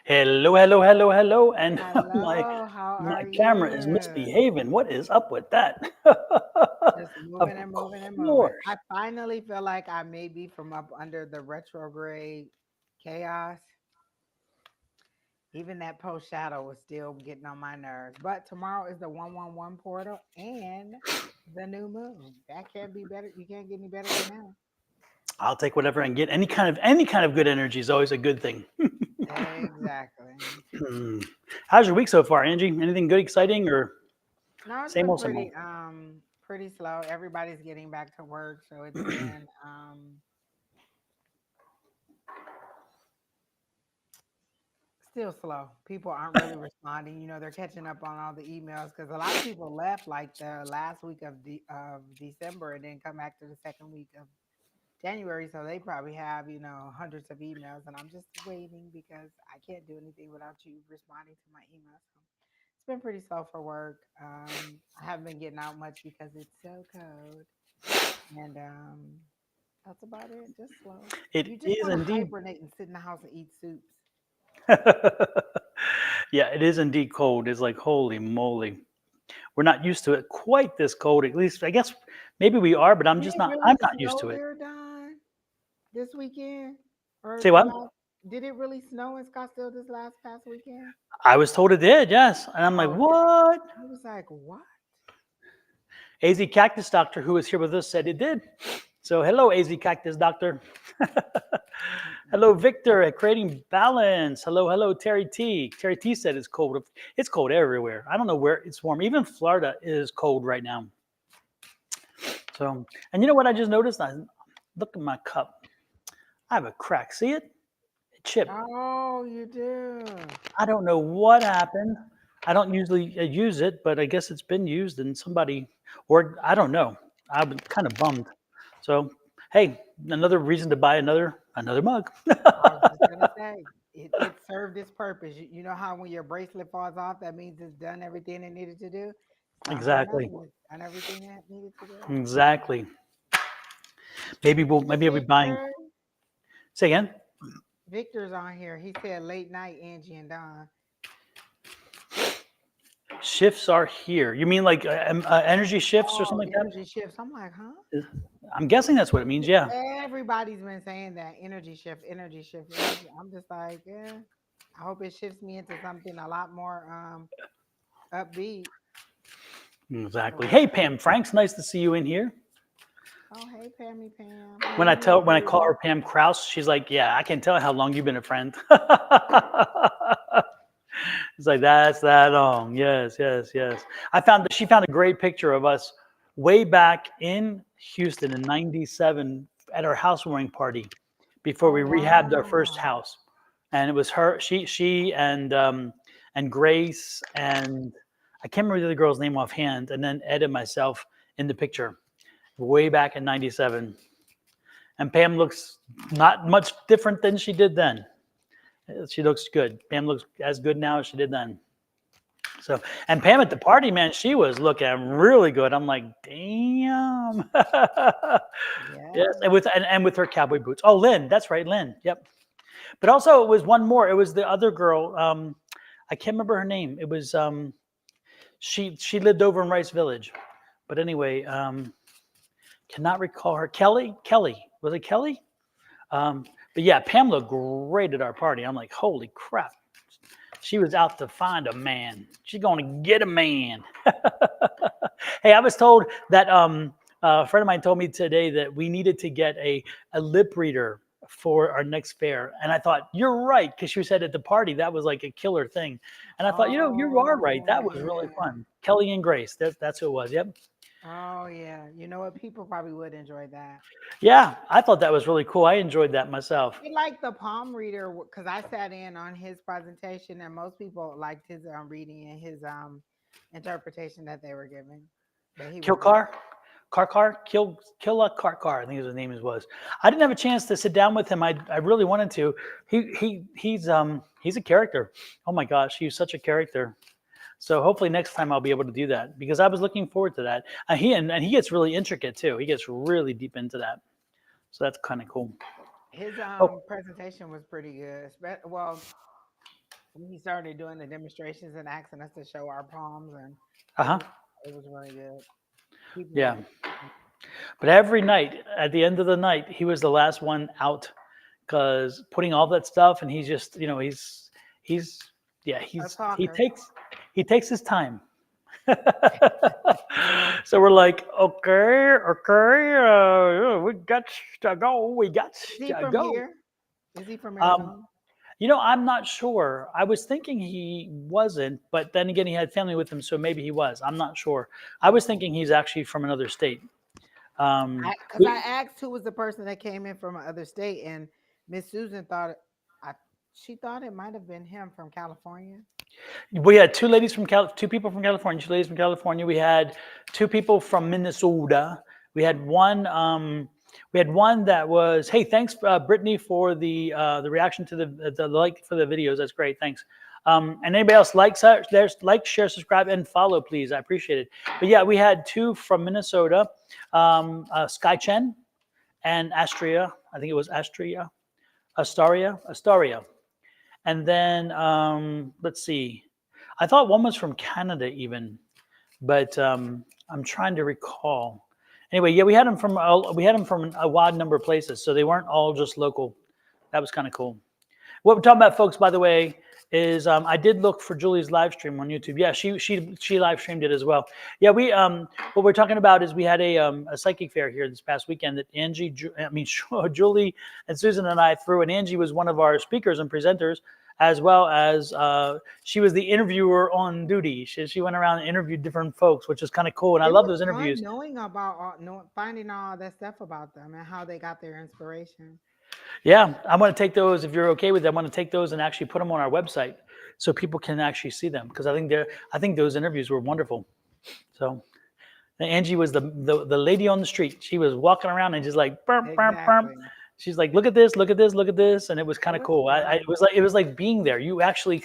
Hello, hello, hello, hello, and my Hello, how my are camera is you? misbehaving. What is up with that? Just Of moving and moving and moving. course. I finally feel like I may be from up under the retrograde chaos. Even that post shadow was still getting on my nerves. But tomorrow is the 111 portal and the new moon. That can't be better. You can't get any better than that. I'll take whatever and get any kind of good energy is always a good thing. Exactly. Hmm. How's your week so far, Angie? Anything good, exciting, or No, it's same been old, same old? pretty slow. Everybody's getting back to work, so it's been still slow. People aren't really responding. They're catching up on all the emails because a lot of people left like the last week of December and then come back to the second week of January. So they probably have hundreds of emails, and I'm just waiting because I can't do anything without you responding to my emails. So it's been pretty slow for work. I haven't been getting out much because it's so cold, and that's about it. Just slow. It You just is want to indeed. hibernate and sit in the house and eat soups. Yeah, it is indeed cold. It's like holy moly. We're not used to it quite this cold. At least I guess maybe we are, but I'm Did just it not. really I'm not used snow to it. there, Don, this weekend or Say the what? last? Did it really snow in Scottsdale this last past weekend? I was told it did, yes. And I'm like, Oh, what? I was like, what? AZ Cactus Doctor, who is here with us, said it did. So, hello, AZ Cactus Doctor. Hello, Mm-mm. Victor at Creating Balance. Hello, hello, Terry T. Terry T said it's cold. It's cold everywhere. I don't know where it's warm. Even Florida is cold right now. So, and you know what I just noticed? I look at my cup. I have a crack. See it? It chipped. Oh, you do. I don't know what happened. I don't usually use it, but I guess it's been used and somebody, or I don't know. I'm kind of bummed. So, hey, another reason to buy another mug. I was just gonna say it served its purpose. You know how when your bracelet falls off, that means it's done everything it needed to do. It's time for another Exactly. one. It's done everything it needed to do. Exactly. Hey, Maybe I'll be buying. Victor. Say again. Victor's on here. He said late night, Angie and Don. Shifts are here. You mean like energy shifts or Oh, something like that? energy shifts. I'm like, huh? I'm guessing that's what it means. Yeah. Everybody's been saying that energy shift, energy shift, energy. I'm just like, yeah. I hope it shifts me into something a lot more upbeat. Exactly. So, Hey, Pam Franks, nice to see you in here. oh hey, Pammy Pam. When I call her Pam Kraus, she's like, "Yeah, I can tell how long you've been a friend." It's like that's that long. Yes, yes, yes. She found a great picture of us way back in Houston in '97 at our housewarming party before Oh we rehabbed our first wow. house, and it was her, she, and Grace, and I can't remember the other girl's name offhand, and then Ed and myself in the picture way back in '97. And Pam looks not much different than she did then. She looks good. Pam looks as good now as she did then. So, and Pam at the party, man, she was looking really good. I'm like, damn. Yes, Yeah. and with her cowboy boots. Oh, Lynn, that's right, Lynn. Yep. But also, it was one more. It was the other girl. I can't remember her name. It was she lived over in Rice Village. But anyway, cannot recall her. Kelly, was it Kelly? Um, but yeah, Pam looked great at our party. I'm like, holy crap. She was out to find a man. She's going to get a man. Hey, I was told that a friend of mine told me today that we needed to get a lip reader for our next fair. And I thought, you're right. Because she said at the party, that was like a killer thing. And I thought, you are right. Oh That was really yeah. fun. Kelly and Grace, that's who it was. Yep. Oh yeah. You know what? People probably would enjoy that. Yeah, I thought that was really cool. I enjoyed that myself. I like the palm reader because I sat in on his presentation and most people liked his reading and his interpretation that they were giving. But he was good. Kilcar, Killa Karkar, I think his name was. I didn't have a chance to sit down with him. I really wanted to. He's a character. Oh my gosh, he's such a character. So hopefully next time I'll be able to do that because I was looking forward to that. And he gets really intricate too. He gets really deep into that. So that's kind of cool. His Oh, presentation was pretty good. Well, when he started doing the demonstrations and asking us to show our palms, and Uh it huh. was it was really good. People Yeah. were But every night, at the end of the night, he was the last one out because putting all that stuff, and he's just, he's, yeah, a he talker. takes his time. So we're like, okay, okay, we got to go, we got Is he to from go. here? Is he from Um, Arizona? I'm not sure. I was thinking he wasn't, but then again, he had family with him, so maybe he was. I'm not sure. I was Okay. thinking he's actually from another state. Because I We asked who was the person that came in from another state, and Miss Susan thought I she thought it might have been him from California. we had two people from California, two ladies from California. We had two people from Minnesota. We had one. We had one that was, hey, thanks, Brittany, for the reaction to the like for the videos. That's great, thanks. And anybody else like, share, subscribe, and follow, please. I appreciate it. But yeah, we had two from Minnesota, Sky Chen and Astria. I think it was Astaria. And then let's see. I thought one was from Canada even, but I'm trying to recall. Anyway, yeah, we had them from a wide number of places, so they weren't all just local. That was kind of cool. What we're talking about, folks, by the way, is I did look for Julie's live stream on YouTube. Yeah, she live streamed it as well. Yeah, we what we're talking about is we had a psychic fair here this past weekend that Julie and Susan and I threw, and Angie was one of our speakers and presenters, as well as she was the interviewer on duty. She went around and interviewed different folks, which is kind of cool, and I It love was those fun interviews. knowing about finding all that stuff about them and how they got their inspiration. Yeah, I want to take those. If you're okay with it, I want to take those and actually put them on our website so people can actually see them because I think those interviews were wonderful. So Angie was the lady on the street. She was walking around and just like burp burp burp. Exactly. She's like, look at this, look at this, look at this, and it was It kind of was cool. fun. It was like being there. You actually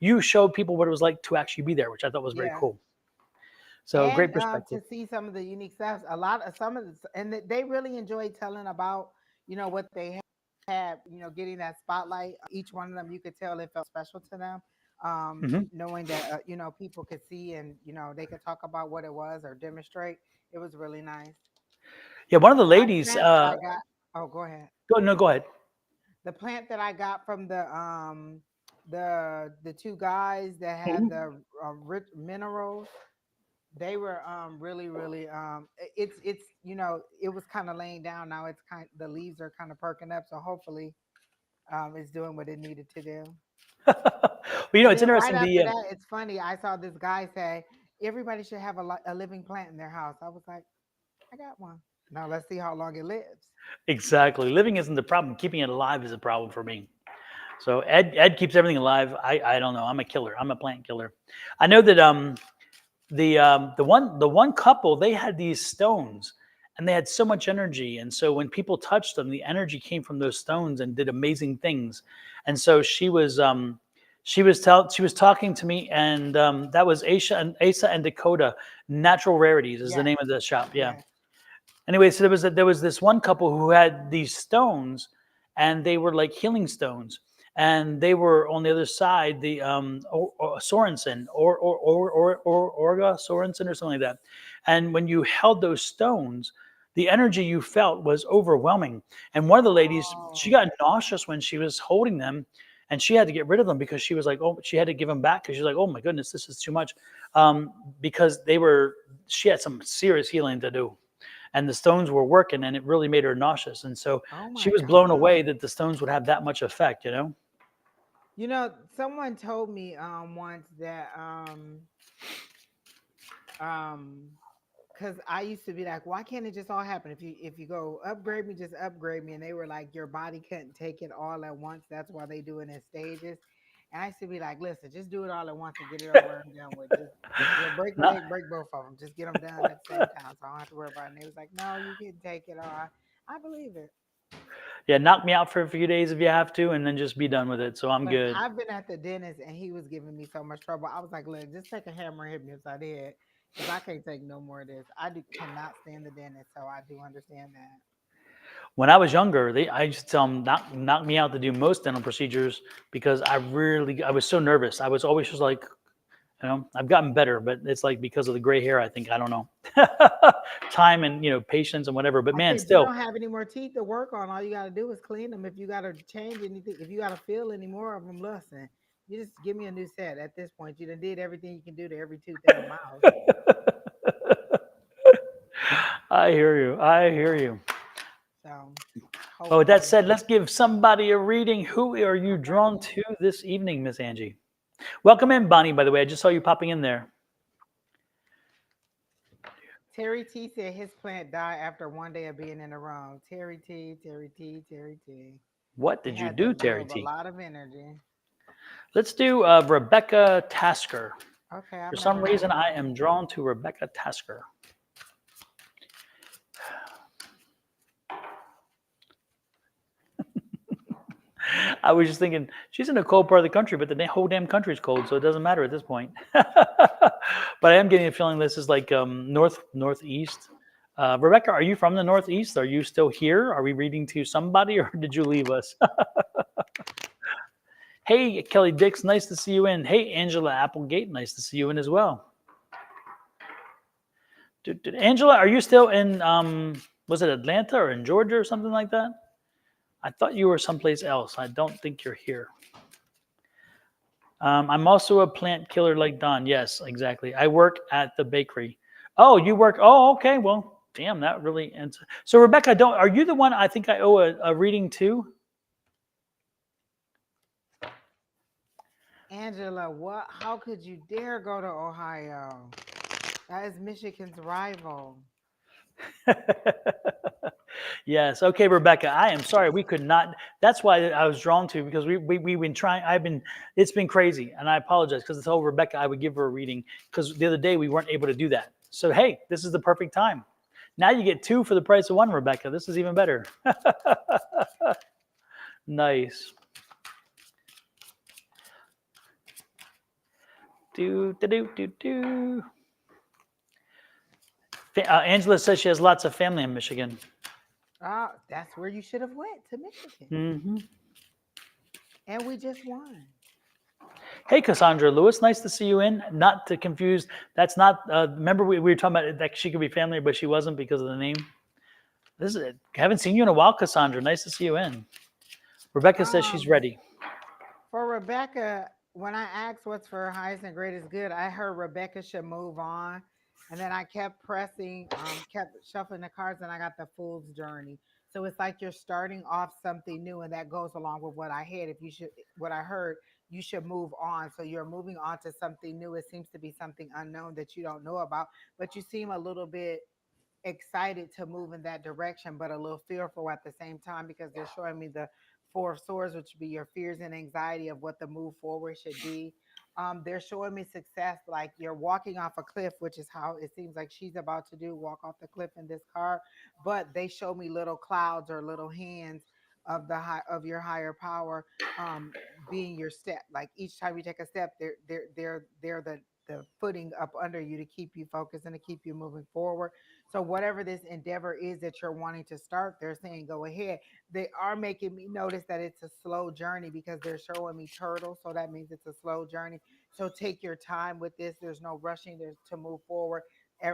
you showed people what it was like to actually be there, which I thought was very Yeah. cool. So And great perspective. to see some of the unique stuff, a lot of some of the, and they really enjoyed telling about what they had, getting that spotlight. Each one of them, you could tell it felt special to them, Hmm. knowing that people could see and they could talk about what it was or demonstrate. It was really nice. Yeah, one of the My ladies. plant that I got. Oh, go ahead. No, go ahead. The plant that I got from the two guys that had Mhm. the rich minerals, they were really it's it was kind of laying down. Now it's the leaves are kind of perking up, so hopefully it's doing what it needed to do. Well, And it's then right interesting. after that, it's funny, I saw this guy say everybody should have a living plant in their house. I was like, I got one. Now let's see how long it lives. Exactly. Living isn't the problem. Keeping it alive is a problem for me. So Ed keeps everything alive. I don't know. I'm a killer. I'm a plant killer. I know that the one couple, they had these stones and they had so much energy, and so when people touched them, the energy came from those stones and did amazing things. And so she was talking to me, and that was Asa and Dakota Natural Rarities is the Yes, name of the shop. Yeah. yes. Anyway, so there was this one couple who had these stones, and they were like healing stones, and they were on the other side the Sorensen or Orga Sorensen or something like that. And when you held those stones, the energy you felt was overwhelming. And one of the ladies, she Oh, got nauseous when she was holding them, and she had to get rid of them because she was like, oh, she had to give them back because she was like, oh my goodness, this is too much, because she had some serious healing to do, and the stones were working, and it really made her nauseous, and so oh she my was blown God. away that the stones would have that much effect. Someone told me once that um because I used to be like, why can't it just all happen? If you go upgrade me, just upgrade me. And they were like, your body couldn't take it all at once. That's why they do it in stages. And I used to be like, listen, just do it all at once and get it over and done with. Just break a Not, leg, break both of them. Just get them done at the same time, so I don't have to worry about it. And they was like, no, you can take it all. I believe it. yeah, knock me out for a few days if you have to, and then just be done with it. So I'm Look, good. I've been at the dentist and he was giving me so much trouble. I was like, look, just take a hammer and hit me upside the head because I can't take no more of this. Cannot stand the dentist, so I do understand that. When I was younger, I used to tell them knock me out to do most dental procedures because I was so nervous. I was always just like, I've gotten better, but it's like because of the gray hair. I think I don't know, time and patience and whatever. But I man, said, you still, don't have any more teeth to work on. All you got to do is clean them. If you got to change anything, if you got to fill any more of them, listen, you just give me a new set. At this point, you done did everything you can do to every tooth in the mouth. I hear you. I hear you. So Well, with that hopefully, said, let's give somebody a reading. Who are you okay. drawn to this evening, Miss Angie? Welcome in, Bonnie. By the way, I just saw you popping in there. Terry T said his plant died after one day of being in the room. Terry T, Terry T, Terry T. What It did you had to do, Terry absorb a T? lot of energy. Let's do Rebecca Tasker. Okay, For I've some never met reason, I her. am drawn to Rebecca Tasker. I was just thinking she's in a cold part of the country, but the whole damn country is cold, so it doesn't matter at this point. But I am getting a feeling this is like northeast. Rebecca, are you from the northeast? Are you still here? Are we reading to somebody, or did you leave us? Hey, Kelly Dix, nice to see you in. Hey, Angela Applegate, nice to see you in as well. Angela, are you still in? Was it Atlanta or in Georgia or something like that? I thought you were someplace else. I don't think you're here. I'm also a plant killer like Don. Yes, exactly. I work at the bakery. Oh, you work. Oh, okay. Well, damn, that really ends. So, Rebecca, don't. Are you the one I think I owe a reading to? Angela, what? How could you dare go to Ohio? That is Michigan's rival. Yes. Okay, Rebecca. I am sorry. We could not. That's why I was drawn to because we've been trying. It's been crazy, and I apologize because I told Rebecca I would give her a reading because the other day we weren't able to do that. So hey, this is the perfect time. Now you get two for the price of one, Rebecca. This is even better. Nice. Do do do do do. Angela says she has lots of family in Michigan. Ah, that's where you should have went, to Michigan. Hmm. And we just won. Hey, Cassandra Lewis, nice to see you in. Not to confuse, that's not. Remember we were talking about that she could be family, but she wasn't because of the name. This is it. Haven't seen you in a while, Cassandra. Nice to see you in. Rebecca says she's Um, ready. for Rebecca, when I asked what's for her highest and greatest good, I heard Rebecca should move on. And then I kept pressing, kept shuffling the cards, and I got the Fool's Journey. So it's like you're starting off something new, and that goes along with what I had. If you should, what I heard, you should move on. So you're moving on to something new. It seems to be something unknown that you don't know about, but you seem a little bit excited to move in that direction, but a little fearful at the same time because they're showing me the Four of Swords, which would be your fears and anxiety of what the move forward should be. They're showing me success, like you're walking off a cliff, which is how it seems like she's about to do, walk off the cliff in this car. But they show me little clouds or little hands of the high of your higher power, um, being your step. Like each time you take a step, they're the footing up under you to keep you focused and to keep you moving forward. So whatever this endeavor is that you're wanting to start, they're saying go ahead. They are making me notice that it's a slow journey because they're showing me turtle, so that means it's a slow journey. So take your time with this. There's no rushing to move forward. E-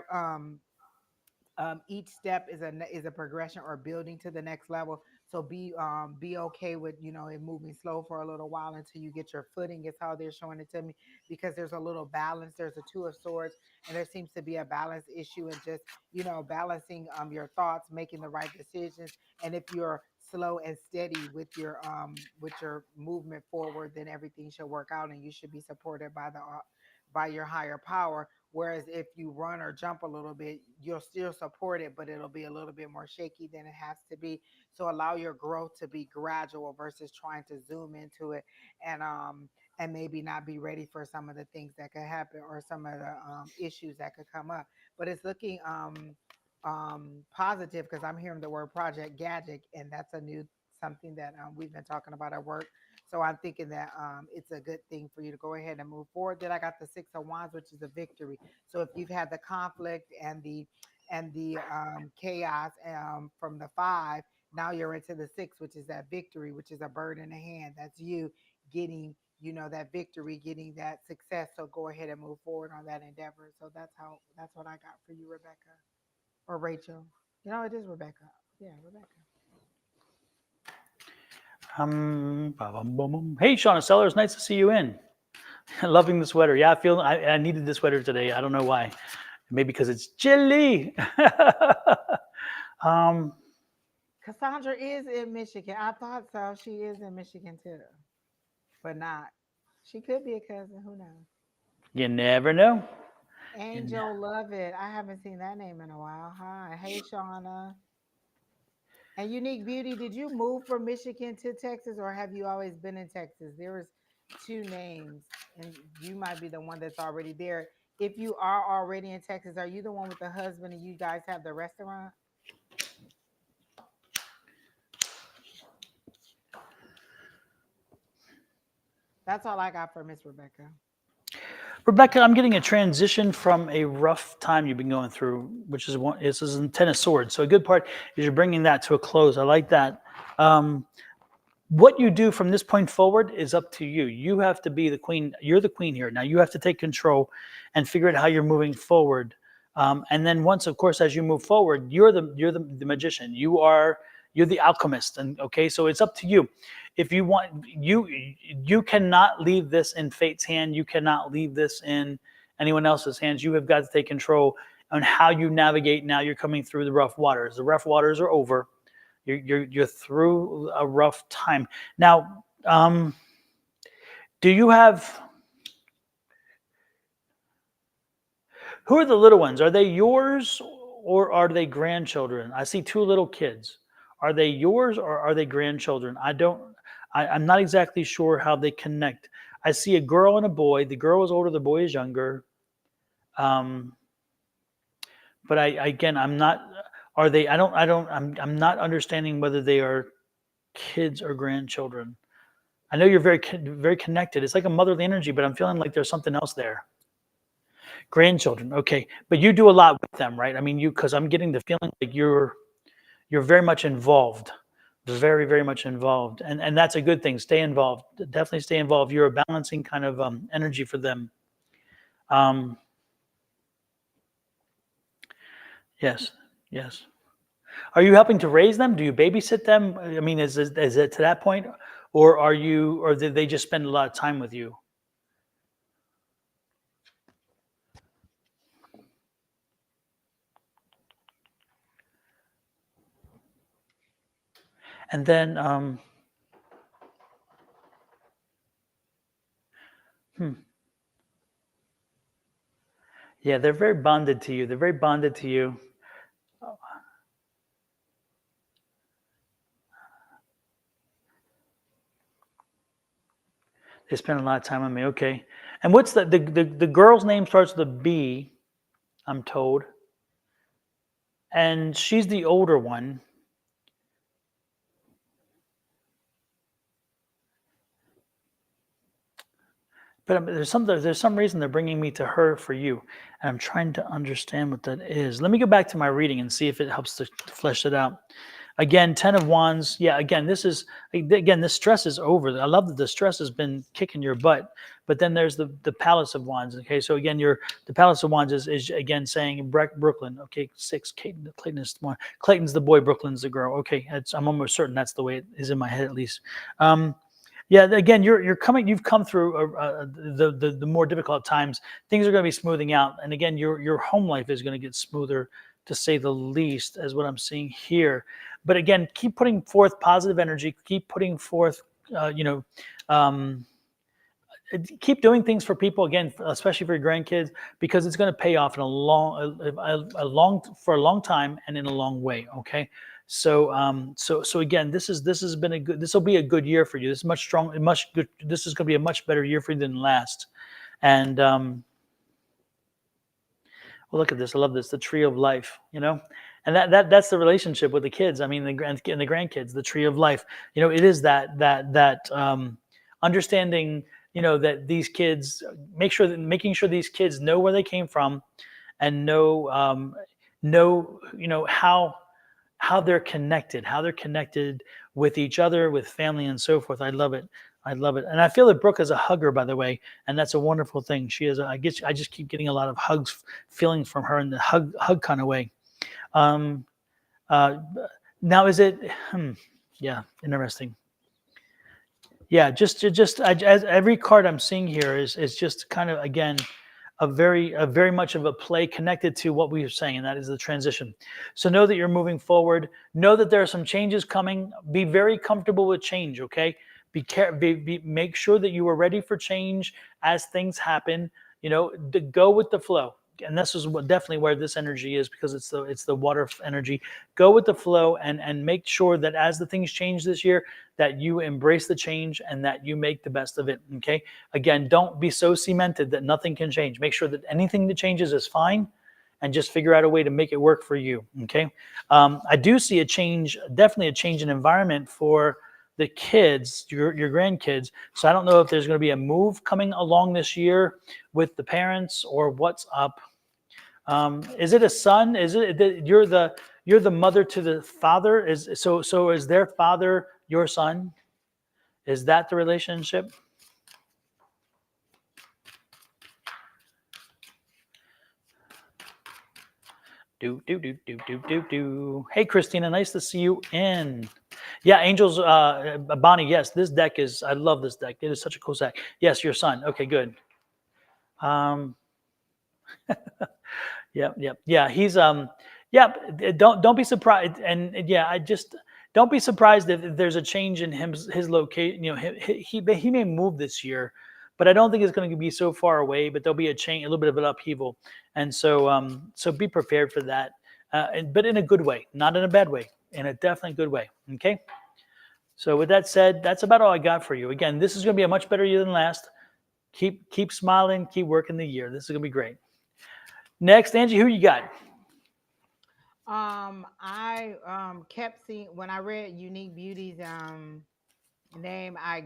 Um, each step is a progression or building to the next level. So be okay with it moving slow for a little while until you get your footing, is how they're showing it to me, because there's a little balance. There's a Two of Swords, and there seems to be a balance issue, and just balancing your thoughts, making the right decisions. And if you're slow and steady with your movement forward, then everything should work out, and you should be supported by your higher power. Whereas if you run or jump a little bit, you'll still support it, but it'll be a little bit more shaky than it has to be. So allow your growth to be gradual versus trying to zoom into it, and maybe not be ready for some of the things that could happen, or some of the issues that could come up. But it's looking positive, because I'm hearing the word Project Gadget, and that's a new something that we've been talking about at work. So I'm thinking that it's a good thing for you to go ahead and move forward. Then I got the Six of Wands, which is a victory. So if you've had the conflict and the chaos from the five, Now you're into the 6, which is that victory, which is a bird in the hand. That's you getting, that victory, getting that success. So go ahead and move forward on that endeavor. So that's what I got for you, Rebecca or Rachel. It is Rebecca. Yeah, Rebecca. Hey, Shauna Sellers, nice to see you in. Loving the sweater. Yeah, I needed this sweater today. I don't know why. Maybe because it's chilly. Cassandra is in Michigan. I thought so. She is in Michigan too, but not. She could be a cousin. Who knows? You never know. Angel Love It. I haven't seen that name in a while. Hi. Hey, Shauna. And Unique Beauty, did you move from Michigan to Texas or have you always been in Texas? There was two names, and you might be the one that's already there. If you are already in Texas, are you the one with the husband and you guys have the restaurant? That's all I got for Miss Rebecca. Rebecca, I'm getting a transition from a rough time you've been going through, which is this is in Ten of Swords. So a good part is you're bringing that to a close. I like that. What you do from this point forward is up to you. You have to be the queen. You're the queen here. Now you have to take control and figure out how you're moving forward. And then once, of course, as you move forward, you're the magician. You're the alchemist. And okay, so it's up to you. If you want, you cannot leave this in fate's hand. You cannot leave this in anyone else's hands. You have got to take control on how you navigate. Now you're coming through the rough waters. The rough waters are over. You're through a rough time. Now, do you have, who are the little ones? Are they yours or are they grandchildren? I see two little kids. Are they yours or are they grandchildren? I'm not exactly sure how they connect. I see a girl and a boy. The girl is older, the boy is younger. But I'm not, are they, I'm not understanding whether they are kids or grandchildren. I know you're very, very connected. It's like a motherly energy, but I'm feeling like there's something else there. Grandchildren, okay, but you do a lot with them, right? I mean, because I'm getting the feeling like you're very much involved, very, very much involved, and that's a good thing. Stay involved, definitely stay involved. You're a balancing kind of energy for them. Yes, yes. Are you helping to raise them? Do you babysit them? I mean, is it to that point, or did they just spend a lot of time with you? And then, yeah, they're very bonded to you. They're very bonded to you. They spend a lot of time with me. Okay. And what's the girl's name starts with a B, I'm told. And she's the older one. But there's some reason they're bringing me to her for you, and I'm trying to understand what that is. Let me go back to my reading and see if it helps to flesh it out. Again, 10 of Wands. Yeah, this stress is over. I love that the stress has been kicking your butt. But then there's the Palace of Wands. Okay, so again, the Palace of Wands is again saying Brooklyn. Okay, 6. Clayton is one. Clayton's the boy. Brooklyn's the girl. Okay, I'm almost certain that's the way it is in my head at least. Yeah, again, you've come through the more difficult times. Things are going to be smoothing out, and again, your home life is going to get smoother, to say the least, as what I'm seeing here. But again, keep putting forth positive energy. Keep putting forth, keep doing things for people. Again, especially for your grandkids, because it's going to pay off in a long time and in a long way. Okay. So again, this has been this will be a good year for you. This is much strong, much good. This is going to be a much better year for you than last. And well, look at this. I love this. The tree of life. And that's the relationship with the kids. I mean, the grandkids. The tree of life. It is that understanding. That these kids making sure these kids know where they came from, and know how they're connected with each other, with family, and so forth. I love it. I love it. And I feel that Brooke is a hugger, by the way, and that's a wonderful thing. She is. I just keep getting a lot of hugs, feelings from her in the hug kind of way. Um, uh, Now, is it? Yeah, interesting. Yeah, as every card I'm seeing here is just kind of, again, a very much of a play connected to what we were saying, and that is the transition. So know that you're moving forward. Know that there are some changes coming. Be very comfortable with change. Okay. Make sure that you are ready for change as things happen. Go with the flow. And this is definitely where this energy is, because it's the water energy. Go with the flow, and make sure that as the things change this year, that you embrace the change and that you make the best of it. Okay. Again, don't be so cemented that nothing can change. Make sure that anything that changes is fine, and just figure out a way to make it work for you. Okay. I do see a change, definitely a change in environment for the kids, your grandkids. So I don't know if there's going to be a move coming along this year with the parents, or what's up. Is it a son? Is it that you're the mother to the father? So is their father your son? Is that the relationship? Do. Hey, Christina, nice to see you in. Yeah, Angels, Bonnie. Yes, this deck is. I love this deck. It is such a cool deck. Yes, your son. Okay, good. Um, yeah. He's yeah. Don't be surprised, and yeah, I just don't be surprised if there's a change in his location. He may move this year, but I don't think it's going to be so far away. But there'll be a change, a little bit of an upheaval, and so be prepared for that. But in a good way, not in a bad way, in a definitely good way. Okay. So with that said, that's about all I got for you. Again, this is going to be a much better year than last. Keep smiling, keep working the year. This is going to be great. Next, Angie, who you got? I kept seeing when I read Unique Beauty's name. I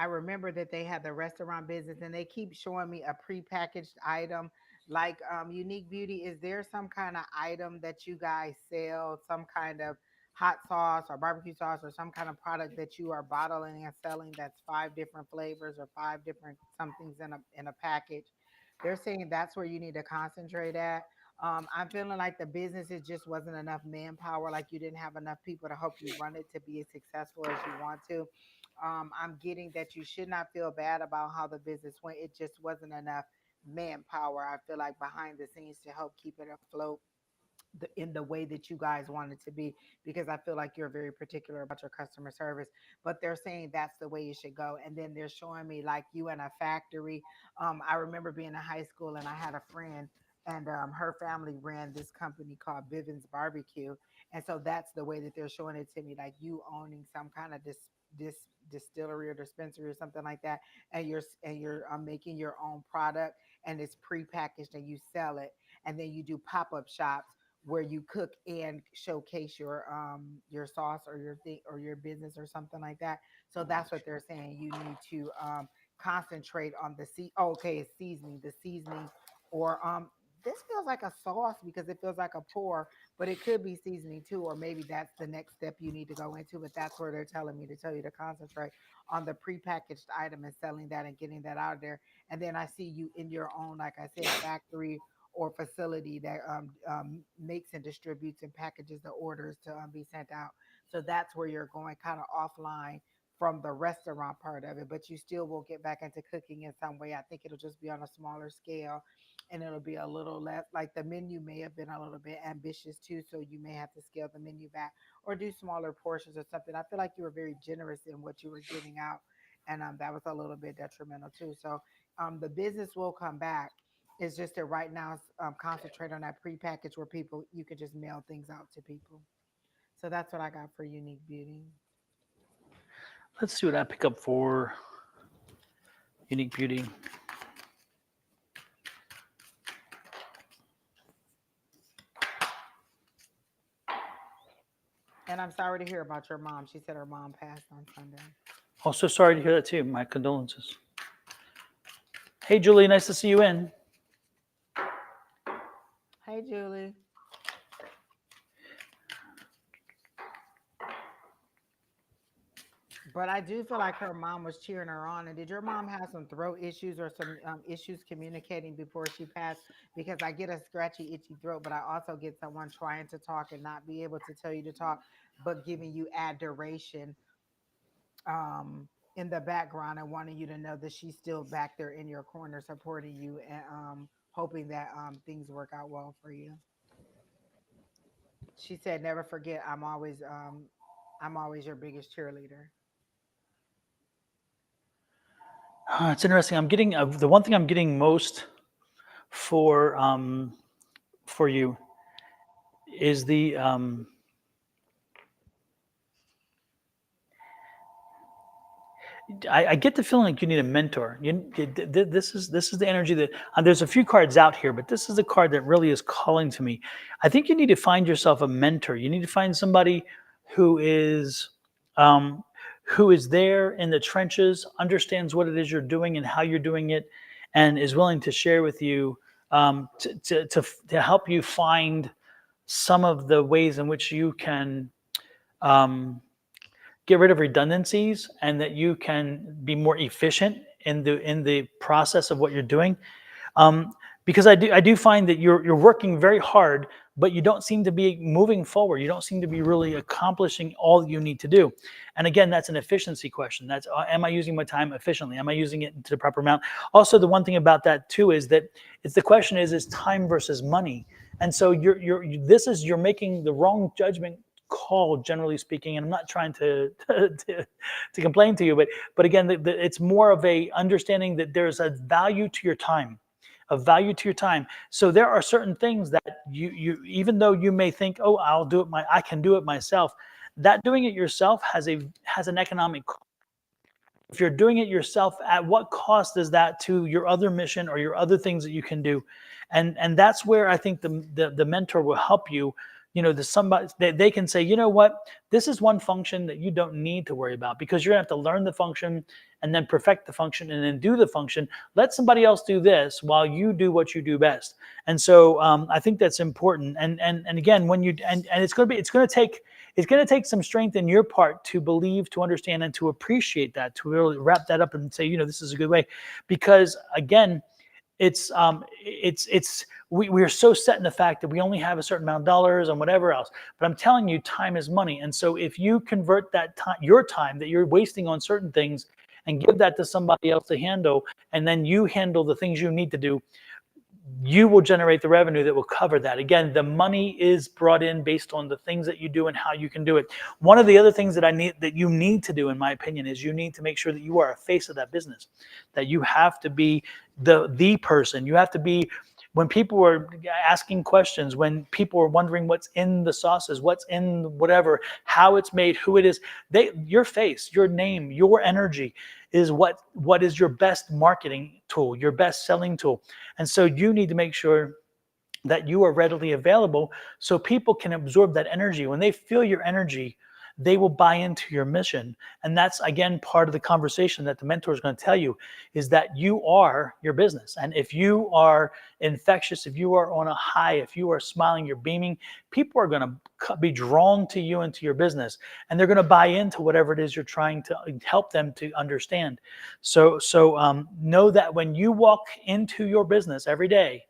remember that they had the restaurant business, and they keep showing me a prepackaged item. Like Unique Beauty, is there some kind of item that you guys sell, some kind of hot sauce or barbecue sauce or some kind of product that you are bottling and selling that's five different flavors or five different somethings in a package? They're saying that's where you need to concentrate at. I'm feeling like the business, it just wasn't enough manpower, like you didn't have enough people to help you run it to be as successful as you want to. I'm getting that you should not feel bad about how the business went. It just wasn't enough manpower, I feel like, behind the scenes to help keep it afloat in the way that you guys want it to be, because I feel like you're very particular about your customer service. But they're saying that's the way it should go. And then they're showing me like you in a factory. I remember being in high school and I had a friend, and her family ran this company called Bivens Barbecue. And so that's the way that they're showing it to me, like you owning some kind of this distillery or dispensary or something like that, and you're making your own product, and it's prepackaged and you sell it, and then you do pop-up shops where you cook and showcase your sauce or your thing or your business or something like that. So that's what they're saying. You need to concentrate on okay, it's seasoning, the seasoning, or this feels like a sauce because it feels like a pour, but it could be seasoning too, or maybe that's the next step you need to go into. But that's where they're telling me to tell you to concentrate on the prepackaged item and selling that and getting that out there. And then I see you in your own, like I said, factory or facility that makes and distributes and packages the orders to be sent out. So that's where you're going kind of offline from the restaurant part of it, but you still will get back into cooking in some way. I think it'll just be on a smaller scale, and it'll be a little less, like the menu may have been a little bit ambitious too. So you may have to scale the menu back or do smaller portions or something. I feel like you were very generous in what you were giving out. And that was a little bit detrimental too. So the business will come back. It's just that right now, concentrate on that prepackaged where people you can just mail things out to people. So that's what I got for Unique Beauty. Let's see what I pick up for Unique Beauty. And I'm sorry to hear about your mom. She said her mom passed on Sunday. Also, sorry to hear that too. My condolences. Hey, Julie, nice to see you in. Hey, Julie. But I do feel like her mom was cheering her on. And did your mom have some throat issues or some issues communicating before she passed? Because I get a scratchy, itchy throat, but I also get someone trying to talk and not be able to tell you to talk, but giving you adoration in the background and wanting you to know that she's still back there in your corner supporting you and hoping that things work out well for you. She said, "Never forget, I'm always your biggest cheerleader." It's interesting. I'm getting the one thing I'm getting most for for you is the I get the feeling like you need a mentor. This is the energy that there's a few cards out here, but this is the card that really is calling to me. I think you need to find yourself a mentor. You need to find somebody who is um, who is there in the trenches, understands what it is you're doing and how you're doing it, and is willing to share with you to help you find some of the ways in which you can. Um, get rid of redundancies and that you can be more efficient in the process of what you're doing. Um, because I do find that you're working very hard, but you don't seem to be moving forward. You don't seem to be really accomplishing all you need to do. And again, that's an efficiency question. That's am I using my time efficiently? Am I using it to the proper amount? Also, the one thing about that too is that it's the question is time versus money. And so you're making the wrong judgment call, generally speaking. And I'm not trying to complain to you, but again, it's more of a understanding that there's a value to your time, of value to your time. So there are certain things that you even though you may think, oh, I can do it myself. That doing it yourself has an economic cost. If you're doing it yourself, at what cost is that to your other mission or your other things that you can do? And that's where I think the mentor will help you. The somebody they can say, you know what, this is one function that you don't need to worry about because you're gonna have to learn the function and then perfect the function and then do the function. Let somebody else do this while you do what you do best. And so I think that's important. And again, when you and it's going to take some strength in your part to believe, to understand, and to appreciate that, to really wrap that up and say, this is a good way, because again, we're so set in the fact that we only have a certain amount of dollars and whatever else. But I'm telling you, time is money, and so if you convert that time, your time that you're wasting on certain things, and give that to somebody else to handle, and then you handle the things you need to do, you will generate the revenue that will cover that. Again, the money is brought in based on the things that you do and how you can do it. One of the other things that you need to do, in my opinion, is you need to make sure that you are a face of that business, that you have to be the person. You have to be, when people are asking questions, when people are wondering what's in the sauces, what's in whatever, how it's made, who it is, your face, your name, your energy is what is your best marketing tool, your best selling tool. And so you need to make sure that you are readily available so people can absorb that energy. When they feel your energy, they will buy into your mission. And that's, again, part of the conversation that the mentor is going to tell you, is that you are your business. And if you are infectious, if you are on a high, if you are smiling, you're beaming, people are going to be drawn to you and to your business. And they're going to buy into whatever it is you're trying to help them to understand. So know that when you walk into your business every day,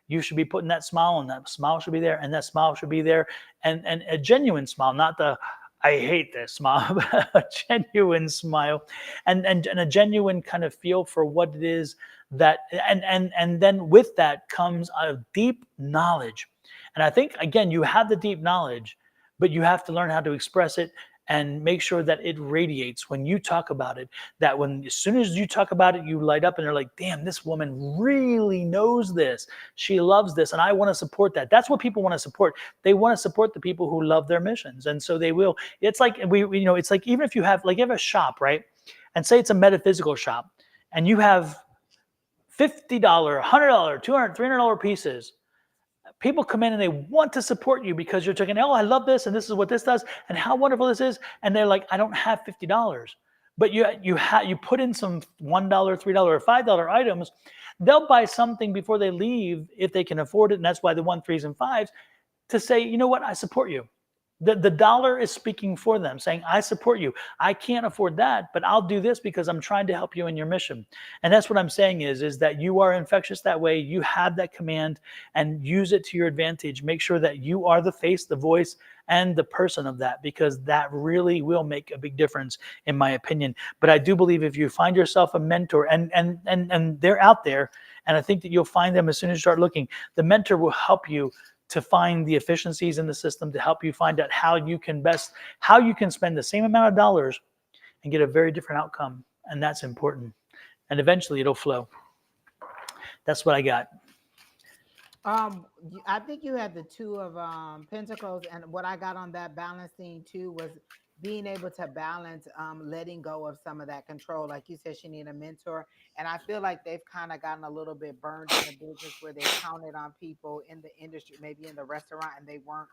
you should be putting that smile on. That smile should be there, and that smile should be there, and a genuine smile, not the I hate this smile, but a genuine smile, and a genuine kind of feel for what it is that, and then with that comes a deep knowledge. And I think, again, you have the deep knowledge, but you have to learn how to express it and make sure that it radiates when you talk about it. That when, as soon as you talk about it, you light up and they're like, damn, this woman really knows this. She loves this. And I want to support that. That's what people want to support. They want to support the people who love their missions. And so they will. It's like, it's like, even if you have a shop, right? And say it's a metaphysical shop and you have $50, $100, $200, $300 pieces. People come in and they want to support you because you're talking, oh, I love this, and this is what this does, and how wonderful this is. And they're like, I don't have $50. But you put in some $1, $3, or $5 items. They'll buy something before they leave if they can afford it. And that's why the 1, 3s, and 5s, to say, you know what, I support you. The dollar is speaking for them, saying, I support you. I can't afford that, but I'll do this because I'm trying to help you in your mission. And that's what I'm saying is that you are infectious that way. You have that command and use it to your advantage. Make sure that you are the face, the voice, and the person of that, because that really will make a big difference, in my opinion. But I do believe if you find yourself a mentor, and they're out there, and I think that you'll find them as soon as you start looking, the mentor will help you to find the efficiencies in the system, to help you find out how you can spend the same amount of dollars and get a very different outcome. And that's important. And eventually it'll flow. That's what I got. I think you had the two of pentacles, and what I got on that balancing too was being able to balance letting go of some of that control. Like you said, she needed a mentor, and I feel like they've kind of gotten a little bit burned in the business where they counted on people in the industry, maybe in the restaurant, and they weren't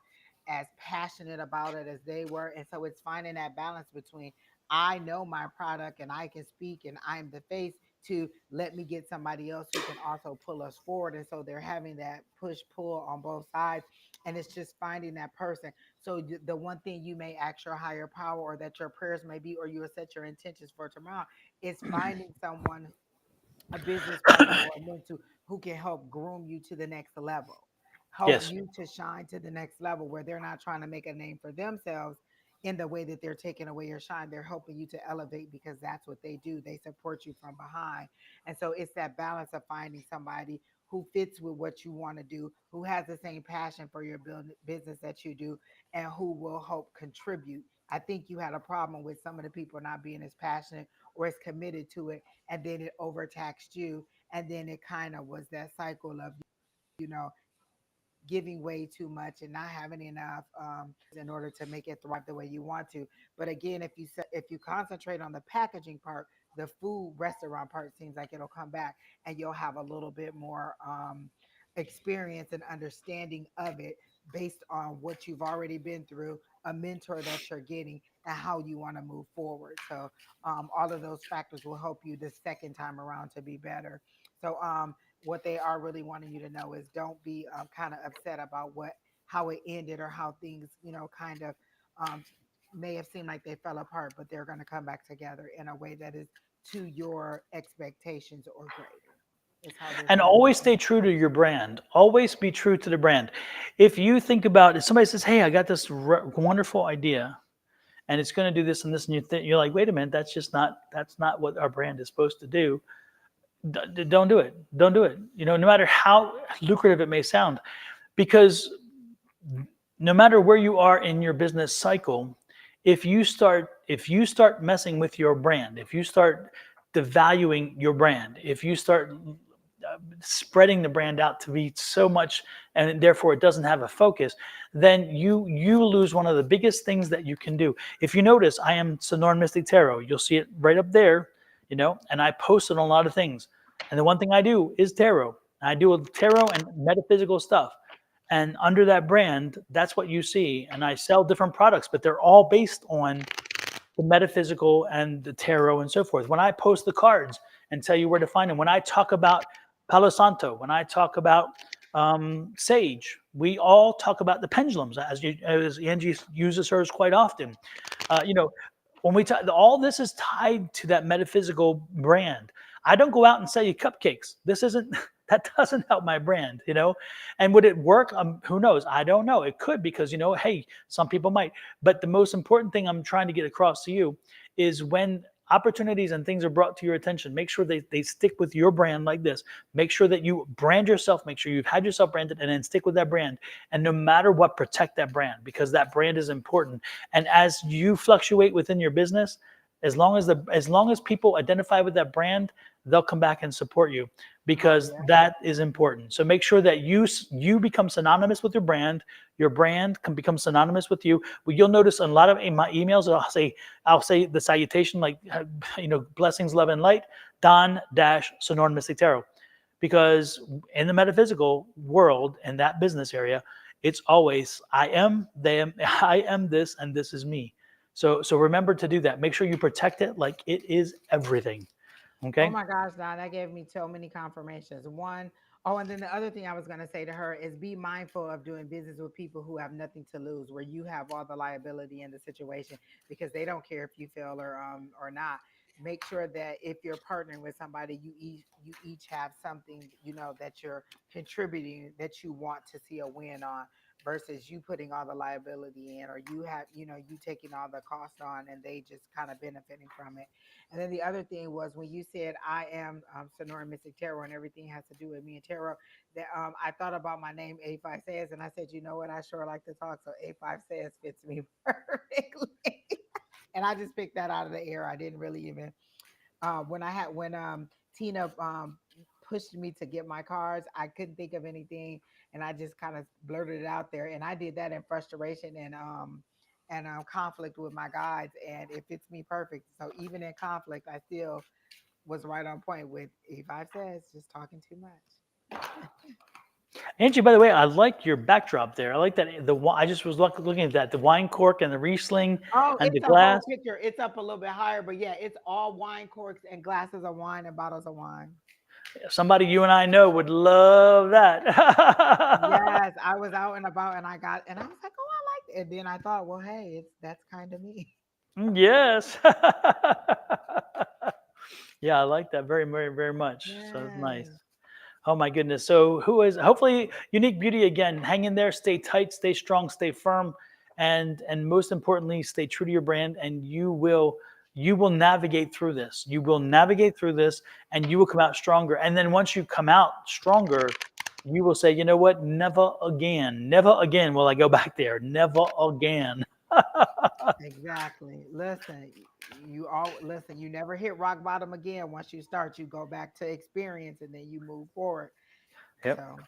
as passionate about it as they were. And so it's finding that balance between, I know my product and I can speak and I'm the face, to let me get somebody else who can also pull us forward. And so they're having that push pull on both sides. And it's just finding that person. So the one thing you may ask your higher power, or that your prayers may be, or you will set your intentions for tomorrow, is finding someone, a business partner or a mentor, who can help groom you to the next level, help Yes. you to shine to the next level, where they're not trying to make a name for themselves in the way that they're taking away your shine. They're helping you to elevate, because that's what they do. They support you from behind. And so it's that balance of finding somebody who fits with what you want to do, who has the same passion for your business that you do, and who will help contribute. I think you had a problem with some of the people not being as passionate or as committed to it, and then it overtaxed you, and then it kind of was that cycle of, you know giving way too much and not having enough in order to make it thrive the way you want to. But again, if you concentrate on the packaging part, the food restaurant part seems like it'll come back, and you'll have a little bit more experience and understanding of it, based on what you've already been through, a mentor that you're getting, and how you want to move forward. So all of those factors will help you the second time around to be better. So what they are really wanting you to know is, don't be kind of upset about how it ended, or how things, kind of um, may have seemed like they fell apart, but they're going to come back together in a way that is to your expectations or greater. Is how they're And telling always you. stay true to your brand. Always be true to the brand. If you think about, if somebody says, hey, I got this wonderful idea and it's going to do this and this, and you're like, wait a minute, that's not what our brand is supposed to do. Don't do it. Don't do it. No matter how lucrative it may sound, because no matter where you are in your business cycle, if you start messing with your brand, if you start devaluing your brand, if you start spreading the brand out to be so much, and therefore it doesn't have a focus, then you lose one of the biggest things that you can do. If you notice, I am Sonoran Mystic Tarot. You'll see it right up there, and I post it on a lot of things. And the one thing I do is tarot. I do tarot and metaphysical stuff. And under that brand, that's what you see. And I sell different products, but they're all based on the metaphysical and the tarot and so forth. When I post the cards and tell you where to find them, when I talk about Palo Santo, when I talk about sage, we all talk about the pendulums, as Angie uses hers quite often. You know, when we talk, all this is tied to that metaphysical brand. I don't go out and sell you cupcakes. This isn't that doesn't help my brand. And would it work? Who knows? I don't know. It could, because hey, some people might. But the most important thing I'm trying to get across to you is, when opportunities and things are brought to your attention, make sure they stick with your brand like this. Make sure that you brand yourself. Make sure you've had yourself branded, and then stick with that brand. And no matter what, protect that brand, because that brand is important. And as you fluctuate within your business, as long as people identify with that brand, they'll come back and support you, Oh because yeah. that is important. So make sure that you become synonymous with your brand. Your brand can become synonymous with you. Well, you'll notice in a lot of my emails, I'll say the salutation, like, blessings, love, and light, Don Sonoran Mystic Tarot, because in the metaphysical world, in that business area, it's always I am, them, I am this, and this is me. So remember to do that. Make sure you protect it like it is everything. Oh Okay. my gosh, Don, that gave me so many confirmations. One, Oh, and then the other thing I was going to say to her is be mindful of doing business with people who have nothing to lose, where you have all the liability in the situation because they don't care if you fail or not. Make sure that if you're partnering with somebody, you each have something that you're contributing that you want to see a win on versus you putting all the liability in or you taking all the cost on and they just kind of benefiting from it. And then the other thing was when you said I am Sonoran Mystic Tarot and everything has to do with me and tarot, that I thought about my name A5Says and I said, you know what, I sure like to talk, so A5Says fits me perfectly. And I just picked that out of the air. I didn't really even when Tina pushed me to get my cards, I couldn't think of anything, and I just kind of blurted it out there. And I did that in frustration and conflict with my guides, and it fits me perfect. So even in conflict, I still was right on point with A5 Says just talking too much. Angie, by the way, I like your backdrop there. I like that. I just was looking at that, the wine cork and the Riesling Oh, and the it's a whole glass. picture. It's up a little bit higher, but yeah, it's all wine corks and glasses of wine and bottles of wine. Somebody you and I know would love that. Yes, I was out and about and I was like, oh, I like it. And then I thought, well, hey, that's kind of me. Yes. Yeah, I like that very, very, very much. So it's nice. Yes. Oh my goodness. So who is hopefully Unique Beauty again, hang in there, stay tight, stay strong, stay firm, and most importantly, stay true to your brand and you will navigate through this. You will navigate through this and you will come out stronger. And then once you come out stronger, you will say, you know what? Never again will I go back there. Never again. Exactly. Listen, you all listen, you never hit rock bottom again. Once you start, you go back to experience and then you move forward. Yep. So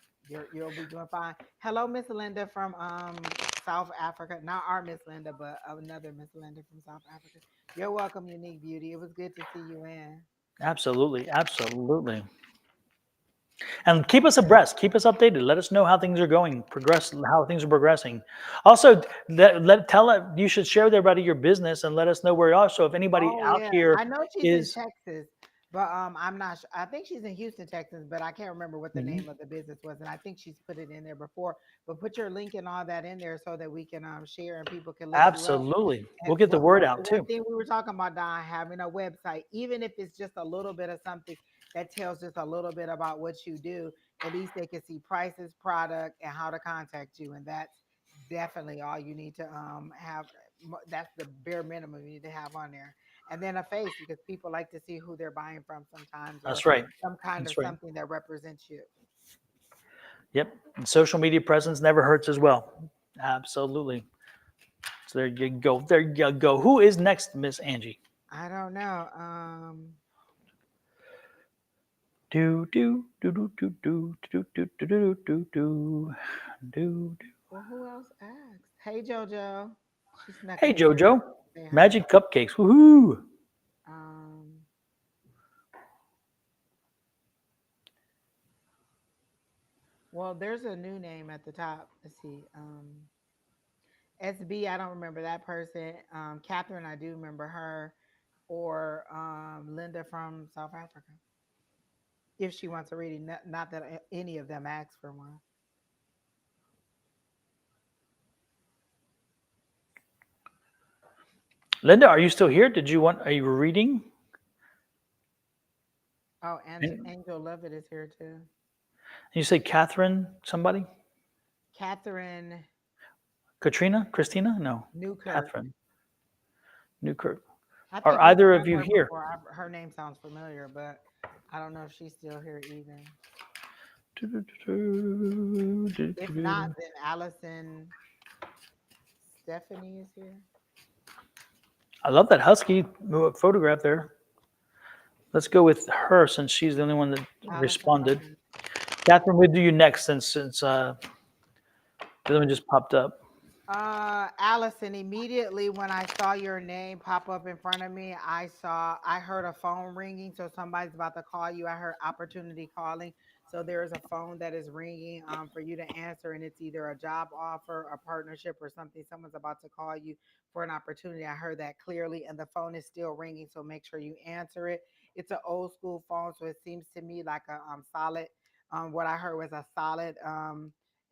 you'll be doing fine. Hello, Miss Linda from South Africa. Not our Miss Linda, but another Miss Linda from South Africa. You're welcome, Unique Beauty. It was good to see you in. Absolutely. Absolutely. And keep us abreast, keep us updated. Let us know how things are going, how things are progressing. Also, you should share with everybody your business and let us know where you are. So if anybody Oh out yeah, here I know she's in is, Texas, but I'm not sure. I think she's in Houston, Texas, but I can't remember what the Mhm. name of the business was, and I think she's put it in there before. But put your link and all that in there so that we can share and people can look you up. Absolutely, And we'll get the word out one too. thing we were talking about, Don, having a website, even if it's just a little bit of something that tells just a little bit about what you do, at least they can see prices, product, and how to contact you, and that's definitely all you need to have. That's the bare minimum you need to have on there, and then a face because people like to see who they're buying from sometimes, or That's right. some kind of That's right. something that represents you. Yep. And social media presence never hurts as well. Absolutely. So there you go. There you go. Who is next, Miss Angie? I don't know. Do do do do do do do do do do do do do. Well, who else asked? Hey, JoJo. She snuck Hey in here. Jojo, Say hi. Magic Cupcakes. Woohoo! Um, well, there's a new name at the top. Let's see. SB, I don't remember that person. Catherine, I do remember her. Or Linda from South Africa. If she wants a reading, not that any of them asked for one. Linda, are you still here? Are you reading? Oh, And Angel Lovett is here too. you say Catherine, somebody? Catherine Katrina? Christina? No. Newkirk. Catherine. Newkirk. I Are think we've either of met you her here? before. Her name sounds familiar, but I don't know if she's still here either. If not, then Allison Stephanie is here. I love that husky photograph there. Let's go with her since she's the only one that Allison responded. Lovett. Catherine, we'll do you next since the other one just popped up. Allison, immediately when I saw your name pop up in front of me, I heard a phone ringing. So somebody's about to call you. I heard opportunity calling. So there is a phone that is ringing for you to answer, and it's either a job offer, a partnership, or something. Someone's about to call you for an opportunity. I heard that clearly, and the phone is still ringing. So make sure you answer it. It's an old school phone, so it seems to me like a solid. What I heard was a solid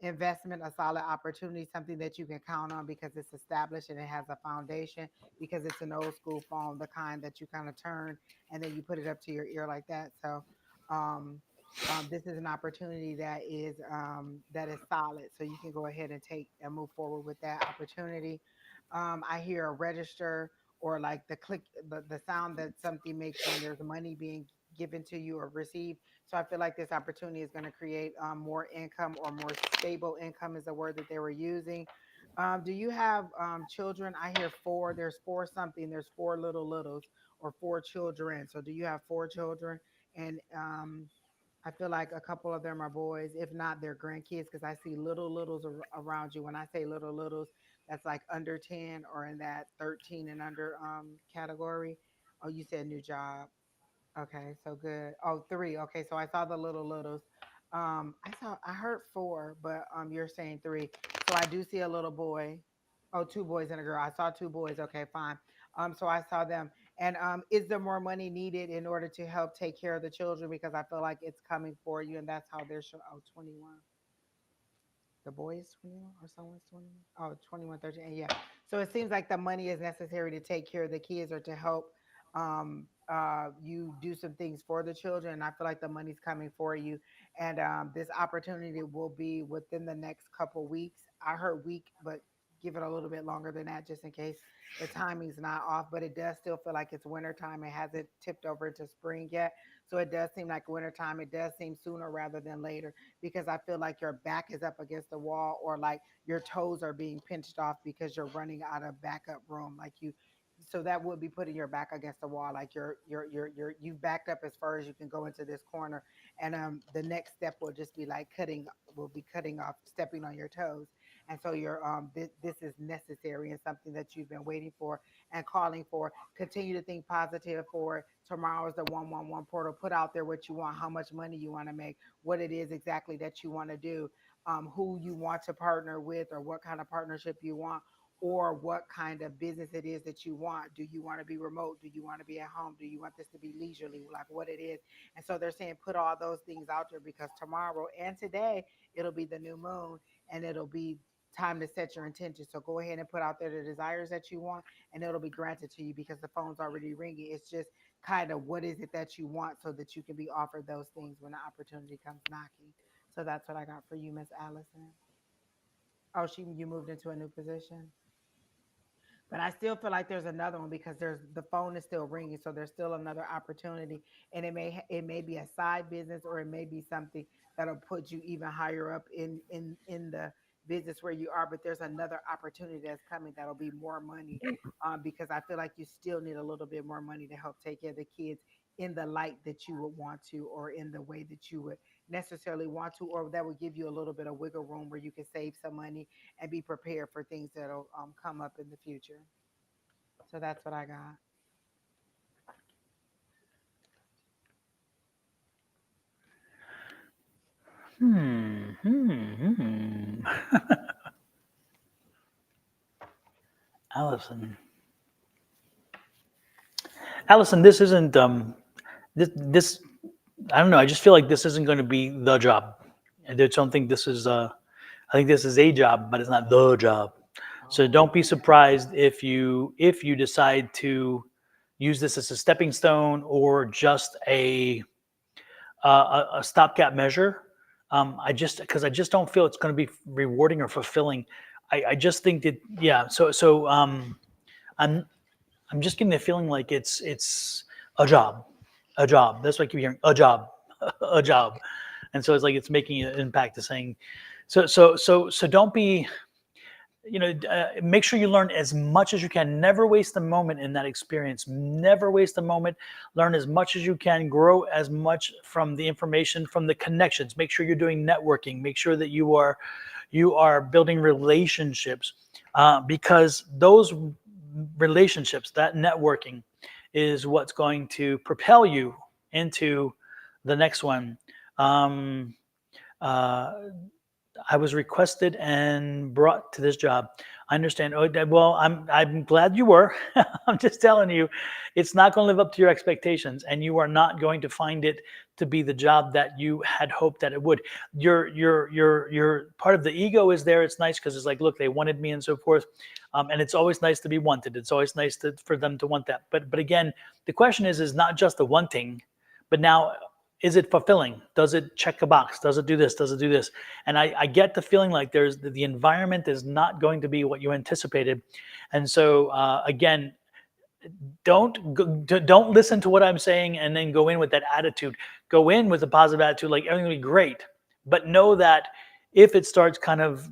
investment, a solid opportunity, something that you can count on because it's established and it has a foundation, because it's an old school phone, the kind that you kind of turn and then you put it up to your ear like that. So um, this is an opportunity that is solid, so you can go ahead and take and move forward with that opportunity. I hear a register, or like the click, the sound that something makes when there's money being given to you or received. So I feel like this opportunity is going to create more income, or more stable income is the word that they were using. Do you have children? I hear four. There's four something. There's four little littles, or four children. So do you have four children? And I feel like a couple of them are boys. If not, they're grandkids, because I see little littles around you. When I say little littles, that's like under 10, or in that 13 and under category. Oh, you said new job. Okay, so good. Oh, three. Okay, so I saw the little littles. I heard four, but you're saying three. So I do see a little boy. Oh, two boys and a girl. I saw two boys. Okay, fine. So I saw them. And is there more money needed in order to help take care of the children? Because I feel like it's coming for you, and that's how they're showing. Oh, 21. The boy is 21, or someone's 21. Oh, 21, 13. Yeah. So it seems like the money is necessary to take care of the kids, or to help you do some things for the children. And I feel like the money's coming for you. And this opportunity will be within the next couple weeks. I heard week, but give it a little bit longer than that, just in case the timing's not off. But it does still feel like it's winter time. It hasn't tipped over into spring yet. So it does seem like winter time. It does seem sooner rather than later, because I feel like your back is up against the wall, or like your toes are being pinched off because you're running out of backup room. Like you, so that would be putting your back against the wall. Like you've backed up as far as you can go into this corner, and the next step will just be like cutting off, stepping on your toes. And so this is necessary, and something that you've been waiting for and calling for. Continue to think positive for it. Tomorrow is the 111 portal. Put out there what you want, how much money you want to make, what it is exactly that you want to do, who you want to partner with, or what kind of partnership you want, or what kind of business it is that you want. Do you want to be remote? Do you want to be at home? Do you want this to be leisurely? Like what it is. And so they're saying put all those things out there, because tomorrow and today it'll be the new moon, and it'll be time to set your intentions. So go ahead and put out there the desires that you want, and it'll be granted to you, because the phone's already ringing. It's just kind of what is it that you want, so that you can be offered those things when the opportunity comes knocking. So that's what I got for you, Miss Allison. Oh, you moved into a new position. But I still feel like there's another one, because there's the phone is still ringing, so there's still another opportunity, and it may be a side business, or it may be something that'll put you even higher up in the business where you are. But there's another opportunity that's coming that'll be more money, because I feel like you still need a little bit more money to help take care of the kids in the light that you would want to, or in the way that you would necessarily want to, or that would give you a little bit of wiggle room where you can save some money and be prepared for things that'll come up in the future. So that's what I got. Hmm. Allison. Allison, this isn't this I don't know. I just feel like this isn't going to be the job. I don't think this is. I think this is a job, but it's not the job. So Oh, don't be surprised if you decide to use this as a stepping stone, or just a stopgap measure. I just don't feel it's going to be rewarding or fulfilling. I just think that, yeah. I'm I'm just getting the feeling like it's a job, a job. That's what I keep hearing, a job, a job, and so it's like it's making an impact to saying, so don't be, make sure you learn as much as you can. Never waste a moment in that experience. Never waste a moment. Learn as much as you can. Grow as much from the information, from the connections. Make sure you're doing networking. Make sure that you are building relationships, because those relationships, that networking, is what's going to propel you into the next one. Um, uh, I was requested and brought to this job. I understand. Oh, well, I'm glad you were. I'm just telling you, it's not going to live up to your expectations, and you are not going to find it to be the job that you had hoped that it would. Your part of the ego is there. It's nice because it's like, look, they wanted me and so forth, and it's always nice to be wanted. It's always nice for them to want that. But again, the question is not just the wanting, but now, is it fulfilling? Does it check a box? Does it do this? Does it do this? And I get the feeling like there's the environment is not going to be what you anticipated. And so again, don't listen to what I'm saying and then go in with that attitude. Go in with a positive attitude, like everything will be great. But know that if it starts kind of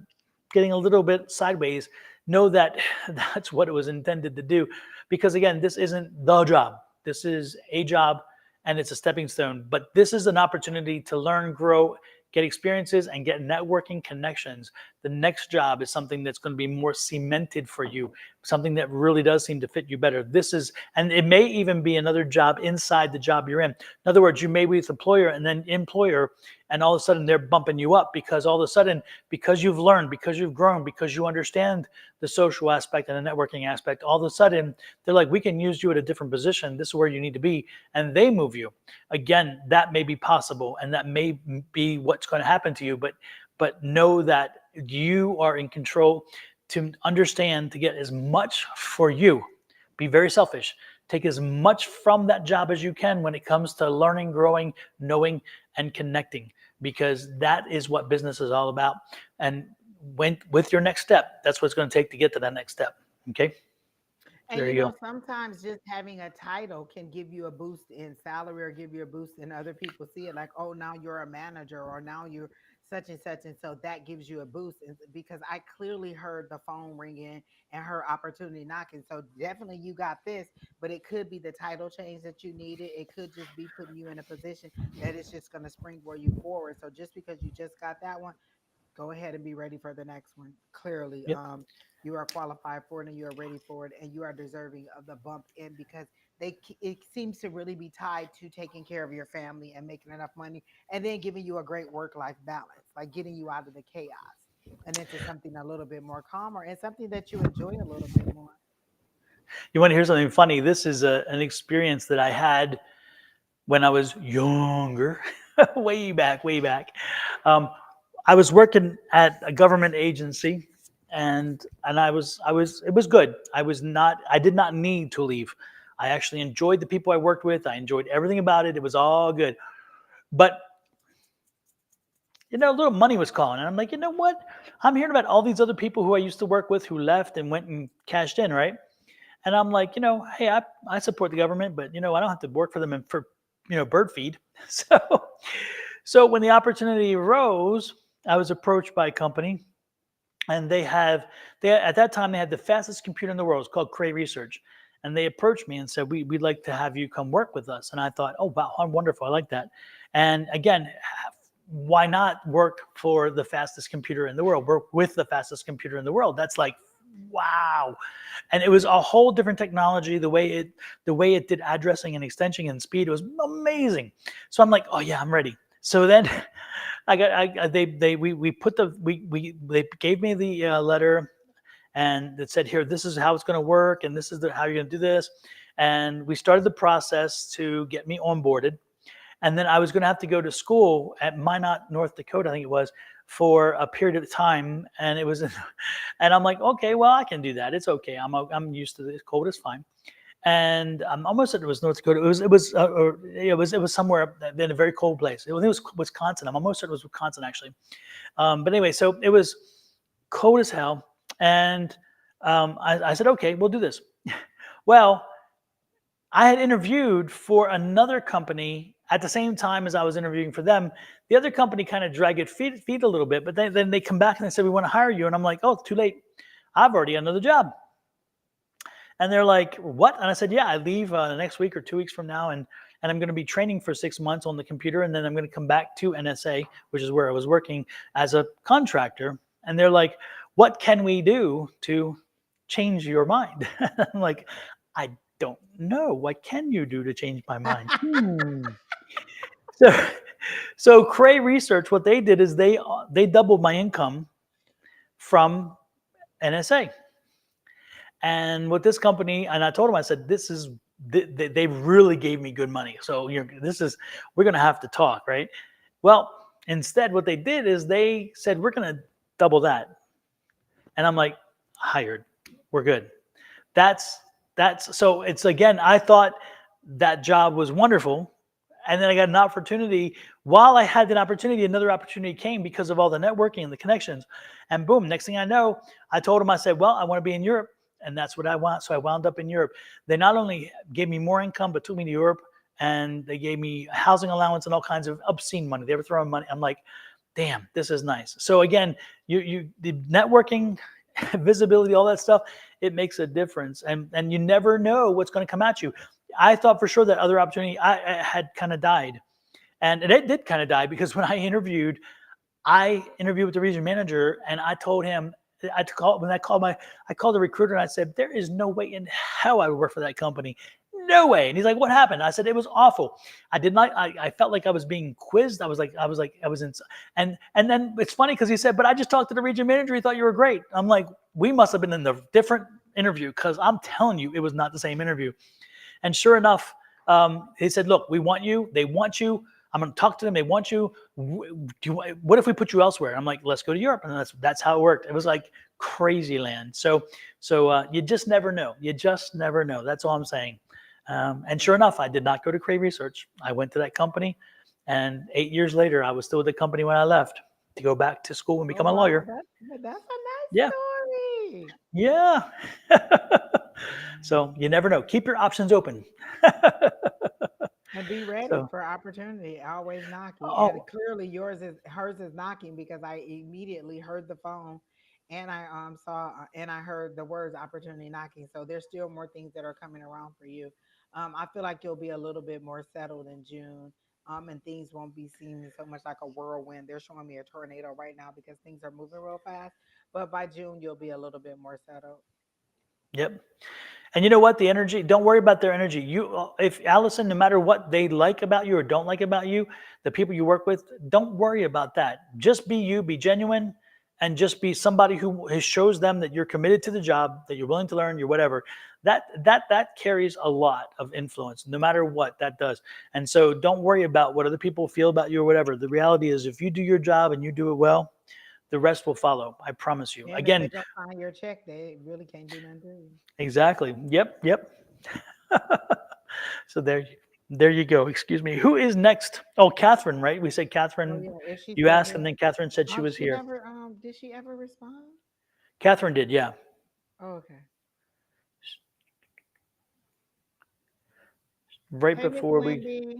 getting a little bit sideways, know that that's what it was intended to do. Because again, this isn't the job. This is a job and it's a stepping stone. But this is an opportunity to learn, grow, get experiences, and get networking connections. The next job is something that's going to be more cemented for you, something that really does seem to fit you better. This is, and it may even be another job inside the job you're in. In other words, you may be with employer and then employer, and all of a sudden they're bumping you up because all of a sudden, because you've learned, because you've grown, because you understand the social aspect and the networking aspect, all of a sudden they're like, we can use you at a different position. This is where you need to be. And they move you. Again, that may be possible and that may be what's going to happen to you, but know that you are in control to understand, to get as much for you. Be very selfish. Take as much from that job as you can when it comes to learning, growing, knowing, and connecting, because that is what business is all about. And with your next step, that's what it's going to take to get to that next step. Okay. And There you go. sometimes just having a title can give you a boost in salary or give you a boost in other people see it like, oh, now you're a manager or now you're such and such. And so that gives you a boost because I clearly heard the phone ringing and her opportunity knocking. So definitely you got this, but it could be the title change that you needed. It could just be putting you in a position that is just going to springboard you forward. So just because you just got that one, go ahead and be ready for the next one. Clearly, Yep. you are qualified for it and you are ready for it and you are deserving of the bump in because it seems to really be tied to taking care of your family and making enough money and then giving you a great work life balance, like getting you out of the chaos and into something a little bit more calmer and something that you enjoy a little bit more. You want to hear something funny? This is an experience that I had when I was younger, way back, way back. Um, I was working at a government agency, and it was good. I did not need to leave. I actually enjoyed the people I worked with. I enjoyed everything about it. It was all good. But a little money was calling, and I'm like, you know what? I'm hearing about all these other people who I used to work with who left and went and cashed in, right? And I'm like, hey, I support the government, but I don't have to work for them and for bird feed. So so when the opportunity arose, I was approached by a company, and they at that time they had the fastest computer in the world. It's called Cray Research. And they approached me and said, we'd like to have you come work with us. And I thought, oh wow, how wonderful. I like that. And again, why not work for the fastest computer in the world? Work with the fastest computer in the world. That's like, wow. And it was a whole different technology. The way it did addressing and extension and speed, it was amazing. So I'm like, oh yeah, I'm ready. So then they gave me the letter, and it said, here, this is how it's going to work, and this is how you're going to do this. And we started the process to get me onboarded. And then I was going to have to go to school at Minot, North Dakota, I think it was, for a period of time. And it was, and I'm like, okay, well, I can do that. It's okay. I'm used to this. Cold is fine. And almost said it was North Dakota. It was somewhere in a very cold place. It was Wisconsin. I'm almost certain it was Wisconsin, actually. But anyway, so it was cold as hell. And I said, okay, we'll do this. Well, I had interviewed for another company at the same time as I was interviewing for them. The other company kind of dragged feet a little bit, but then they come back and they said, we want to hire you. And I'm like, oh, too late. I've already got another job. And they're like, what? And I said, yeah, I leave the next week or 2 weeks from now. And I'm going to be training for 6 months on the computer. And then I'm going to come back to NSA, which is where I was working as a contractor. And they're like, what can we do to change your mind? I'm like, I don't know. What can you do to change my mind? So So Cray Research, what they did is they doubled my income from NSA. And with this company, and I told them, I said, this is they really gave me good money. So we're gonna have to talk, right? Well, instead, what they did is they said we're gonna double that, and I'm like, hired, we're good. That's so it's again, I thought that job was wonderful, and then I got an opportunity. While I had that opportunity, another opportunity came because of all the networking and the connections, and boom, next thing I know, I told him, I said, well, I want to be in Europe, and that's what I want. So I wound up in Europe. They not only gave me more income but took me to Europe, and they gave me a housing allowance and all kinds of obscene money. They were throwing money. I'm like, damn, this is nice. So again, the networking, visibility, all that stuff, it makes a difference, and you never know what's going to come at you. I thought for sure that other opportunity I had kind of died, and it did kind of die, because when I interviewed with the region manager, and I told him, I called the recruiter, and I said, there is no way in hell I would work for that company. No way. And he's like, what happened? I said, it was awful. I did not, I felt like I was being quizzed. I was in, and then it's funny because he said, but I just talked to the region manager. He thought you were great. I'm like, we must have been in the different interview, because I'm telling you, it was not the same interview. And sure enough, he said, look, we want you. They want you. I'm going to talk to them. They want you. What if we put you elsewhere? I'm like, let's go to Europe. And that's how it worked. It was like crazy land. So you just never know. You just never know. That's all I'm saying. And sure enough, I did not go to Cray Research. I went to that company. And 8 years later, I was still with the company when I left to go back to school and Oh become a wow, lawyer. that's a nice Yeah. story. Yeah. So you never know. Keep your options open. And be ready So, for opportunity, always knocking. And oh, clearly hers is knocking, because I immediately heard the phone, and I saw and I heard the words opportunity knocking. So there's still more things that are coming around for you. I feel like you'll be a little bit more settled in June. And things won't be seeming so much like a whirlwind. They're showing me a tornado right now because things are moving real fast. But by June, you'll be a little bit more settled. yep. And you know what? The energy, don't worry about their energy. If Allison, no matter what they like about you or don't like about you, the people you work with, don't worry about that. Just be you, be genuine, and just be somebody who shows them that you're committed to the job, that you're willing to learn, you're whatever. That carries a lot of influence, no matter what that does. And so don't worry about what other people feel about you or whatever. The reality is, if you do your job and you do it well, the rest will follow. I promise you. And if they Again, don't sign your check, they really can't do nothing to you. exactly. Yep, yep. So there you go. Excuse me. Who is next? Oh, Catherine, right? We said Oh Catherine. yeah, if she's You still asked, and here. then Catherine said she was She here. never did she ever respond? Catherine did, yeah. Oh, okay. Right Hey, Miss before we. Wendy.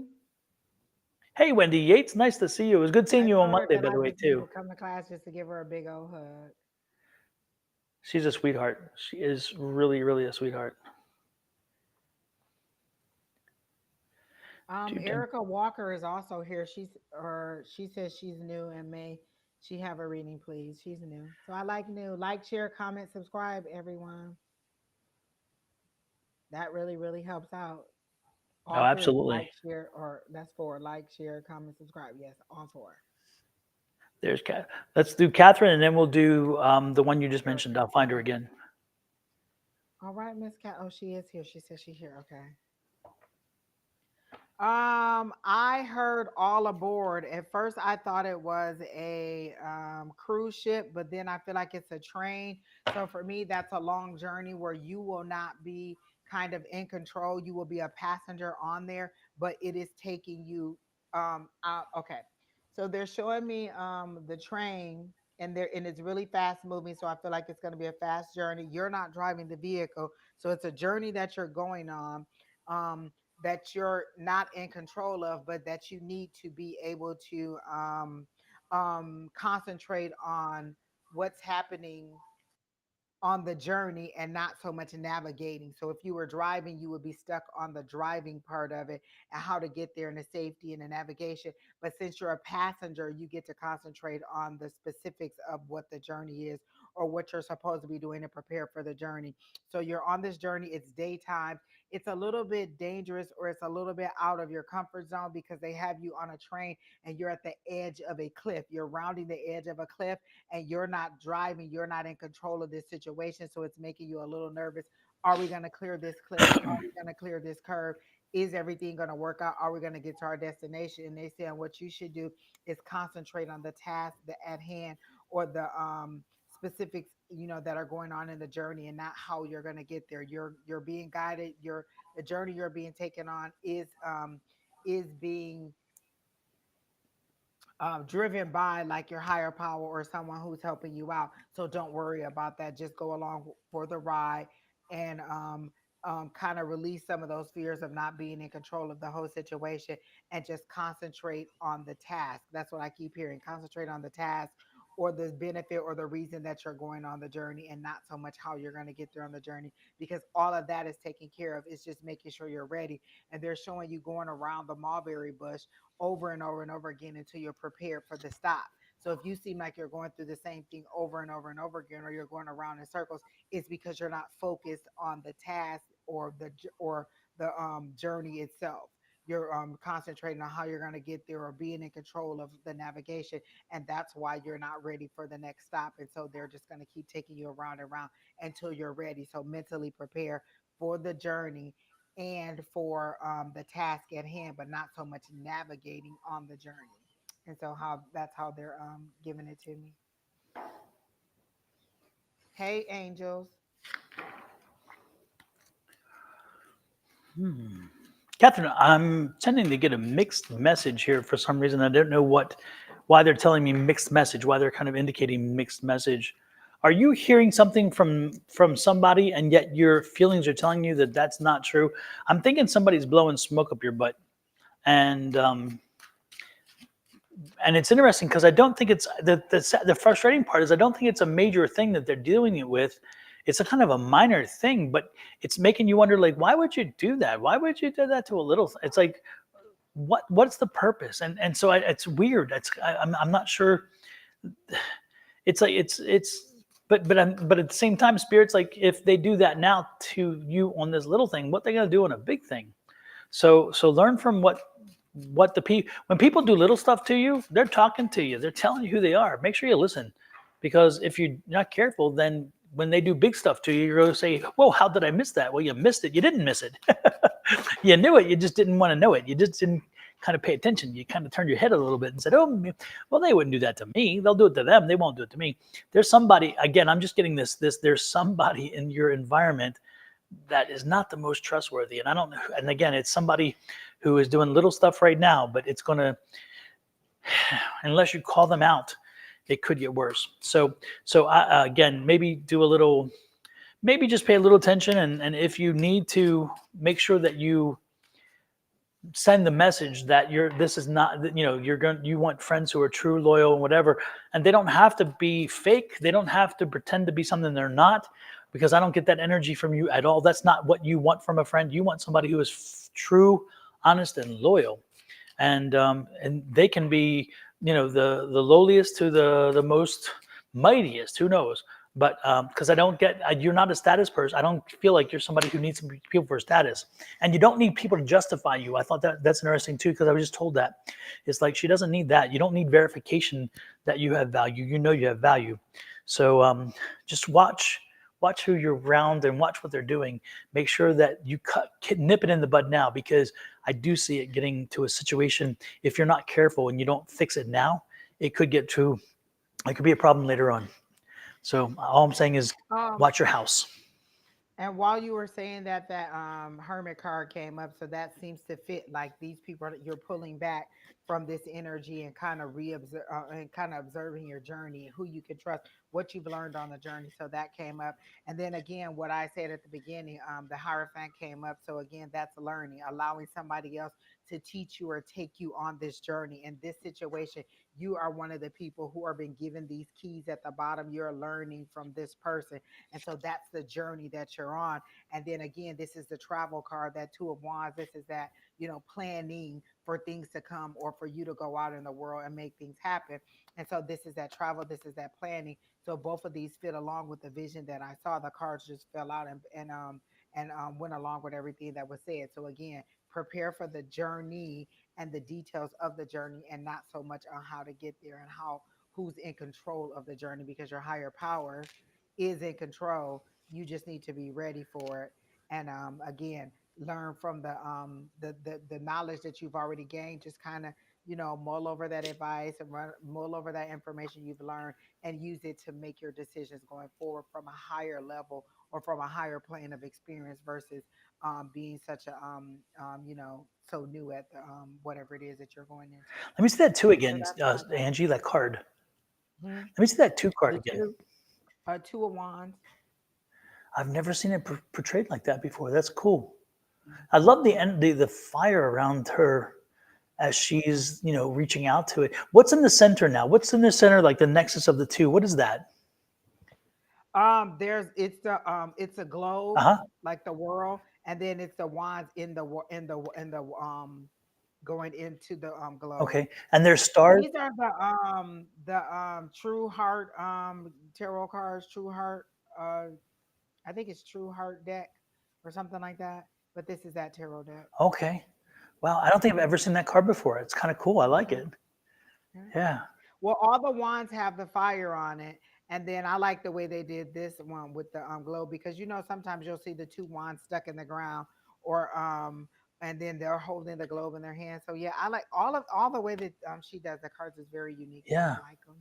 Hey, Wendy Yates. Nice to see you. It was good seeing I you on told her Monday, that by I the way, just need too. to come to class just to give her a big old hug. She's a sweetheart. She is really, really a sweetheart. Dude, Erica Walker is also here. She says she's new and may she have a reading, please. She's new. So I like new. Like, share, comment, subscribe, everyone. That really, really helps out. oh, All three. absolutely. Like, share, or that's four. Like, share, comment, subscribe. Yes, all four. There's Cat. Let's do Catherine, and then we'll do the one you just mentioned. Erica. I'll find her Okay. again. All right, Miss Cat. Oh, she is here. She says she's here. Okay. I heard all aboard. At first, I thought it was a cruise ship, but then I feel like it's a train. So for me, that's a long journey where you will not be kind of in control. You will be a passenger on there, but it is taking you out. Okay. So they're showing me the train, and it's really fast moving. So I feel like it's going to be a fast journey. You're not driving the vehicle, so it's a journey that you're going on. Um, that you're not in control of, but that you need to be able to concentrate on what's happening on the journey and not so much navigating. So if you were driving, you would be stuck on the driving part of it and how to get there and the safety and the navigation. But since you're a passenger, you get to concentrate on the specifics of what the journey is or what you're supposed to be doing to prepare for the journey. So you're on this journey, it's daytime. It's a little bit dangerous, or it's a little bit out of your comfort zone, because they have you on a train and you're at the edge of a cliff. You're rounding the edge of a cliff, and you're not driving, you're not in control of this situation. So it's making you a little nervous. Are we going to clear this cliff? Are we going to clear this curve? Is everything going to work out? Are we going to get to our destination? And they say, what you should do is concentrate on the task at hand, or the specifics, that are going on in the journey, and not how you're going to get there. You're being guided. The journey you're being taken on is being driven by like your higher power, or someone who's helping you out. So don't worry about that. Just go along for the ride, and kind of release some of those fears of not being in control of the whole situation, and just concentrate on the task. That's what I keep hearing. Concentrate on the task, or the benefit, or the reason that you're going on the journey, and not so much how you're going to get there on the journey, because all of that is taken care of. It's just making sure you're ready. And they're showing you going around the mulberry bush over and over and over again until you're prepared for the stop. So if you seem like you're going through the same thing over and over and over again, or you're going around in circles, it's because you're not focused on the task, or the journey itself. You're concentrating on how you're going to get there, or being in control of the navigation, and that's why you're not ready for the next stop. And so they're just going to keep taking you around and around until you're ready. So mentally prepare for the journey, and for the task at hand, but not so much navigating on the journey. And so how that's how they're giving it to me. Hey, angels. Catherine, I'm tending to get a mixed message here for some reason. I don't know why they're telling me mixed message, why they're kind of indicating mixed message. Are you hearing something from somebody, and yet your feelings are telling you that that's not true? I'm thinking somebody's blowing smoke up your butt, and and it's interesting because I don't think it's the frustrating part is I don't think it's a major thing that they're dealing it with. It's a kind of a minor thing, but it's making you wonder, like, why would you do that? Why would you do that to a little? It's like, what's the purpose? And so it's weird. I'm not sure. It's like but at the same time, spirit's like, if they do that now to you on this little thing, what they gonna do on a big thing? So learn from what the people, when people do little stuff to you, they're talking to you, they're telling you who they are. Make sure you listen, because if you're not careful, then when they do big stuff to you, you're going to say, whoa, how did I miss that? Well, you missed it. You didn't miss it. You knew it, you just didn't want to know it. You just didn't kind of pay attention. You kind of turned your head a little bit and said, oh, well, they wouldn't do that to me. They'll do it to them, they won't do it to me. There's somebody, again, I'm just getting this there's somebody in your environment that is not the most trustworthy. And I don't know. And again, it's somebody who is doing little stuff right now, but it's going to, unless you call them out, it could get worse. So again, maybe do a little, maybe just pay a little attention. And if you need to, make sure that you send the message that this is not, you want friends who are true, loyal, and whatever. And they don't have to be fake. They don't have to pretend to be something they're not, because I don't get that energy from you at all. That's not what you want from a friend. You want somebody who is true, honest, and loyal. And they can be, the lowliest to the most mightiest. Who knows? But because you're not a status person. I don't feel like you're somebody who needs people for status, and you don't need people to justify you. I thought that's interesting too, because I was just told that it's like she doesn't need that. You don't need verification that you have value. You know you have value. So just watch who you're around and watch what they're doing. Make sure that you nip it in the bud now, because I do see it getting to a situation, if you're not careful and you don't fix it now, it could get to, it could be a problem later on. So all I'm saying is Um, watch your house. And while you were saying that, that hermit card came up, so that seems to fit. Like these people, you're pulling back from this energy, and kind of and kind of observing your journey, who you can trust, what you've learned on the journey. So that came up. And then again, what I said at the beginning, the Hierophant came up. So again, that's learning, allowing somebody else to teach you or take you on this journey. In this situation, you are one of the people who are being given these keys at the bottom. You're learning from this person, and so that's the journey that you're on. And then again, this is the travel card, that Two of Wands. This is that, planning for things to come or for you to go out in the world and make things happen. And so this is that travel, this is that planning. So both of these fit along with the vision that I saw. The cards just fell out and went along with everything that was said. So again, prepare for the journey and the details of the journey, and not so much on how to get there and how who's in control of the journey, because your higher power is in control. You just need to be ready for it. And again, learn from the knowledge that you've already gained. Just kind of, mull over that advice and mull over that information you've learned, and use it to make your decisions going forward from a higher level or from a higher plane of experience versus being such a so new at the whatever it is that you're going into. Let me see that two So again, that's my advice. Angie. That card. Mhm. Let me see that two card The again. two, two of wands. I've never seen it portrayed like that before. That's cool. I love the Mhm. end, the fire around her as she's reaching out to it. What's in the center now? What's in the center, like the nexus of the two? What is that? There's it's a Uh globe, huh. like the world, and then it's the wands in the going into the globe. Okay. And there's stars. These are the true heart tarot cards, true heart. Uh, I think it's true heart deck or something like that. But this is that tarot deck. Okay. Wow. I don't think I've ever seen that card before. It's kind of cool. I like Mhm. it. Yeah. Yeah. Well, all the wands have the fire on it. And then I like the way they did this one with the globe, because sometimes you'll see the two wands stuck in the ground, or and then they're holding the globe in their hand. So yeah, I like all the way that she does the cards is very unique, and I Yeah. like them.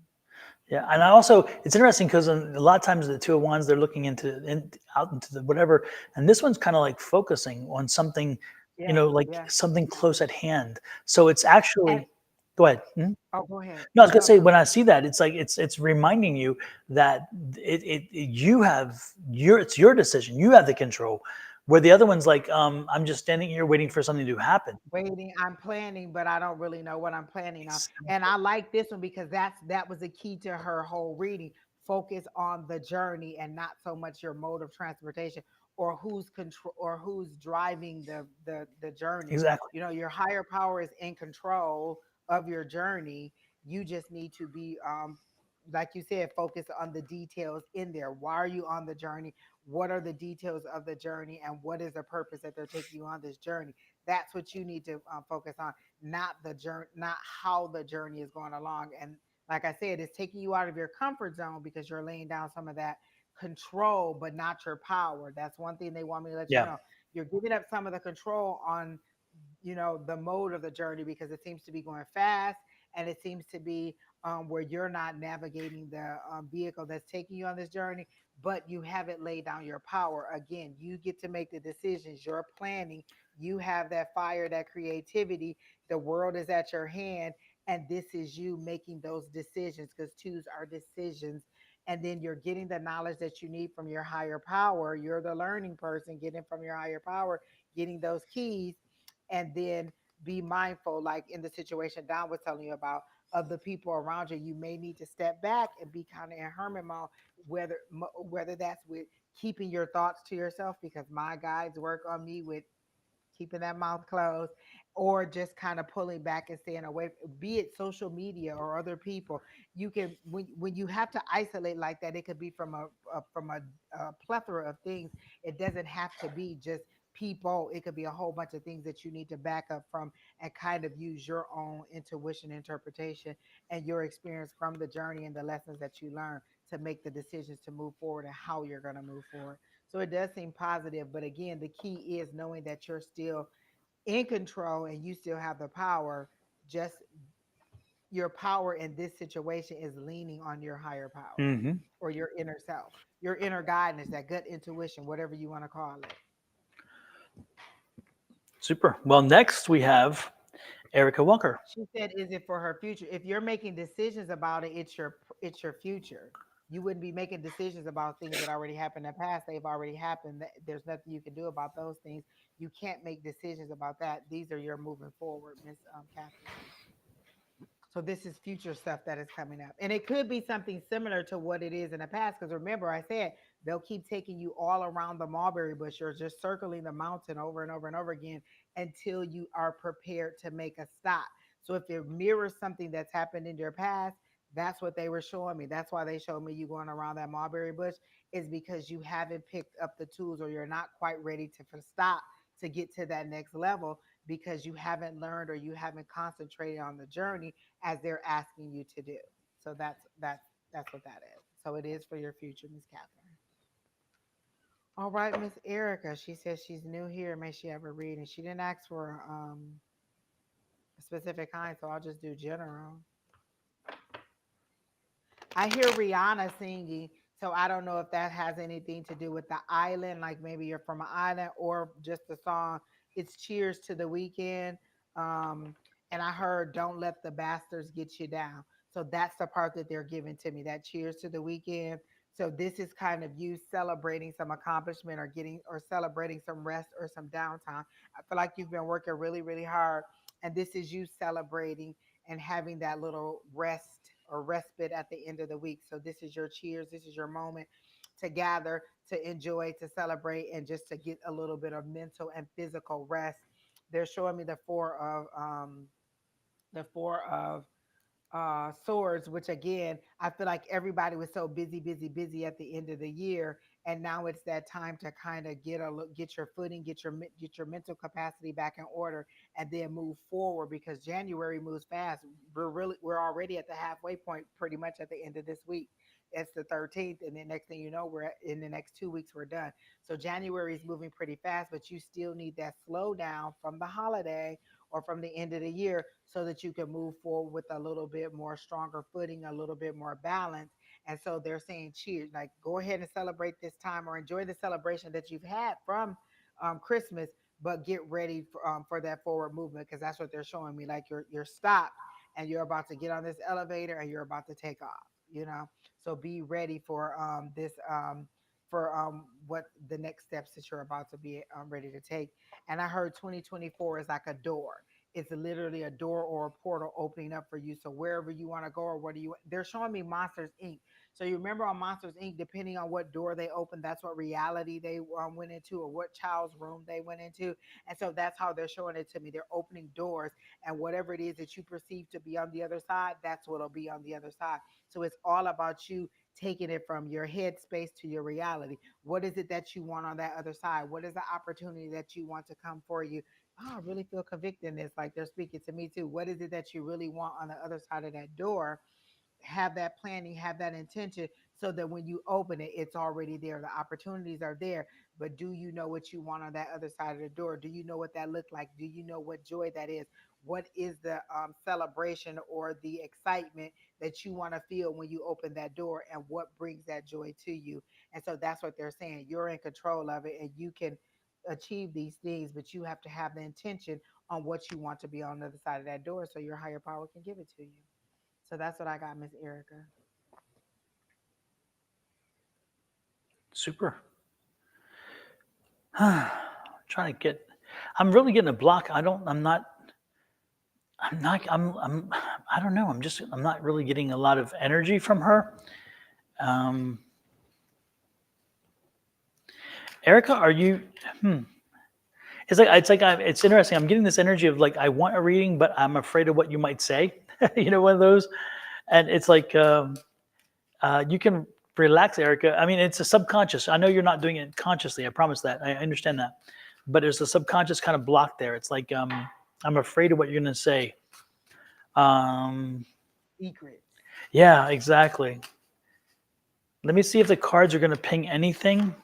Yeah, and I also it's interesting because a lot of times the two of wands they're looking out into the whatever, and this one's kind of like focusing on something, Yeah, like yeah. something close at hand. So it's And actually, go ahead. Mhm. oh, go ahead. No, I was gonna No, say no. when I see that, it's like it's reminding you that you have it's your decision, you have the control. Where the other one's like, I'm just standing here waiting for something to happen. Waiting, I'm planning, but I don't really know what I'm planning on. And Exactly. I like this one because that was the key to her whole reading. Focus on the journey and not so much your mode of transportation, or who's control, or who's driving the journey. Exactly. Your higher power is in control of your journey. You just need to be like you said, focus on the details in there. Why are you on the journey? What are the details of the journey, and what is the purpose that they're taking you on this journey? That's what you need to focus on, not the journey, not how the journey is going along. And like I said, it's taking you out of your comfort zone because you're laying down some of that control, but not your power. That's one thing they want me to let you Yeah. know. You're giving up some of the control on the mode of the journey, because it seems to be going fast, and it seems to be where you're not navigating the vehicle that's taking you on this journey, but you haven't laid down your power. Again, you get to make the decisions. You're planning. You have that fire, that creativity. The world is at your hand, and this is you making those decisions, because twos are decisions. And then you're getting the knowledge that you need from your higher power. You're the learning person getting from your higher power, getting those keys. And then be mindful, like in the situation Don was telling you about, of the people around you. You may need to step back and be kind of in hermit mode, whether that's with keeping your thoughts to yourself, because my guides work on me with keeping that mouth closed, or just kind of pulling back and staying away, be it social media or other people. You can, when you have to isolate like that, it could be from a plethora of things. It doesn't have to be just people. It could be a whole bunch of things that you need to back up from, and kind of use your own intuition, interpretation, and your experience from the journey and the lessons that you learn to make the decisions to move forward and how you're going to move forward. So it does seem positive, but again, the key is knowing that you're still in control and you still have the power. Just your power in this situation is leaning on your higher power, Hmm. or your inner self, your inner guidance, that gut intuition, whatever you want to call it. Super. Well, next we have Erica Walker. She said, "Is it for her future? If you're making decisions about it, it's your future. You wouldn't be making decisions about things that already happened in the past. They've already happened. There's nothing you can do about those things. You can't make decisions about that. These are your moving forward, Miss Catherine. So this is future stuff that is coming up, and it could be something similar to what it is in the past. Because remember, I said they'll keep taking you all around the mulberry bush. You're just circling the mountain over and over and over again until you are prepared to make a stop. So if it mirrors something that's happened in your past, that's what they were showing me. That's why they showed me you going around that mulberry bush, is because you haven't picked up the tools, or you're not quite ready to stop to get to that next level, because you haven't learned or you haven't concentrated on the journey as they're asking you to do. So that's what that is. So it is for your future, Miss Catherine. All right, Miss Erica. She says she's new here. May she have a reading? She didn't ask for a specific kind, so I'll just do general. I hear Rihanna singing, so I don't know if that has anything to do with the island, like maybe you're from an island, or just the song. It's Cheers to the Weekend. Um, and I heard Don't Let the Bastards Get You Down. So that's the part that they're giving to me, that Cheers to the Weekend. So this is kind of you celebrating some accomplishment, or getting, or celebrating some rest or some downtime. I feel like you've been working really, really hard, and this is you celebrating and having that little rest or respite at the end of the week. So this is your cheers. This is your moment to gather, to enjoy, to celebrate, and just to get a little bit of mental and physical rest. They're showing me the four of swords, which again, I feel like everybody was so busy, busy, busy at the end of the year, and now it's that time to kind of get your footing, get your mental capacity back in order, and then move forward, because January moves fast. We're already at the halfway point, pretty much at the end of this week. It's the 13th, and then next thing you know, in the next 2 weeks we're done. So January is moving pretty fast, but you still need that slowdown from the holiday or from the end of the year, so that you can move forward with a little bit more stronger footing, a little bit more balance. And so they're saying, cheers, like go ahead and celebrate this time, or enjoy the celebration that you've had from Christmas, but get ready for that forward movement, because that's what they're showing me. Like you're stopped, and you're about to get on this elevator, and you're about to take off. So be ready for this. For what the next steps that you're about to be ready to take. And I heard 2024 is like a door. It's literally a door or a portal opening up for you. So wherever you want to go, or what do you, they're showing me Monsters Inc. So you remember on Monsters Inc., depending on what door they open, that's what reality they went into, or what child's room they went into. And so that's how they're showing it to me. They're opening doors, and whatever it is that you perceive to be on the other side, that's what'll be on the other side. So it's all about you taking it from your head space to your reality. What is it that you want on that other side? What is the opportunity that you want to come for you? Oh, I really feel convicted in this. Like they're speaking to me too. What is it that you really want on the other side of that door? Have that planning, have that intention, so that when you open it, it's already there. The opportunities are there. But do you know what you want on that other side of the door? Do you know what that looked like? Do you know what joy that is? What is the celebration or the excitement that you want to feel when you open that door, and what brings that joy to you? And so that's what they're saying. You're in control of it, and you can achieve these things, but you have to have the intention on what you want to be on the other side of that door, so your higher power can give it to you. So that's what I got, Miss Erica. Super. Trying to get. I'm really getting a block. I don't. I'm not. I'm not. I'm. I don't know. I'm just. I'm not really getting a lot of energy from her. Um, Erica, are you? It's like it's interesting. I'm getting this energy of like I want a reading, but I'm afraid of what you might say. One of those, and it's like you can relax, Erica. I mean, it's a subconscious. I know you're not doing it consciously. I promise that. I understand that, but there's a subconscious kind of block there. It's like I'm afraid of what you're going to say. Um, Secrets. yeah, exactly. Let me see if the cards are going to ping anything.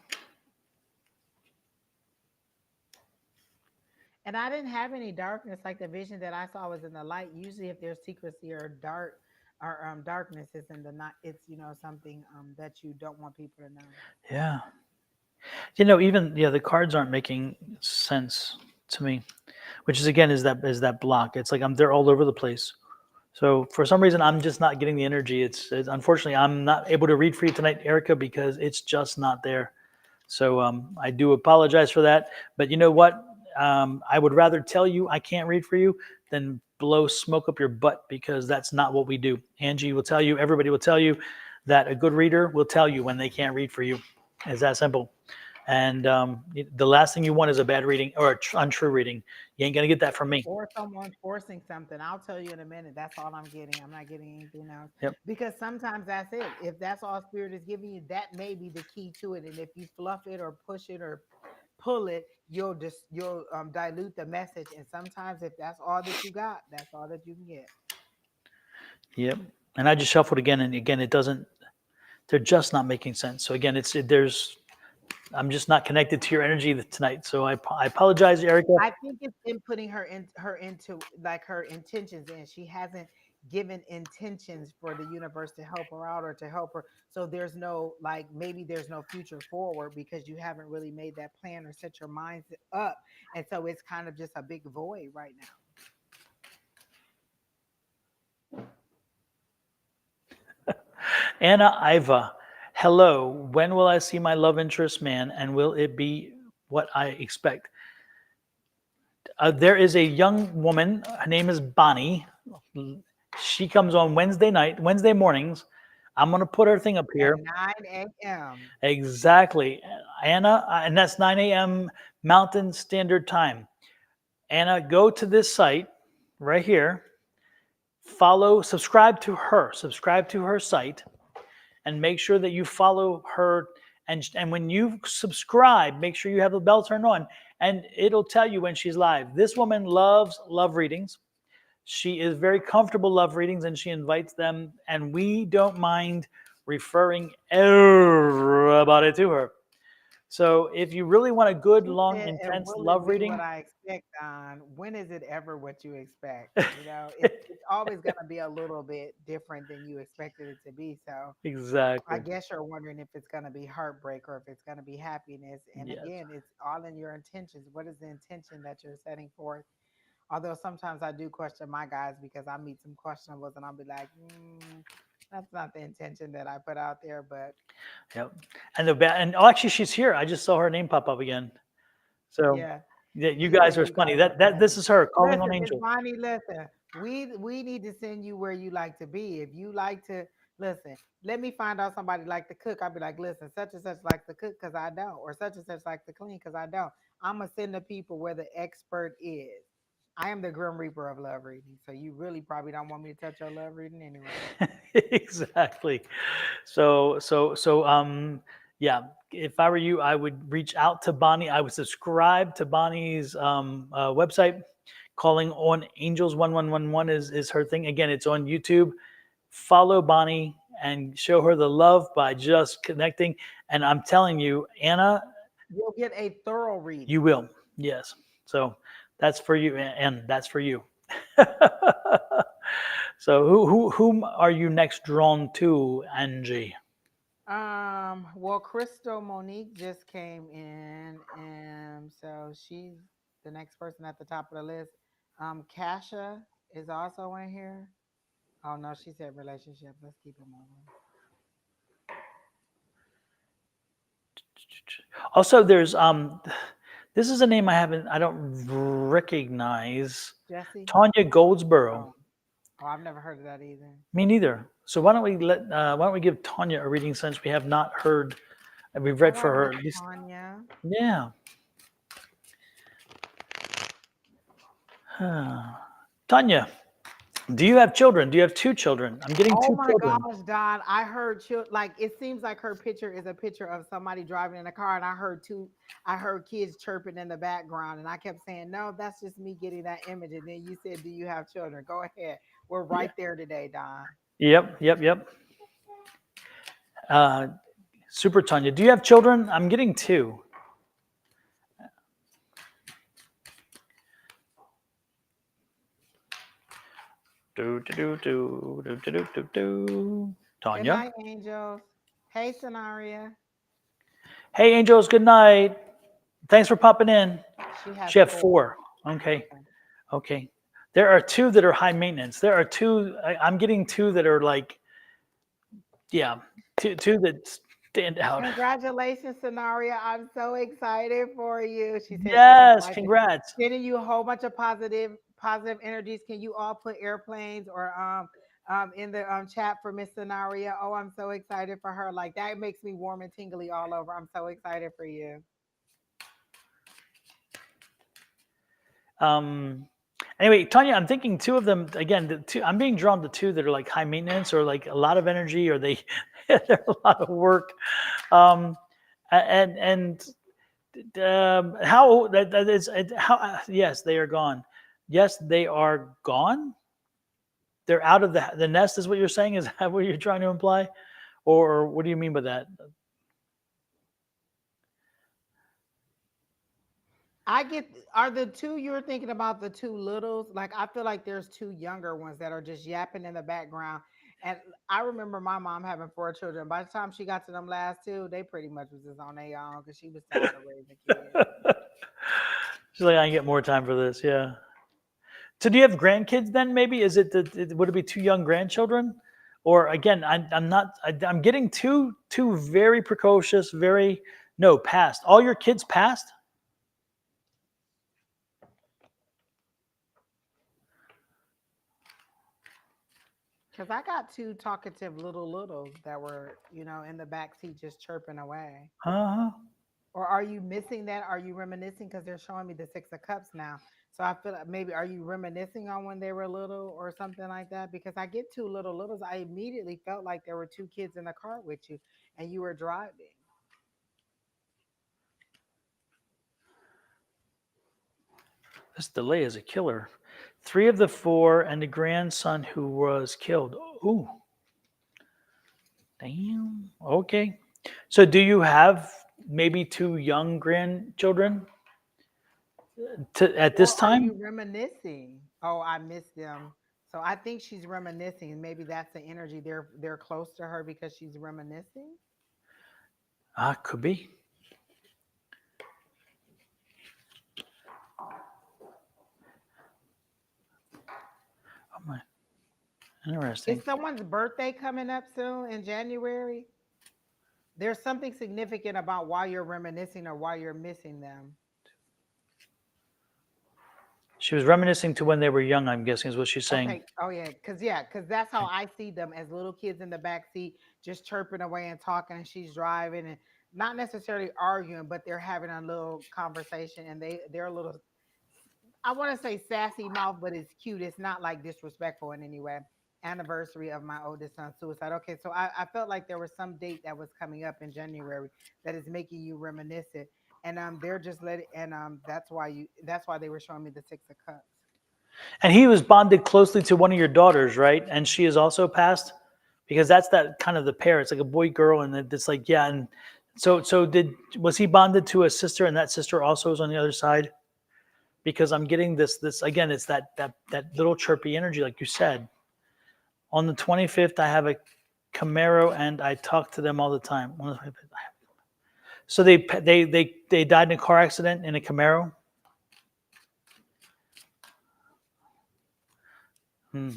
And I didn't have any darkness. Like the vision that I saw was in the light. Usually, if there's secrecy or darkness, is in the night. It's something that you don't want people to know. Yeah. Even the cards aren't making sense to me, which is again is that block. It's like they're all over the place. So for some reason, I'm just not getting the energy. It's unfortunately I'm not able to read for you tonight, Erica, because it's just not there. So I do apologize for that. But you know what? I would rather tell you I can't read for you than blow smoke up your butt, because that's not what we do. Angie will tell you, everybody will tell you that a good reader will tell you when they can't read for you. It's that simple. And the last thing you want is a bad reading or a untrue reading. You ain't gonna get that from me. Or someone forcing something. I'll tell you in a minute. That's all I'm getting. I'm not getting anything else. Yep. Because sometimes that's it. If that's all spirit is giving you, that may be the key to it. And if you fluff it or push it or pull it, you'll dilute the message. And sometimes if that's all that you got, that's all that you can get. Yep. And I just shuffled again, and again, it doesn't. They're just not making sense. So again, there's. I'm just not connected to your energy tonight. So I apologize, Erica. I think it's in putting her into like her intentions in. She hasn't given intentions for the universe to help her out or to help her. So there's no like maybe there's no future forward because you haven't really made that plan or set your minds up. And so it's kind of just a big void right now. Anna Iva, hello. When will I see my love interest man, and will it be what I expect? There is a young woman. Her name is Bonnie. She comes on Wednesday mornings. I'm gonna put her thing up At here. 9 a.m. Exactly, Anna, and that's 9 a.m. Mountain Standard Time. Anna, go to this site right here. Subscribe to her site, and make sure that you follow her. And when you subscribe, make sure you have the bell turned on, and it'll tell you when she's live. This woman loves love readings. She is very comfortable love readings, and she invites them, and we don't mind referring everybody to her. So if you really want a good, She long, said, and intense will it love be what reading, I expect on? When is it ever what you expect? It's always going to be a little bit different than you expected it to be. So I exactly. guess you're wondering if it's going to be heartbreak or if it's going to be happiness. And Yes. again, it's all in your intentions. What is the intention that you're setting forth? Although sometimes I do question my guys because I meet some questionables and I'll be like, that's not the intention that I put out there. But Yep. And oh, actually, she's here. I just saw her name pop up again. So yeah, yeah, you she guys said are you funny. guys are That this funny. is her calling on Listen, Miss angels. Bonnie, listen. We need to send you where you like to be. If you like to listen, let me find out somebody like to cook. I'll be like, listen, such and such like to cook because I don't, or such and such like to clean because I don't. I'm gonna send the people where the expert is. I am the Grim Reaper of love reading, so you really probably don't want me to touch your love reading anyway. Exactly. So yeah, if I were you, I would reach out to Bonnie. I would subscribe to Bonnie's website. Calling on Angels 1111 is her thing. Again, it's on YouTube. Follow Bonnie and show her the love by just connecting. And I'm telling you, Anna, You'll get a thorough you reading. will. Yes. So that's for you, and that's for you. So whom are you next drawn to, Angie? Well, Crystal Monique just came in, and so she's the next person at the top of the list. Kasha is also in here. Oh no, she said relationship. Let's keep it moving. Also, there's this is a name I don't recognize. Jesse. Tanya Goldsboro. Oh, oh, I've never heard of that either. Me neither. So why don't we give Tanya a reading since we have not heard and we've read All for right, her Miss at least. Tanya. Yeah. Tanya, do you have children? Do you have two children? I'm getting Oh two my children. gosh, Don! I heard like it seems like her picture is a picture of somebody driving in a car, and I heard kids chirping in the background, and I kept saying, "No, that's just me getting that image." And then you said, "Do you have children?" Go ahead. We're Yeah. right there today, Don. Yep. Uh, Super Tanya, do you have children? I'm getting two. Do. Good Tanya. night, angels. Hey, Sonaria. Hey, angels. Good night. Thanks for popping in. She has She have four. four. Okay. Okay. Okay. There are two that are high maintenance. There are two. I'm getting two that are like, yeah, two that stand out. Congratulations, Sonaria. I'm so excited for you. She said so Yes. excited. Congrats. Sending you a whole bunch of positive energies. Can you all put airplanes or in the chat for Miss Scenario. Oh, I'm so excited for her. Like that makes me warm and tingly all over. I'm so excited for you. Um, anyway, Tanya, I'm thinking two of them again. The two I'm being drawn to two that are like high maintenance or like a lot of energy, or they they're a lot of work. Um, and how that is how yes, they are gone. Yes, they are gone. They're out of the nest. Is what you're saying? Is that what you're trying to imply, or what do you mean by that? I get are the two you're thinking about the two littles? Like I feel like there's two younger ones that are just yapping in the background. And I remember my mom having four children. By the time she got to them last two, they pretty much was just on their own because she was tired of raising kids. She's like, I can get more time for this. Yeah. So do you have grandkids then? Maybe is it would it be two young grandchildren, or again, I'm not. I'm getting two very precocious, very no passed. All your kids passed. Because I got two talkative little littles that were, in the back seat just chirping away. Uh-huh. Or are you missing that? Are you reminiscing? Because they're showing me the Six of Cups now. So I feel like maybe are you reminiscing on when they were little or something like that? Because I get two little littles. I immediately felt like there were two kids in the car with you and you were driving. This delay is a killer. Three of the four and the grandson who was killed. Ooh, damn. Okay. So do you have maybe two young grandchildren at this Or are time? you reminiscing? Oh, I miss them. So I think she's reminiscing. Maybe that's the energy. They're close to her because she's reminiscing. Could be. Oh my, Is interesting. someone's birthday coming up soon in January? There's something significant about why you're reminiscing or why you're missing them. She was reminiscing to when they were young. I'm guessing is what she's saying. Okay. Oh yeah, because that's how Okay. I see them as little kids in the back seat, just chirping away and talking, and she's driving and not necessarily arguing, but they're having a little conversation, and they're a little. I want to say sassy mouth, but it's cute. It's not like disrespectful in any way. Anniversary of my oldest son's suicide. Okay, so I felt like there was some date that was coming up in January that is making you reminiscent, and they're just letting, and that's why they were showing me the Six of Cups. And he was bonded closely to one of your daughters, right? And she is also passed, because that's that kind of the pair. It's like a boy girl, and it's like yeah. And so did was he bonded to a sister, and that sister also was on the other side? Because I'm getting this again. It's that little chirpy energy, like you said. On the 25th, I have a Camaro, and I talk to them all the time. So they died in a car accident in a Camaro. Hmm.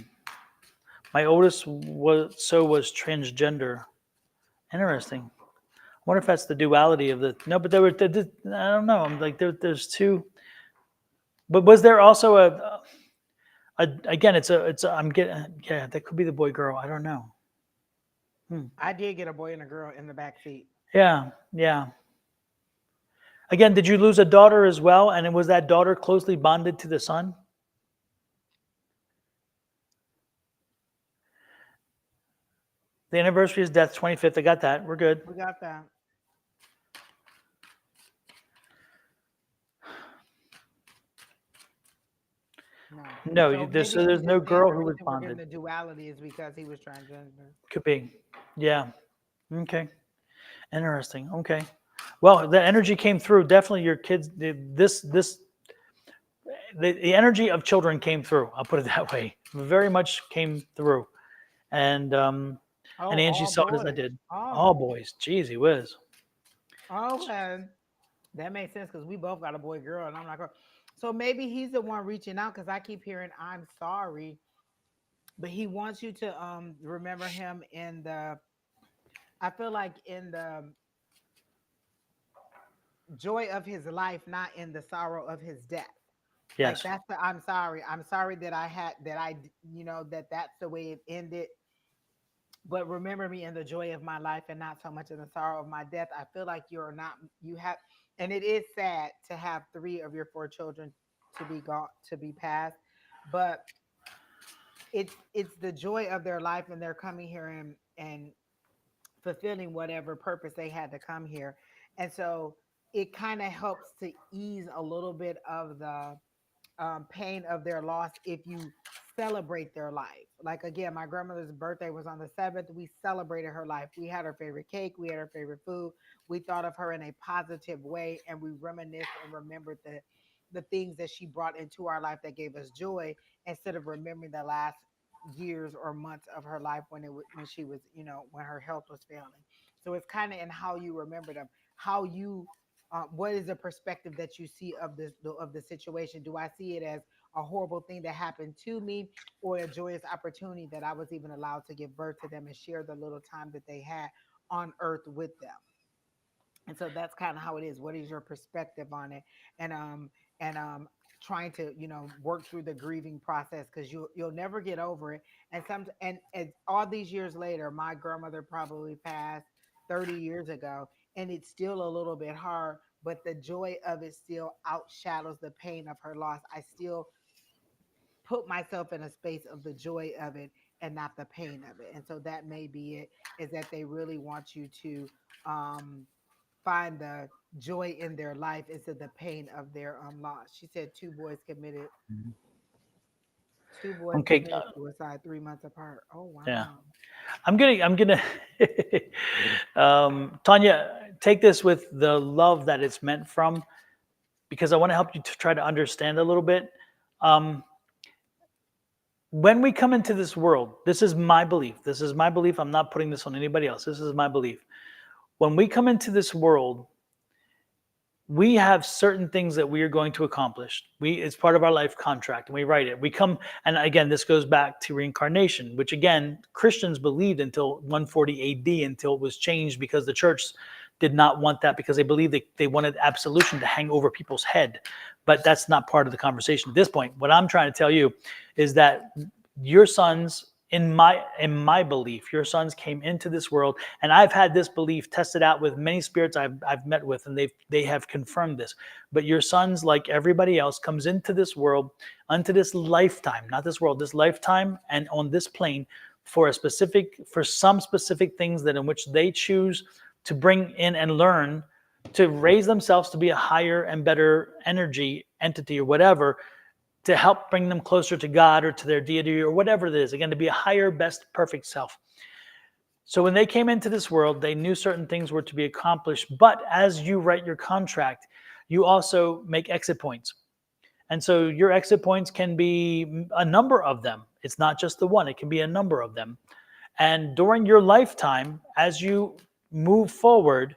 My oldest was transgender. Interesting. I wonder if that's the duality of the no, but I don't know. I'm like there's two. But was there also a again? I'm getting yeah. That could be the boy girl. I don't know. Hmm. I did get a boy and a girl in the back seat. Yeah, yeah. Again, did you lose a daughter as well? And was that daughter closely bonded to the son? The anniversary is death, 25th. I got that. We're good. We got that. No. No, So maybe so she's there's no just saying girl the who was reason we're getting bonded. the duality is because he was transgender. Could be. Yeah. Okay. Interesting. Okay. Well, the energy came through. Definitely, your kids. The energy of children came through. I'll put it that way. Very much came through, and Oh, Angie all saw it as I boys. did. Oh, All boys. Jeez, whiz. okay. That makes sense because we both got a boy girl, and I'm like, oh. So maybe he's the one reaching out because I keep hearing I'm sorry, but he wants you to remember him in the. I feel like in the joy of his life, not in the sorrow of his death. Like Yes. that's the I'm sorry. I'm sorry that I had that you know, that's the way it ended. But remember me in the joy of my life and not so much in the sorrow of my death. I feel like you're not, you have, and it is sad to have three of your four children to be gone, to be passed, but it's the joy of their life, and they're coming here and fulfilling whatever purpose they had to come here. And so it kind of helps to ease a little bit of the pain of their loss if you celebrate their life. Like again, my grandmother's birthday was on the 7th. We celebrated her life. We had her favorite cake. We had her favorite food. We thought of her in a positive way, and we reminisced and remembered the things that she brought into our life that gave us joy, instead of remembering the last years or months of her life when when she was, you know, when her health was failing. So it's kind of in how you remember them, how you what is the perspective that you see of this of the situation? Do I see it as a horrible thing that happened to me, or a joyous opportunity that I was even allowed to give birth to them and share the little time that they had on earth with them? And so that's kind of how it is. What is your perspective on it? And and trying to, you know, work through the grieving process, because you'll never get over it. And and all these years later, my grandmother probably passed 30 years ago, and it's still a little bit hard, but the joy of it still outshadows the pain of her loss. I still put myself in a space of the joy of it and not the pain of it. And so that may be it, is that they really want you to um find the joy in their life instead of the pain of their loss. She said two boys Okay. committed suicide 3 months apart. Oh Yeah. wow. I'm gonna Tanya, take this with the love that it's meant from, because I want to help you to try to understand a little bit. Um, when we come into this world, this is my belief. This is my belief. I'm not putting this on anybody else. This is my belief. When we come into this world, we have certain things that we are going to accomplish. It's part of our life contract, and we write it. We come, and again, this goes back to reincarnation, which again, Christians believed until 140 AD, until it was changed because the church did not want that, because they believed they wanted absolution to hang over people's head. But that's not part of the conversation at this point. What I'm trying to tell you is that your sons, in my belief, your sons came into this world, and I've had this belief tested out with many spirits I've met with, and they have confirmed this. But your sons, like everybody else, comes into this world, unto this lifetime, not this world, this lifetime, and on this plane for some specific things that in which they choose to bring in and learn, to raise themselves to be a higher and better energy entity or whatever, to help bring them closer to God or to their deity or whatever it is. Again, to be a higher, best, perfect self. So when they came into this world, they knew certain things were to be accomplished. But as you write your contract, you also make exit points. And so your exit points can be a number of them. It's not just the one, it can be a number of them. And during your lifetime, as you move forward,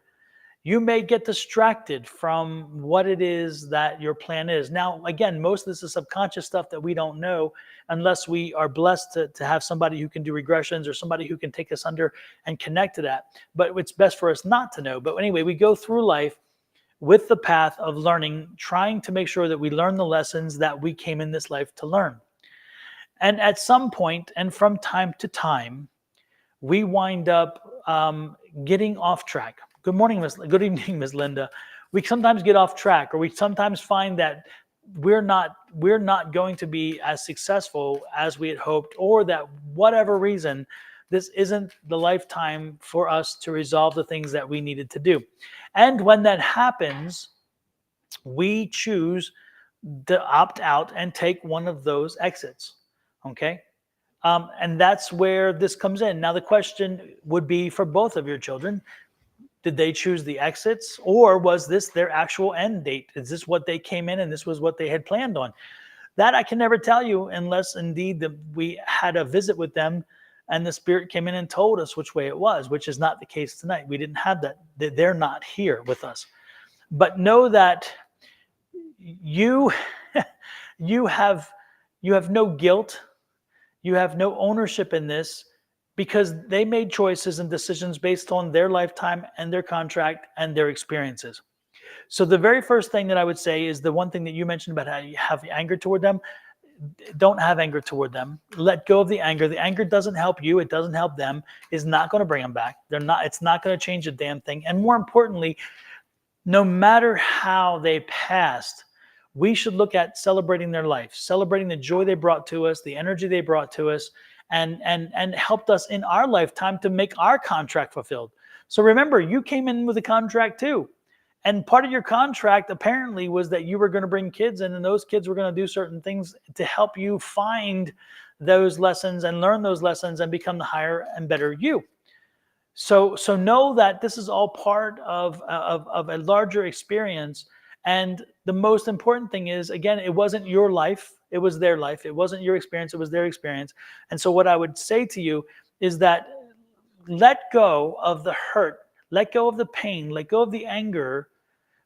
you may get distracted from what it is that your plan is. Now, again, most of this is subconscious stuff that we don't know unless we are blessed to have somebody who can do regressions or somebody who can take us under and connect to that. But it's best for us not to know. But anyway, we go through life with the path of learning, trying to make sure that we learn the lessons that we came in this life to learn. And at some point, and from time to time, we wind up getting off track. Good morning, Good evening, Ms. Linda. We sometimes get off track, or we sometimes find that we're not going to be as successful as we had hoped, or that whatever reason, this isn't the lifetime for us to resolve the things that we needed to do. And when that happens, we choose to opt out and take one of those exits. Okay. And that's where this comes in. Now, the question would be for both of your children: did they choose the exits, or was this their actual end date? Is this what they came in and this was what they had planned on? That I can never tell you, unless indeed we had a visit with them and the spirit came in and told us which way it was, which is not the case tonight. We didn't have that. They're not here with us. But know that you you have no guilt. You have no ownership in this, because they made choices and decisions based on their lifetime and their contract and their experiences. So the very first thing that I would say is the one thing that you mentioned about how you have anger toward them. Don't have anger toward them. Let go of the anger. The anger doesn't help you. It doesn't help them. Is not going to bring them back. They're not. It's not going to change a damn thing. And more importantly, no matter how they passed, we should look at celebrating their life, celebrating the joy they brought to us, the energy they brought to us, and helped us in our lifetime to make our contract fulfilled. So remember, you came in with a contract too. And part of your contract apparently was that you were going to bring kids in, and those kids were going to do certain things to help you find those lessons and learn those lessons and become the higher and better you. So know that this is all part of a larger experience. And the most important thing is, again, it wasn't your life, it was their life. It wasn't your experience, it was their experience. And so what I would say to you is that let go of the hurt, let go of the pain, let go of the anger,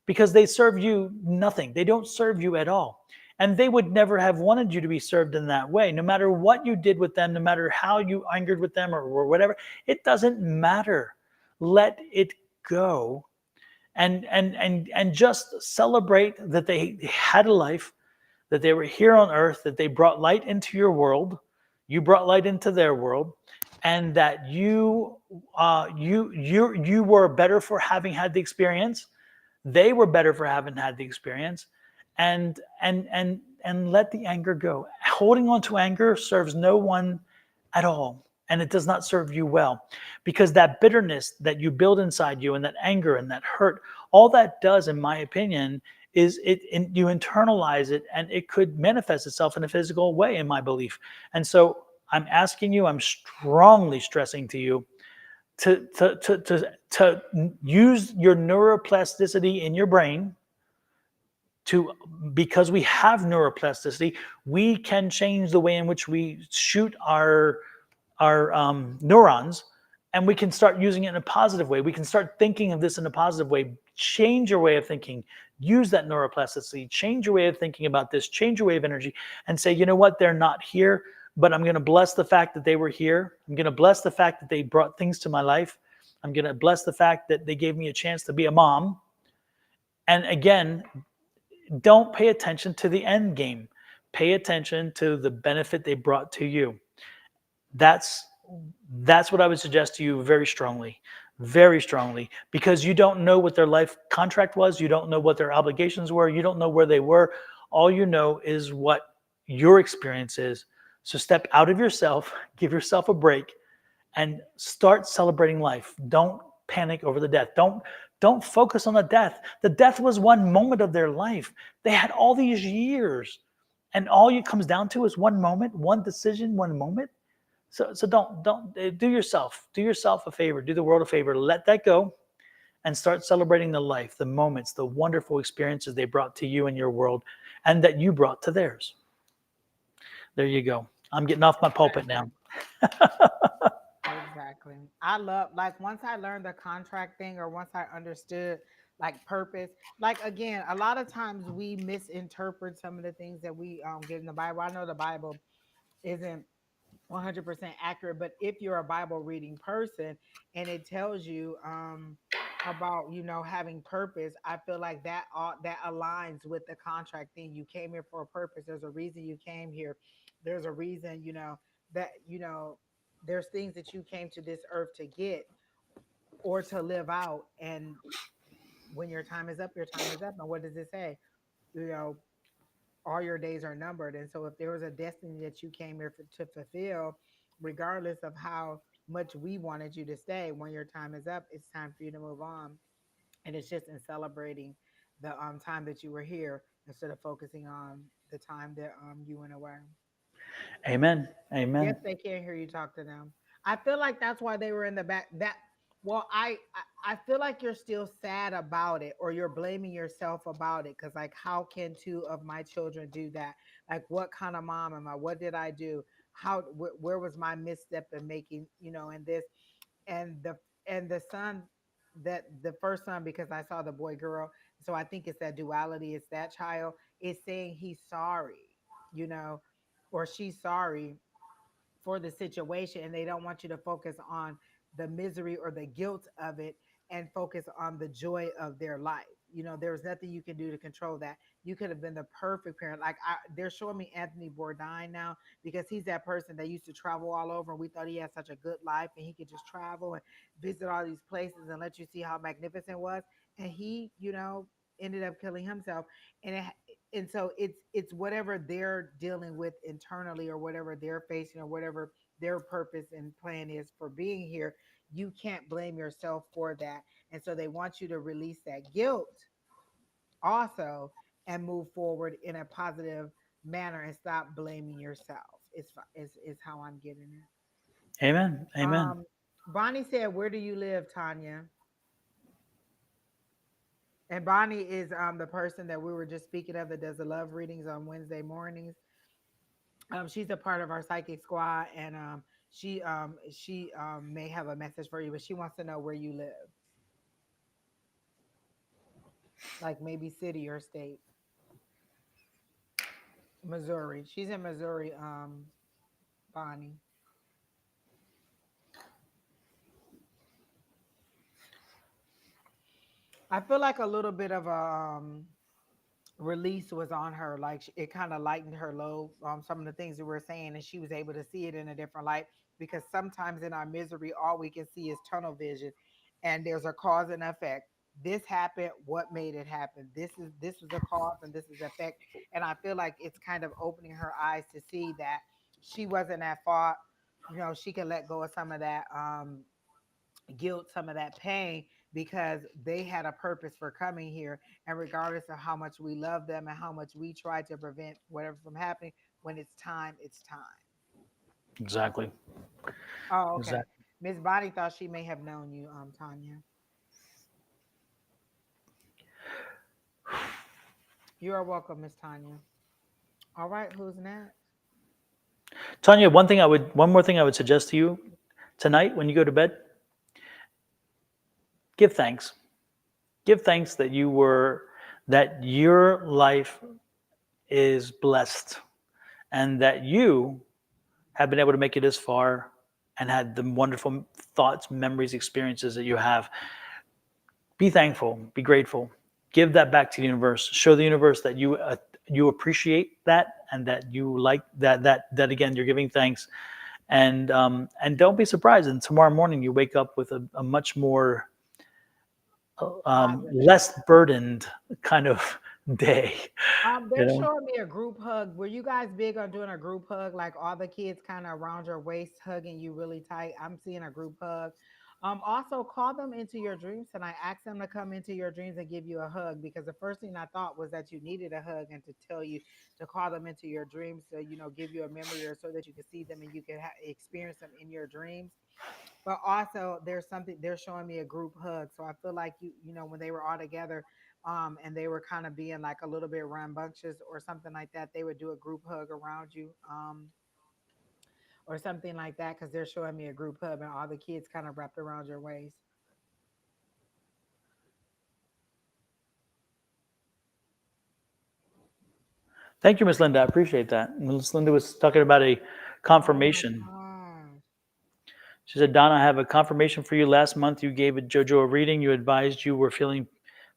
because they serve you nothing. They don't serve you at all. And they would never have wanted you to be served in that way. No matter what you did with them, no matter how you angered with them or whatever, it doesn't matter. Let it go, and just celebrate that they had a life, that they were here on earth, that they brought light into your world, you brought light into their world, and that you were better for having had the experience. They were better for having had the experience, and let the anger go. Holding on to anger serves no one at all, and it does not serve you well, because that bitterness that you build inside you and that anger and that hurt, all that does, in my opinion, is you internalize it, and it could manifest itself in a physical way, in my belief. And so I'm asking you, I'm strongly stressing to you to use your neuroplasticity in your brain to, because we have neuroplasticity, we can change the way in which we shoot our neurons, and we can start using it in a positive way. We can start thinking of this in a positive way. Change your way of thinking. Use that neuroplasticity. Change your way of thinking about this. Change your way of energy, and say, you know what? They're not here, but I'm going to bless the fact that they were here. I'm going to bless the fact that they brought things to my life. I'm going to bless the fact that they gave me a chance to be a mom. And again, don't pay attention to the end game. Pay attention to the benefit they brought to you. That's that's what I would suggest to you very strongly, because you don't know what their life contract was. You don't know what their obligations were. You don't know where they were. All you know is what your experience is. So step out of yourself, give yourself a break, and start celebrating life. Don't panic over the death. Don't focus on the death. The death was one moment of their life. They had all these years, and all it comes down to is one moment, one decision, one moment. So don't do yourself a favor, do the world a favor, let that go, and start celebrating the life, the moments, the wonderful experiences they brought to you and your world, and that you brought to theirs. There you go. I'm getting off my pulpit Exactly. now. Exactly. I love, like, once I learned the contract thing, or once I understood like purpose, like, again, a lot of times we misinterpret some of the things that we get in the Bible. I know the Bible isn't 100% accurate, but if you're a Bible reading person and it tells you about, having purpose, I feel like that aligns with the contract thing. You came here for a purpose. There's a reason you came here. There's a reason, that, there's things that you came to this earth to get or to live out. And when your time is up, your time is up. And what does it say? You know, all your days are numbered. And so if there was a destiny that you came here to fulfill, regardless of how much we wanted you to stay, when your time is up, it's time for you to move on. And it's just in celebrating the time that you were here, instead of focusing on the time that you went away. Amen. Amen. Yes, they can't hear you talk to them. I feel like that's why they were in the back. Well, I feel like you're still sad about it, or you're blaming yourself about it, because, like, how can two of my children do that? Like, what kind of mom am I? What did I do? Where was my misstep in making, and this, and the son, that the first son, because I saw the boy girl, so I think it's that duality. It's that child is saying he's sorry, you know, or she's sorry for the situation, and they don't want you to focus on the misery or the guilt of it, and focus on the joy of their life. there was nothing you can do to control that. You could have been the perfect parent. Like they're showing me Anthony Bourdain now, because he's that person that used to travel all over, and we thought he had such a good life and he could just travel and visit all these places and let you see how magnificent it was. And he, ended up killing himself. And so it's whatever they're dealing with internally, or whatever they're facing, or whatever their purpose and plan is for being here. You can't blame yourself for that. And so they want you to release that guilt also, and move forward in a positive manner and stop blaming yourself. Is how I'm getting it. Amen. Amen. Bonnie said, "Where do you live, Tanya?" And Bonnie is the person that we were just speaking of, that does the love readings on Wednesday mornings. She's a part of our psychic squad, and she may have a message for you, but she wants to know where you live, like maybe city or state. Missouri. She's in Missouri. Bonnie. I feel like a little bit of a release was on her. Like it kind of lightened her load. Some of the things that we're saying, and she was able to see it in a different light. Because sometimes in our misery, all we can see is tunnel vision, and there's a cause and effect. This happened. What made it happen? This was a cause, and this is effect. And I feel like it's kind of opening her eyes to see that she wasn't at fault. She can let go of some of that guilt, some of that pain, because they had a purpose for coming here. And regardless of how much we love them and how much we try to prevent whatever from happening, when it's time, it's time. Exactly. Oh, okay. Exactly. Miss Bonnie thought she may have known you, Tanya. You are welcome, Miss Tanya. All right, who's next? Tanya, one more thing I would suggest to you tonight when you go to bed, give thanks. Give thanks that your life is blessed, and that you have been able to make it this far and had the wonderful thoughts, memories, experiences that you have. Be thankful, be grateful. Give that back to the universe. Show the universe that you appreciate that, and that you like that again, you're giving thanks. And don't be surprised. And tomorrow morning you wake up with a much more Positive. less burdened kind of day. You They're know. showing me a group hug. Were you guys big on doing a group hug, like all the kids kind of around your waist, hugging you really tight? I'm seeing a group hug. Also call them into your dreams tonight. Ask them to come into your dreams and give you a hug, because the first thing I thought was that you needed a hug, and to tell you to call them into your dreams to, give you a memory, or so that you can see them and you can experience them in your dreams. But also there's something, they're showing me a group hug. So I feel like when they were all together, and they were kind of being like a little bit rambunctious or something like that, they would do a group hug around you, or something like that, because they're showing me a group hug and all the kids kind of wrapped around your waist. Thank you, Miss Linda. I appreciate that. Miss Linda was talking about a Oh my confirmation. gosh. She said, Donna, I have a confirmation for you. Last month, you gave JoJo a reading. You advised you were feeling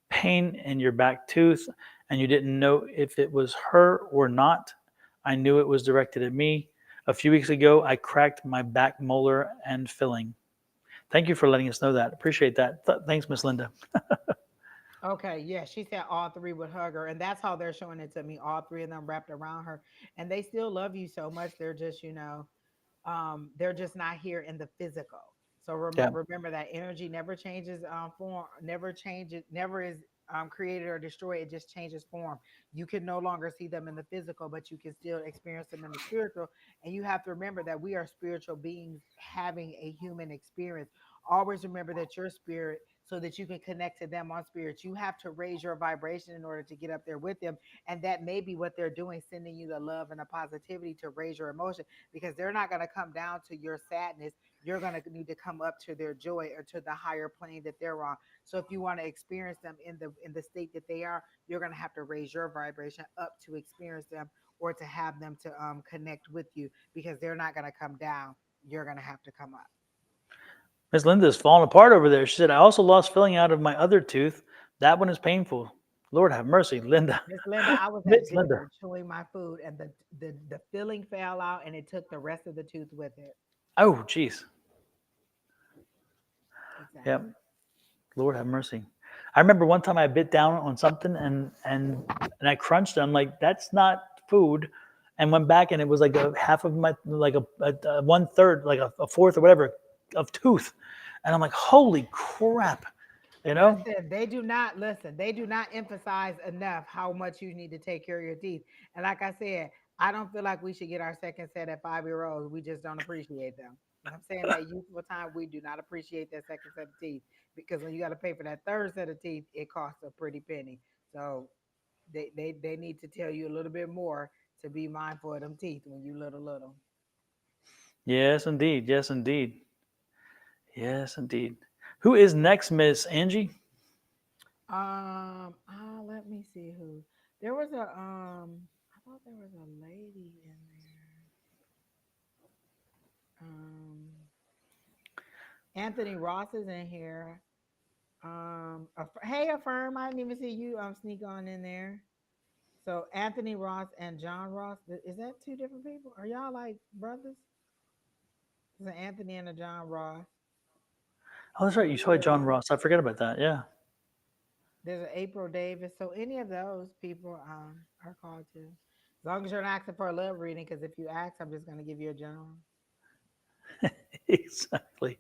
pain in your back tooth, and you didn't know if it was her or not. I knew it was directed at me. A few weeks ago, I cracked my back molar and filling. Thank you for letting us know that. Appreciate that. Thanks, Miss Linda. Okay, yeah, she said all three would hug her, and that's how they're showing it to me. All three of them wrapped around her, and they still love you so much. They're just, they're just not here in the physical. So Yeah. remember that energy never changes form, never changes, never is created or destroyed. It just changes form. You can no longer see them in the physical, but you can still experience them in the spiritual. And you have to remember that we are spiritual beings having a human experience. Always remember that your spirit, so that you can connect to them on spirit, you have to raise your vibration in order to get up there with them. And that may be what they're doing, sending you the love and the positivity to raise your emotion, because they're not going to come down to your sadness. You're going to need to come up to their joy, or to the higher plane that they're on. So if you want to experience them in the state that they are, you're going to have to raise your vibration up to experience them, or to have them to connect with you, because they're not going to come down. You're going to have to come up. Miss Linda's falling apart over there. She said, I also lost filling out of my other tooth. That one is painful. Lord have mercy, Linda. Miss Linda, I was at Miss Linda. dinner chewing my food, and the filling fell out, and it took the rest of the tooth with it. Oh, jeez. Yep. Exactly. Lord have mercy. I remember one time I bit down on something and I crunched it. I'm like, that's not food. And went back and it was like a half of my like a one third, like a fourth or whatever of tooth. And I'm like, holy crap. You know? Listen, they do not listen. They do not emphasize enough how much you need to take care of your teeth. And like I said, I don't feel like we should get our second set at 5 year olds. We just don't appreciate them. When I'm saying that youthful time, we do not appreciate that second set of teeth because when you got to pay for that third set of teeth, it costs a pretty penny. So they need to tell you a little bit more to be mindful of them teeth when you little. Yes, indeed. Yes, indeed. Yes, indeed. Who is next, Miss Angie? Let me see who. There was a I thought there was a lady in there. Um, Anthony Ross is in here. Hey, Affirm, I didn't even see you sneak on in there. So Anthony Ross and John Ross, is that two different people? Are y'all like brothers? There's an Anthony and a John Ross. Oh, that's right. You saw John Ross. I forget about that. Yeah. There's an April Davis. So any of those people are called to. As long as you're not asking for a love reading, because if you ask, I'm just gonna give you a general. Exactly.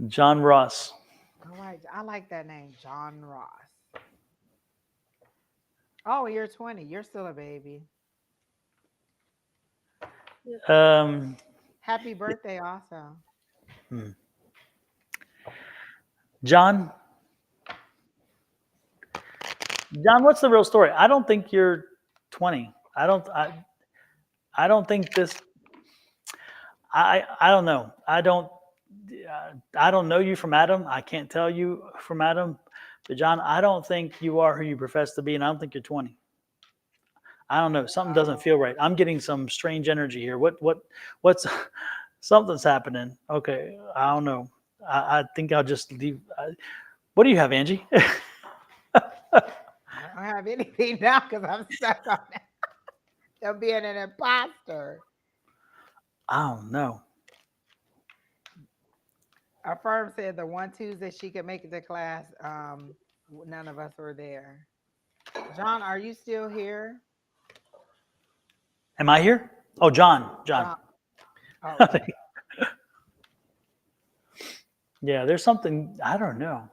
John Ross. All right, I like that name, John Ross. Oh, you're 20. You're still a baby. Um, Happy birthday, also. hmm. John, John, what's the real story? I don't think you're 20. I don't think this. I don't know. I don't know you from Adam. I can't tell you from Adam. But John, I don't think you are who you profess to be, and I don't think you're 20. I don't know. Something doesn't feel right. I'm getting some strange energy here. What's something's happening? Okay, I don't know. I think I'll just leave. What do you have, Angie? I don't have anything now because I'm stuck on that. Of being an imposter. I don't know. Our firm said the one Tuesday she could make it to class, none of us were there. John, are you still here? Am I here? Oh, John. John. John. Oh, okay. Yeah, there's something I don't know.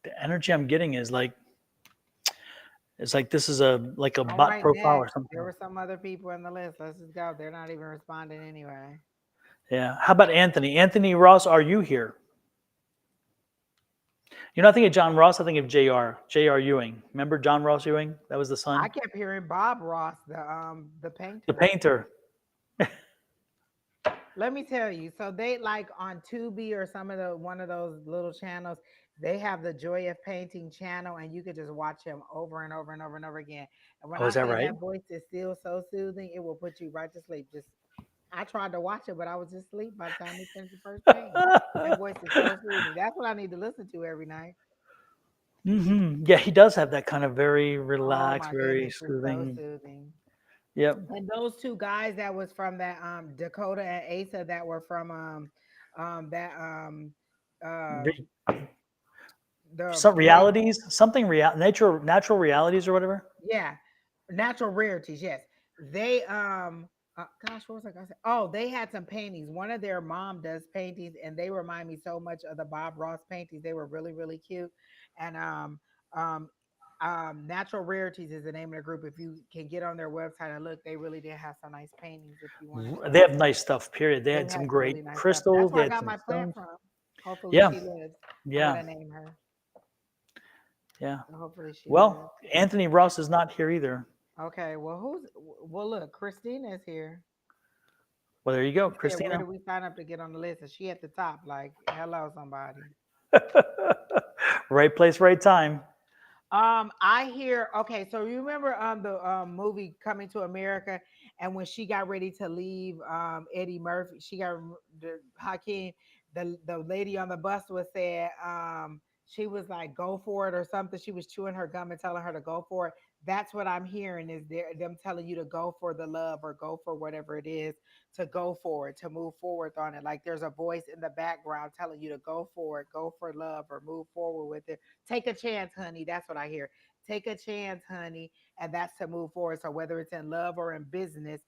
The energy I'm getting is like it's like this is a like a All bot right, profile or next. There something. were some other people in the list. Let's just go. They're not even responding anyway. Yeah. How about Anthony? Anthony Ross, are you here? You're not thinking of John Ross. I think of Jr. Jr. Ewing. Remember John Ross Ewing? That was the I son, kept hearing Bob Ross, the the painter. painter. Let me tell you. So they like on Tubi or some of the one of those little channels, they have the Joy of Painting channel, and you could just watch him over and over and over and over again. And when Oh, I is that say right? that voice is still so soothing, it will put you right to sleep. Just I tried to watch it, but I was just asleep by the time he finished the first painting. That voice is so soothing. That's what I need to listen to every night. Yeah, he does have that kind of very Oh relaxed, my very goodness, it's so soothing. soothing. Yep. And those two guys that was from that Dakota and Asa that were from that uh Re- the Some place. realities, natural realities or whatever. Yeah, natural rarities. Yes, they gosh, what was I gonna say? Oh, they had some paintings. One of their mom does paintings, and they remind me so much of the Bob Ross paintings. They were really really cute, and um Natural Rarities is the name of the group. If you can get on their website and look, they really did have some nice paintings. If you wanted to, They have nice stuff. Period. They they had had some some great really nice stuff. That's crystals. They where I had got some my plant stones. from. Hopefully, Yeah. she lives. I'm Yeah. gonna name her. Yeah. So hopefully, she lives. Well, Anthony Ross is not here either. Okay, well, look, Christina is here. Well, there you go, She said, "Where Christina. do we sign up to get on the list?" And she at the top, like, "Hello, somebody." Right place, right time. I hear. Okay, so you remember the movie Coming to America, and when she got ready to leave, Eddie Murphy, she got the Hakeem, the lady on the bus was said, she was like, go for it or something. She was chewing her gum and telling her to go for it. That's what I'm hearing is them telling you to go for the love or go for whatever it is, to go for it, to move forward on it. Like there's a voice in the background telling you to go for it, go for love or move forward with it. Take a chance, honey. That's what I hear. Take a chance, honey. And that's to move forward. So whether it's in love or in business,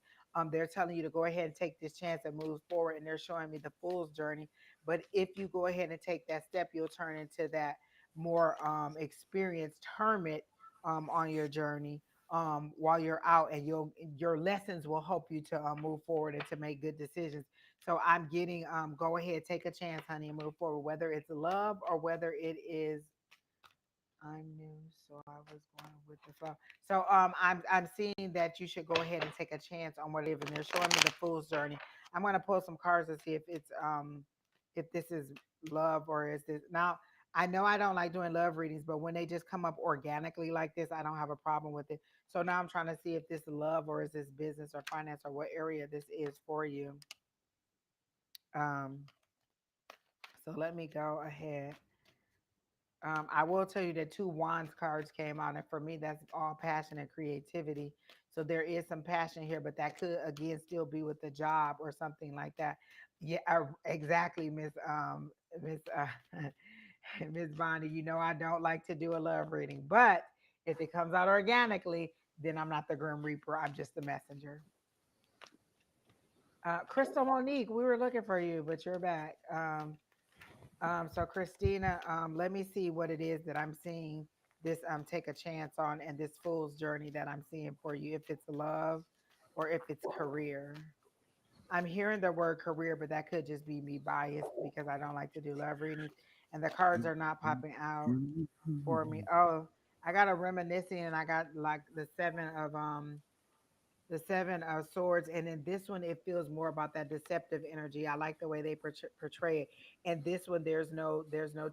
they're telling you to go ahead and take this chance and move forward. And they're showing me the fool's journey. But if you go ahead and take that step, you'll turn into that more experienced hermit on your journey while you're out, and your lessons will help you to move forward and to make good decisions. So I'm getting go ahead, take a chance, honey, and move forward, whether it's love or whether it is I'm new, so I was going with the flow. So I'm seeing that you should go ahead and take a chance on whatever. And they're showing me the fool's journey. I'm gonna pull some cards to see if this is love or is this now. I know I don't like doing love readings, but when they just come up organically like this, I don't have a problem with it. So now I'm trying to see if this is love or is this business or finance or what area this is for you. Um, so let me go ahead. I will tell you that two wands cards came out, and for me, that's all passion and creativity. So there is some passion here, but that could again still be with the job or something like that. Yeah, exactly, Miss Miss Bonnie. You know I don't like to do a love reading, but if it comes out organically, then I'm not the Grim Reaper. I'm just the messenger. Crystal Monique, we were looking for you, but you're back. So Christina, let me see what it is that I'm seeing this take a chance on and this fool's journey that I'm seeing for you, if it's love or if it's career. I'm hearing the word career, but that could just be me biased because I don't like to do love readings and the cards are not popping out for me. Oh, I got a reminiscing and I got like the seven of swords, and in this one it feels more about that deceptive energy. I like the way they portray it. And this one, there's no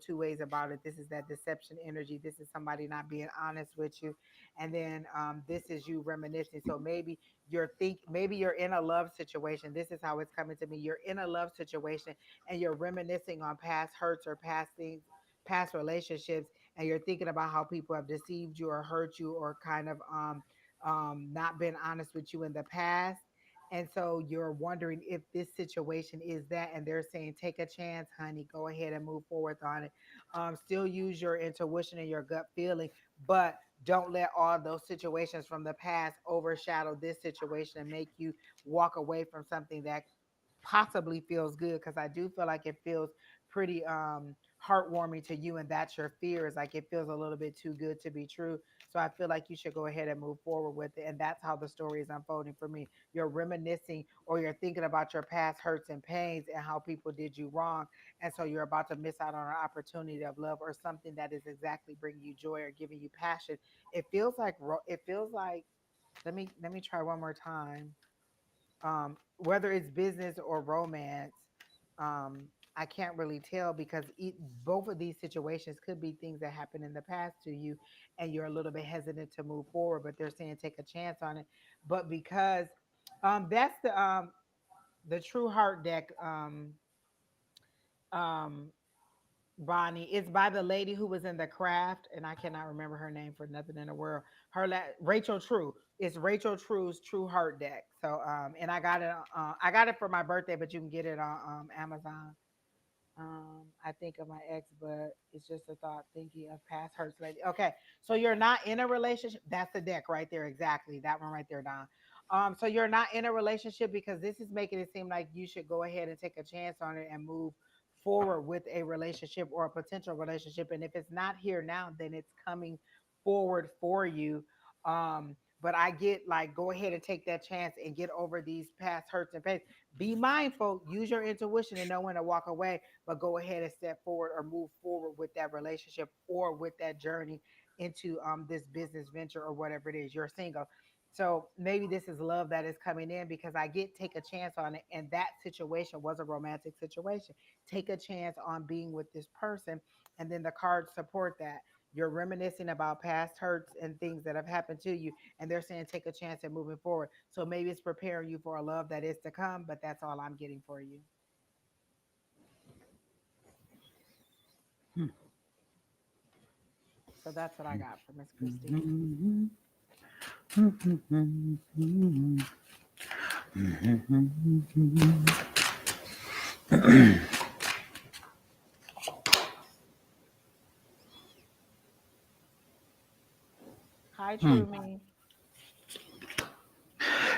two ways about it. This is that deception energy. This is somebody not being honest with you. And then this is you reminiscing. So maybe you're in a love situation. This is how it's coming to me. You're in a love situation and you're reminiscing on past hurts or past things, past relationships, and you're thinking about how people have deceived you or hurt you or kind of not been honest with you in the past. And so you're wondering if this situation is that, and they're saying, take a chance, honey, go ahead and move forward on it. Still use your intuition and your gut feeling, but don't let all those situations from the past overshadow this situation and make you walk away from something that possibly feels good, because I do feel like it feels pretty heartwarming to you, and that's your fear, is like it feels a little bit too good to be true. So I feel like you should go ahead and move forward with it, and that's how the story is unfolding for me. You're reminiscing or you're thinking about your past hurts and pains and how people did you wrong, and so you're about to miss out on an opportunity of love or something that is exactly bringing you joy or giving you passion. It feels like, let me try one more time. Whether it's business or romance, um, I can't really tell because both of these situations could be things that happened in the past to you, and you're a little bit hesitant to move forward. But they're saying take a chance on it. But because that's the True Heart deck. Um, Bonnie. It's by the lady who was in the craft, and I cannot remember her name for nothing in the world. Rachel True. It's Rachel True's True Heart deck. So and I got it. I got it for my birthday, but you can get it on Amazon. I think of my ex, but it's just a thought thinking of past hurts lady. Okay, so you're not in a relationship. That's the deck right there, exactly. That one right there, Don. So you're not in a relationship because this is making it seem like you should go ahead and take a chance on it and move forward with a relationship or a potential relationship. And if it's not here now, then it's coming forward for you. But I get like, go ahead and take that chance and get over these past hurts and pains. Be mindful, use your intuition and know when to walk away, but go ahead and step forward or move forward with that relationship or with that journey into this business venture or whatever it is. You're single. So maybe this is love that is coming in, because I get take a chance on it. And that situation was a romantic situation. Take a chance on being with this person. And then the cards support that. You're reminiscing about past hurts and things that have happened to you. And they're saying take a chance at moving forward. So maybe it's preparing you for a love that is to come, but that's all I'm getting for you. Hmm. So that's what I got for Miss Christine. Hi, True Me.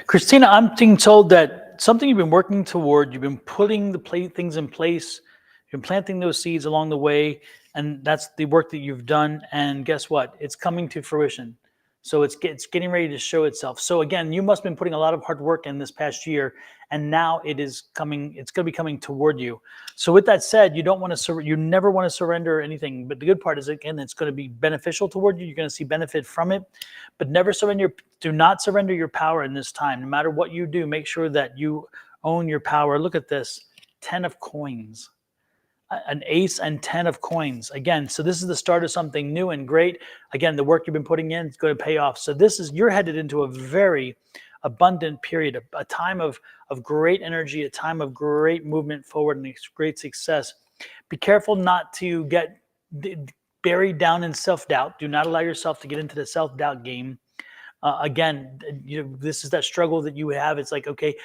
Christina, I'm being told that something you've been working toward, you've been putting the things in place, you've been planting those seeds along the way, and that's the work that you've done. And guess what? It's coming to fruition. So it's getting ready to show itself. So again, you must have been putting a lot of hard work in this past year, and now it is coming. It's going to be coming toward you. So with that said, you don't want to you never want to surrender anything. But the good part is, again, it's going to be beneficial toward you. You're going to see benefit from it, but never surrender. Do not surrender your power in this time. No matter what you do, make sure that you own your power. Look at this, 10 of coins, an ace and 10 of coins. Again, so this is the start of something new and great. Again, the work you've been putting in is going to pay off. So you're headed into a very abundant period, a time of great energy, a time of great movement forward and great success. Be careful not to get buried down in self-doubt. Do not allow yourself to get into the self-doubt game. Again, this is that struggle that you have. It's like, okay,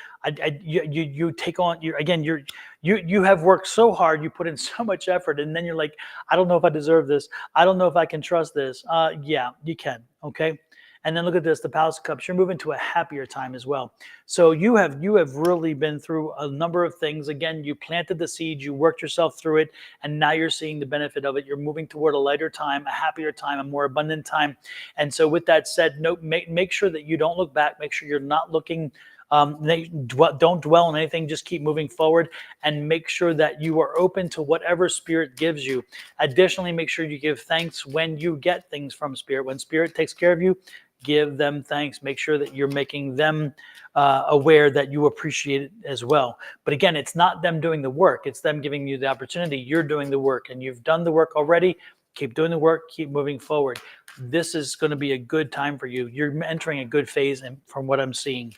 you take on you have worked so hard, you put in so much effort, and then you're like, I don't know if I deserve this. I don't know if I can trust this. Yeah, you can. Okay. And then look at this, the Palace of Cups. You're moving to a happier time as well. So you have really been through a number of things. Again, you planted the seed, you worked yourself through it, and now you're seeing the benefit of it. You're moving toward a lighter time, a happier time, a more abundant time. And so with that said, make sure that you don't look back. Make sure you're not looking. Don't dwell on anything. Just keep moving forward, and make sure that you are open to whatever Spirit gives you. Additionally, make sure you give thanks when you get things from Spirit. When Spirit takes care of you, give them thanks. Make sure that you're making them aware that you appreciate it as well. But again, it's not them doing the work. It's them giving you the opportunity. You're doing the work, and you've done the work already. Keep doing the work. Keep moving forward. This is going to be a good time for you. You're entering a good phase, and from what I'm seeing.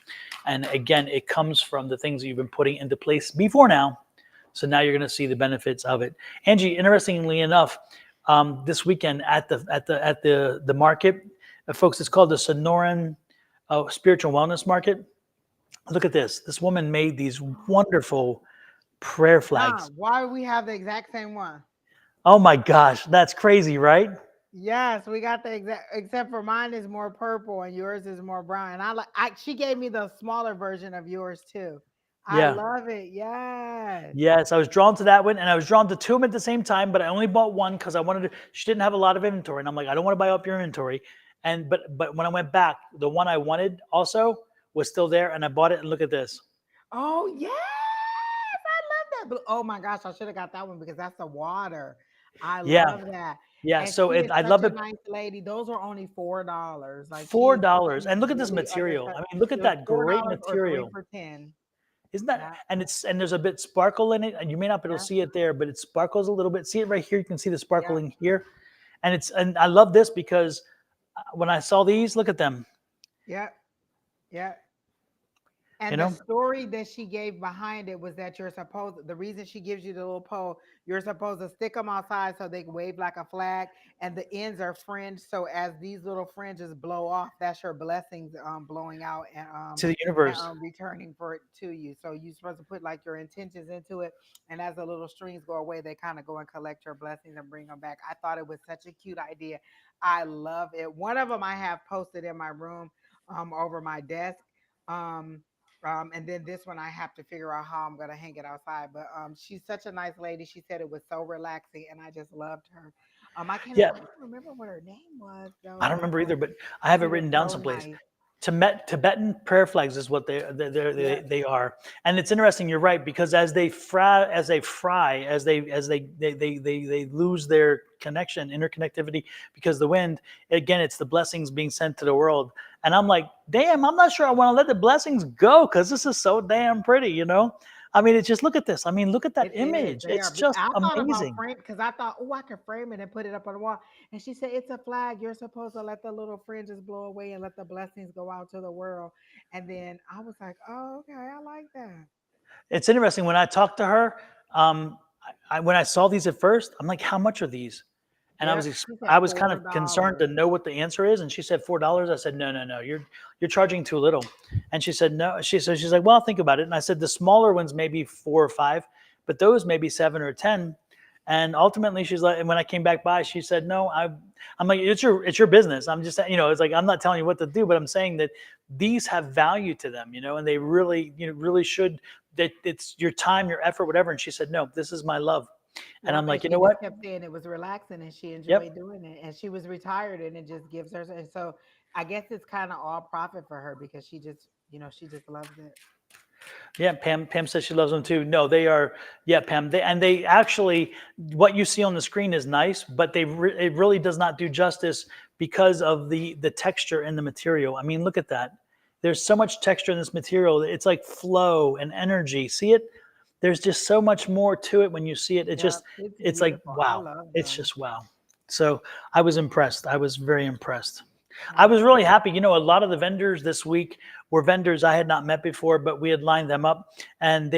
And again, it comes from the things that you've been putting into place before now. So now you're going to see the benefits of it. Angie, interestingly enough, this weekend at the market, folks, it's called the Sonoran Spiritual Wellness Market. Look at this. This woman made these wonderful prayer flags. Why we have the exact same one? Oh my gosh, that's crazy, right? Yes, we got the exact, except for mine is more purple and yours is more brown. And she gave me the smaller version of yours too. I Yeah. love it. Yes. Yes, I was drawn to that one, and I was drawn to two of them at the same time, but I only bought one because I wanted to. She didn't have a lot of inventory, and I'm like, I don't want to buy up your inventory. And but when I went back, the one I wanted also was still there, and I bought it. And look at this. Oh yes, I love that blue. Oh my gosh, I should have got that one because that's the water. I Yeah, love that. yeah. And So she is I such love a it. nice lady. Those are only $4. Like Four she dollars, and is look at this really material. understand. I mean, look at It was that great $4 or three material. for 10. Isn't that? Yeah, And there's a bit sparkle in it, and you may not be able to yeah, see it there, but it sparkles a little bit. See it right here. You can see the yeah, sparkling here, and I love this because when I saw these, look at them. yeah, yeah. You And the know. story that she gave behind it was that the reason she gives you the little pole, you're supposed to stick them outside so they can wave like a flag, and the ends are fringed. So as these little fringes blow off, that's your blessings blowing out To the universe. returning for it to you. So you're supposed to put like your intentions into it, and as the little strings go away, they kind of go and collect your blessings and bring them back. I thought it was such a cute idea. I love it. One of them I have posted in my room over my desk. Um, and then this one I have to figure out how I'm gonna hang it outside. But she's such a nice lady. She said it was so relaxing, and I just loved her. Yeah, I can't remember what her name was I don't though, remember but either, but I have it she was written down so someplace. nice. Tibetan prayer flags is what Yeah, they are, and it's interesting. You're right, because as they lose their connection, interconnectivity, because the wind, again, it's the blessings being sent to the world. And I'm like, damn, I'm not sure I want to let the blessings go because this is so damn pretty, you know. I mean, it's just look at this. I mean, look at that it is. image. They It's are. just I thought about amazing. frame because I thought, oh, I could frame it and put it up on the wall. And she said, it's a flag. You're supposed to let the little fringes blow away and let the blessings go out to the world. And then I was like, oh, okay, I like that. It's interesting when I talked to her. When I saw these at first, I'm like, how much are these? And Yep. She I said was kind of concerned to $4. know what the answer is. And she said $4. I said, no, no, no, you're charging too little. And she said, no. She's like, well, I'll think about it. And I said, the smaller ones maybe 4 or 5, but those maybe 7 or 10. And ultimately, she's like, and when I came back by, she said, no, I'm like, it's your business. I'm just, it's like, I'm not telling you what to do, but I'm saying that these have value to them, and they really, really should, that it's your time, your effort, whatever. And she said, no, this is my love. And Yep, I'm and like, you she know just what? kept saying it was relaxing and she Yep. enjoyed doing it. And she was retired and it just gives her. And so I guess it's kind of all profit for her because she just, she just loves it. Yeah, Pam says she loves them too. No, they are. Yeah, Pam. They actually, what you see on the screen is nice, but it really does not do justice because of the texture in the material. I mean, look at that. There's so much texture in this material. It's like flow and energy. See it? There's just so much more to it when you see it. Yep, it's It's like beautiful. I wow. love It's them. just wow. So I was impressed. I was very impressed. I Yeah. was really happy. A lot of the vendors this week were vendors I had not met before, but we had lined them up, and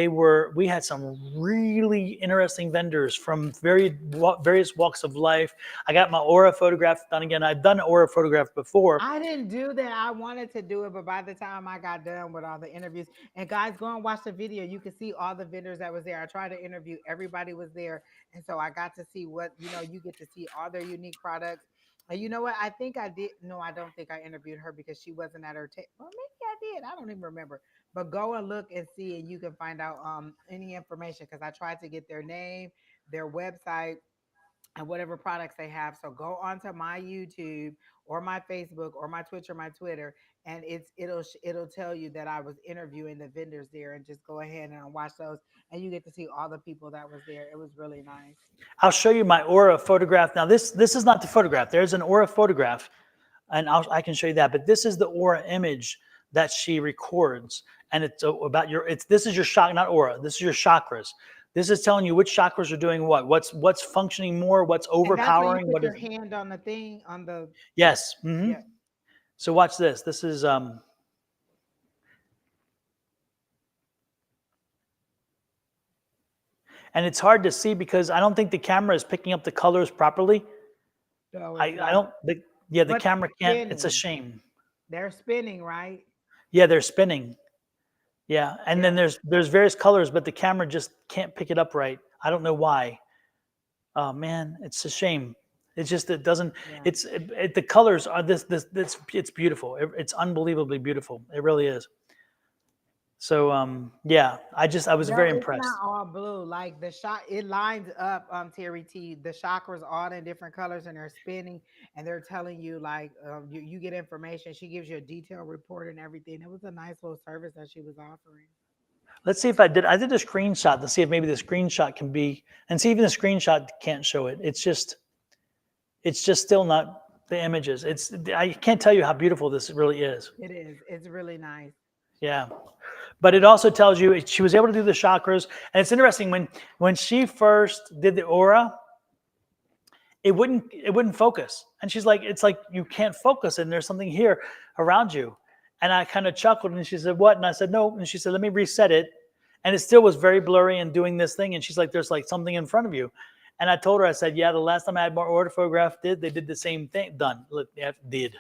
we had some really interesting vendors from various walks of life. I got my aura photograph done again. I've done an aura photograph before. I didn't do that. I wanted to do it, but by the time I got done with all the interviews, and guys, go and watch the video. You can see all the vendors that was there. I tried to interview everybody was there, and so I got to see what you get to see all their unique products. And you know what? I think I did. No, I don't think I interviewed her because she wasn't at her table. Well, maybe I did. I don't even remember. But go and look and see, and you can find out any information because I tried to get their name, their website, and whatever products they have. So go onto my YouTube or my Facebook or my Twitch or my Twitter, and it'll tell you that I was interviewing the vendors there, and just go ahead and watch those, and you get to see all the people that was there. It was really nice. I'll show you my aura photograph. Now, this is not the photograph. There's an aura photograph, and I can show you that. But this is the aura image that she records, and it's about your. This is your shock, not aura. This is your chakras. This is telling you which chakras are doing what. What's functioning more. What's And that's where you overpowering. put What your is hand on the thing on the. yes. Yeah. So watch this. This is and it's hard to see because I don't think the camera is picking up the colors properly. No, I it's I not. don't. Yeah, the But they're camera can't. It's a spinning. shame. They're spinning, right? Yeah, they're spinning. Yeah, and then Yeah. there's various colors, but the camera just can't pick it up right. I don't know why. Oh man, it's a shame. It's just it doesn't. Yeah. The colors are this. It's beautiful. It's unbelievably beautiful. It really is. So yeah, I was No, very it's not impressed. all blue. Like the shot, it lines up, Terry T. The chakras all in different colors and they're spinning and they're telling you like you get information. She gives you a detailed report and everything. It was a nice little service that she was offering. Let's see if I did a screenshot to see if maybe the screenshot can be, and see even the screenshot can't show it. It's just still not the images. I can't tell you how beautiful this really is. It is. It's really nice. Yeah. But it also tells you she was able to do the chakras. And it's interesting when she first did the aura, it wouldn't focus. And she's like, it's like you can't focus and there's something here around you. And I kind of chuckled and she said, what? And I said, no. And she said, let me reset it. And it still was very blurry and doing this thing. And she's like, there's like something in front of you. And I told her, I said, yeah, the last time I had my aura photograph they did the same thing. Done. Yeah, did.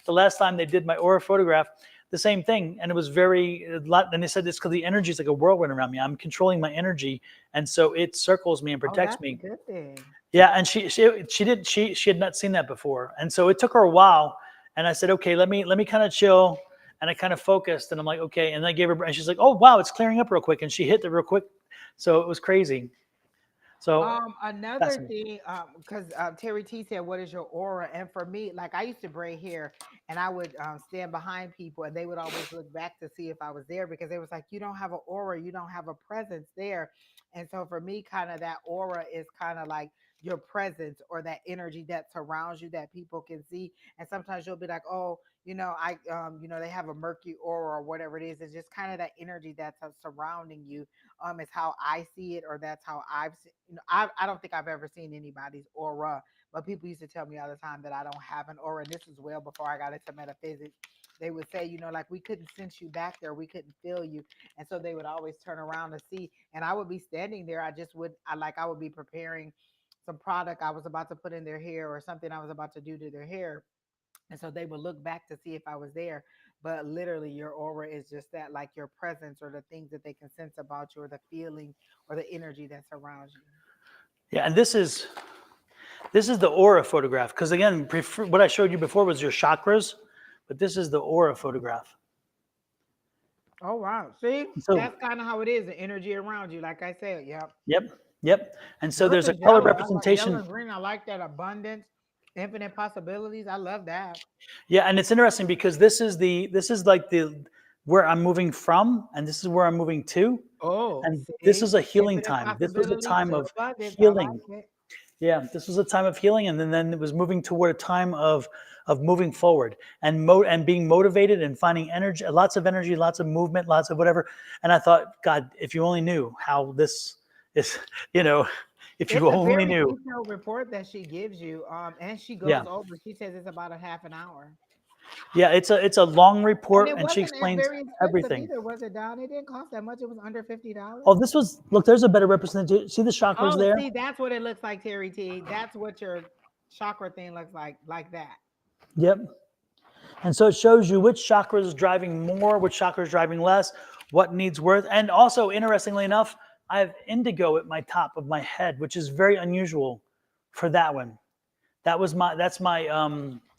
The last time they did my aura photograph, the same thing. And it was very, and they said it's because the energy is like a whirlwind around me. I'm controlling my energy. And so it circles me and Oh, protects that's a me. good thing. Yeah, and she had not seen that before, and so it took her a while. And I said, okay, let me kind of chill, and I kind of focused, and I'm like, okay, and I gave her, and she's like, oh wow, it's clearing up real quick, and she hit it real quick, so it was crazy. So Another fascinating. thing, because Terry T said, "What is your aura?" And for me, like I used to braid hair, and I would stand behind people, and they would always look back to see if I was there because they was like, "You don't have an aura, you don't have a presence there." And so for me, kind of that aura is kind of like your presence or that energy that surrounds you that people can see. And sometimes you'll be like, "Oh, they have a murky aura or whatever it is." It's just kind of that energy that's surrounding you is how I see it, or that's how I've seen. I don't think I've ever seen anybody's aura, but people used to tell me all the time that I don't have an aura, and this is well before I got into metaphysics. They would say, like we couldn't sense you back there, we couldn't feel you, and so they would always turn around to see, and I would be standing there. I just would, I would be preparing some product I was about to put in their hair or something I was about to do to their hair. And so they would look back to see if I was there. But literally, your aura is just that, like your presence or the things that they can sense about you or the feeling or the energy that surrounds you. Yeah, and this is the aura photograph because again, what I showed you before was your chakras, but this is the aura photograph. Oh, wow. See, So, that's kind of how it is, the energy around you. Like I said, yep. yep, yep. And so Yours there's a is color yellow. I like yellow representation. and green. I like that abundance, infinite possibilities. I love that. Yeah, and it's interesting because this is like the where I'm moving from, and this is where I'm moving to, Oh, and this see, is a healing infinite time. This was a possibilities time to of abundance. I like healing. it. Yeah, this was a time of healing, and then it was moving toward a time of moving forward and being motivated and finding energy, lots of movement, lots of whatever. And I thought, God, if you only knew how this is, you know, if It's you a only very knew. detailed report that she gives you. And she Yeah, goes over. She says it's about a half an hour. yeah, it's a long And report, it and she wasn't explains very expensive everything. either, was it, Don? It didn't cost that much. It was under Oh, $50. this was look. There's a better representation. See the chakras Oh, there? see, that's what it looks like, Terry T. That's what your chakra thing looks like that. Yep. And so it shows you which chakra is driving more, which chakra is driving less, what needs work. And also, interestingly enough, I have indigo at my top of my head, which is very unusual for that one. That's my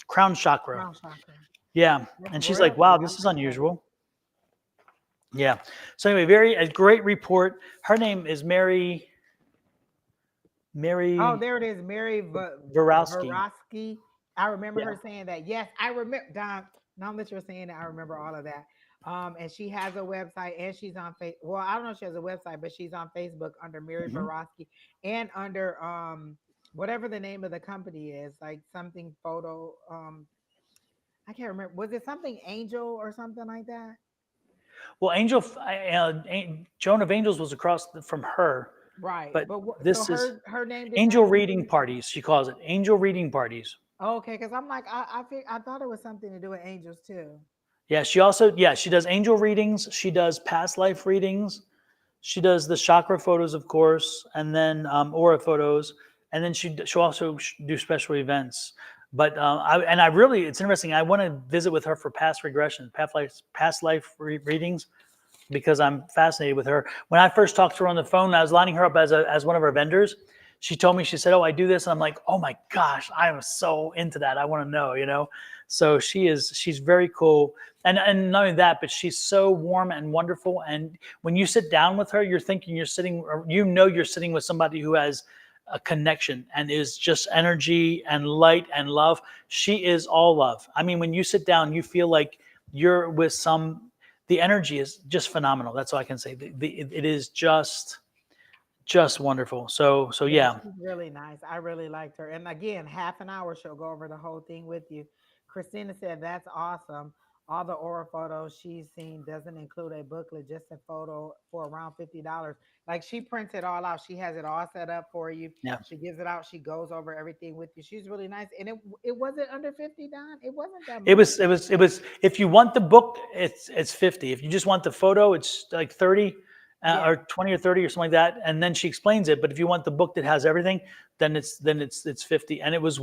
crown chakra. Crown chakra. Yeah. That's And she's like, royalty. wow, I this is like that. unusual. Yeah. So anyway, a great report. Her name is Oh, Mary there it is, Mary Varowski. Varosky. I remember Yeah. her saying that. Yes, I remember, Don. Now that you're saying that, I remember all of that. And she has a website, and she's on Facebook. Well, I don't know if she has a website, but she's on Facebook under Mary Mhm. Varosky and under whatever the name of the company is, like something photo. I can't remember. Was it something Angel or something like that? Well, Joan of Angels was across from her, Right. but But so this is her name didn't have angel anything reading to do. parties. She calls it angel reading parties. Okay, because I'm like I thought it was something to do with angels too. Yeah, she does angel readings. She does past life readings. She does the chakra photos, of course, and then aura photos, and then she'll also do special events. But I really, it's interesting. I want to visit with her for past regression, past life readings because I'm fascinated with her. When I first talked to her on the phone, I was lining her up as one of our vendors. She told me, she said, "Oh, I do this." And I'm like, "Oh my gosh, I am so into that. I want to know." So she's very cool. And not only that, but she's so warm and wonderful. And when you sit down with her, you're thinking you're sitting with somebody who has a connection and is just energy and light and love. She is all love. I mean, when you sit down, you feel like you're with the energy is just phenomenal. That's all I can say. It is just wonderful. So Yeah, yeah, she's really nice. I really liked her. And again, half an hour, she'll go over the whole thing with you. Christina said, that's awesome. All the aura photos she's seen doesn't include a booklet, just a photo for around $50. Like she prints it all out. She has it all set up for you. yeah. She gives it out. She goes over everything with you. She's really nice. And it wasn't under 50, Don. It wasn't that It much. was it was it was. If you want the book, it's 50. If you just want the photo, it's like 30 Yeah. or 20 or 30 or something like that. And then she explains it. But if you want the book that has everything, then it's 50. And it was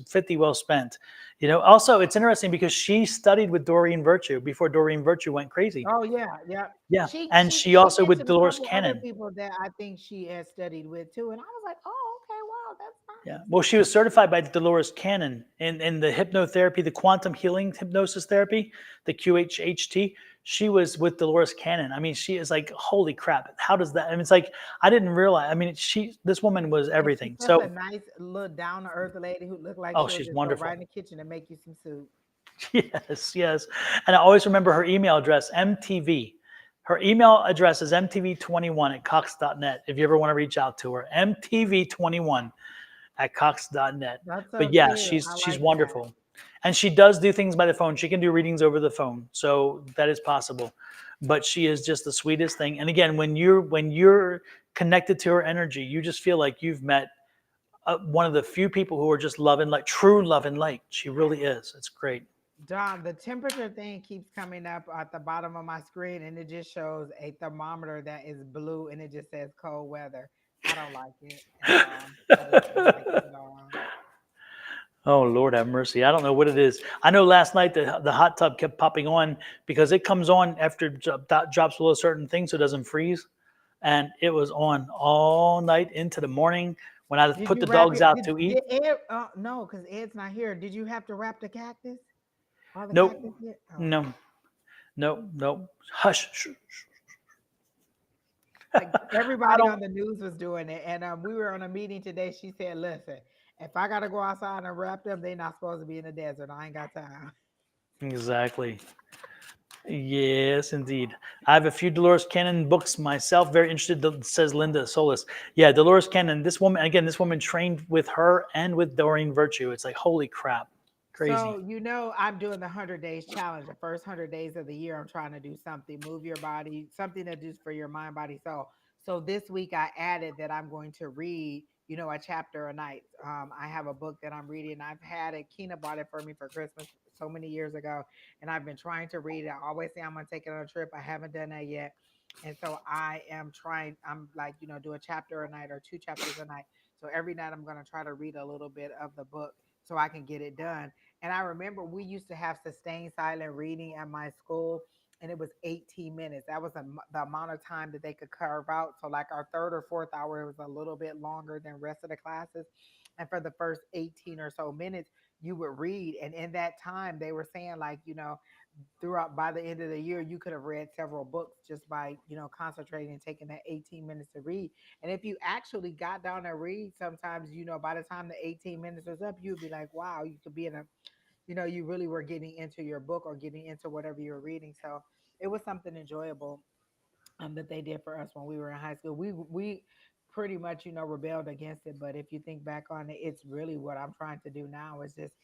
50 well spent. Also, it's interesting because she studied with Doreen Virtue before Doreen Virtue went crazy. Oh yeah, yeah. Yeah, She and she she she also with mentioned a Dolores couple other Cannon. people that I think she has studied with too, and I was like, oh, okay, wow, that's Yeah. nice. Well, she was certified by Dolores Cannon in the hypnotherapy, the quantum healing hypnosis therapy, the QHHT. She was with Dolores Cannon. I mean, she is like, holy crap. How does that? I mean, it's like, I didn't realize. I mean, this woman was And she's everything. such a So, nice, little down to earth lady who looked like oh, she'll she's just go right wonderful. in the kitchen and make you some soup. Yes, yes. And I always remember her email address, MTV. Her email address is mtv21@cox.net if you ever want to reach out to her. mtv21@cox.net. That's so But yeah, cute. I she's like that. wonderful. And she does do things by the phone. She can do readings over the phone. So that is possible. But she is just the sweetest thing. And again, when you're connected to her energy, you just feel like you've met one of the few people who are just love and light, true love and light. She really is. It's great. Don, the temperature thing keeps coming up at the bottom of my screen, and it just shows a thermometer that is blue, and it just says cold weather. I don't like it at all. I just don't like it at all. Oh, Lord have mercy. I don't know what it is. I know last night the hot tub kept popping on because it comes on after drops below a certain thing so it doesn't freeze. And it was on all night into the morning when I Did put you the wrap dogs it? out Did to eat. did Ed? No, because Ed's not here. Did you have to wrap the cactus? All the Nope. cactus yet? Oh, No. Nope. Nope. Hush. Shh. like I everybody don't. on the news was doing it, and we were on a meeting today. She said, "Listen, if I gotta go outside and wrap them, they not supposed to be in the desert. I ain't got time." Exactly. Yes, indeed. I have a few Dolores Cannon books myself. Very interested, says Linda Solis. Yeah, Dolores Cannon. This woman, again, this woman trained with her and with Doreen Virtue. It's like, holy crap. Crazy. So, I'm doing the 100 days challenge. The first 100 days of the year, I'm trying to do something, move your body, something to do for your mind, body, soul. So this week I added that I'm going to read, a chapter a night. I have a book that I'm reading. I've had it. Keena bought it for me for Christmas so many years ago, and I've been trying to read it. I always say I'm going to take it on a trip. I haven't done that yet. And so I am trying, I'm like, do a chapter a night or two chapters a night. So every night I'm going to try to read a little bit of the book so I can get it done. And I remember we used to have sustained silent reading at my school, and it was 18 minutes. That was the amount of time that they could carve out. So, like our third or fourth hour, it was a little bit longer than rest of the classes. And for the first 18 or so minutes, you would read. And in that time, they were saying, like, throughout by the end of the year, you could have read several books just by, concentrating and taking that 18 minutes to read. And if you actually got down and read, sometimes, by the time the 18 minutes was up, you'd be like, wow, you could be in a you really were getting into your book or getting into whatever you were reading. So it was something enjoyable that they did for us when we were in high school. We pretty much rebelled against it, but if you think back on it, it's really what I'm trying to do now is just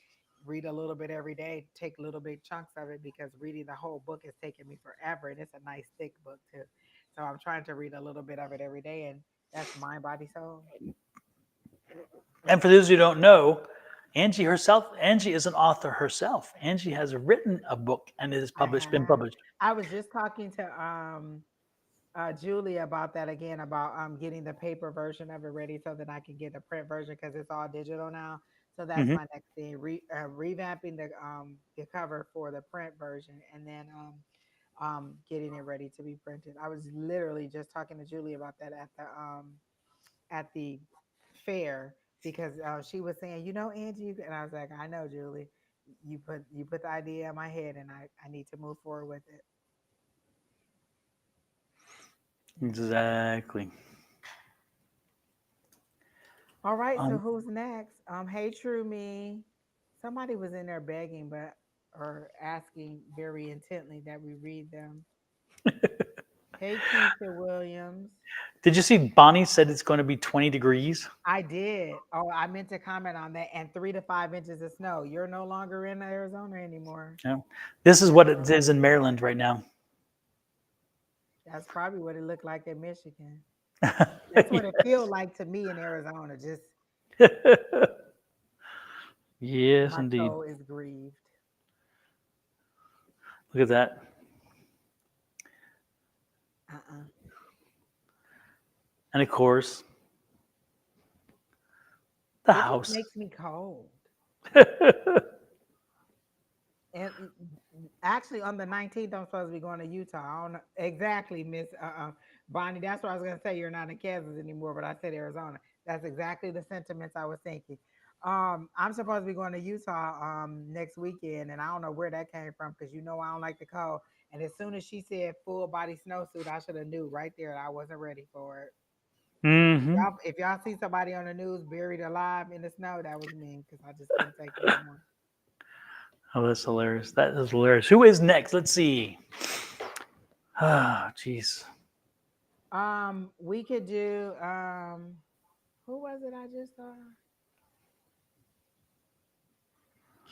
read a little bit every day, take little big chunks of it because reading the whole book is taking me forever, and it's a nice thick book too. So I'm trying to read a little bit of it every day, and that's mind, body, soul. And for those who don't know, Angie is an author herself. Angie has written a book and it is I been have. published. I was just talking to Julie about that again about getting the paper version of it ready so that I can get the print version because it's all digital now. So that's Hmm. my next thing: revamping the cover for the print version, and then getting it ready to be printed. I was literally just talking to Julie about that at the fair because she was saying, Angie, and I was like, I know, Julie. You put the idea in my head, and I need to move forward with it. Exactly. All right, so Um, who's next? Hey, True Me. Somebody was in there begging, but or asking very intently that we read them. Hey, Keisha Williams. did you see Bonnie said it's going to be 20 degrees? I did. Oh, I meant to comment on that. And 3 to 5 inches of snow. You're no longer in Arizona anymore. Yeah. This is what it is in Maryland right now. That's probably what it looked like in Michigan. That's what it feels like to me in Arizona. Just Yes, my indeed. soul is grieved. Look at that. Uh-uh. And of course, the It just house. makes me cold. And actually, on the 19th, I'm supposed to be going to Utah. I don't know exactly, Miss Bonnie. That's what I was going to say. You're not in Kansas anymore, but I said Arizona. That's exactly the sentiments I was thinking. I'm supposed to be going to Utah next weekend, and I don't know where that came from because I don't like the cold. And as soon as she said full body snowsuit, I should have knew right there I wasn't ready for it. Hmm. If y'all see somebody on the news buried alive in the snow, that was me because I just couldn't take it no more. Oh, that's hilarious. That is hilarious. Who is next? Let's see. Ah, jeez. We could do who was it I just saw?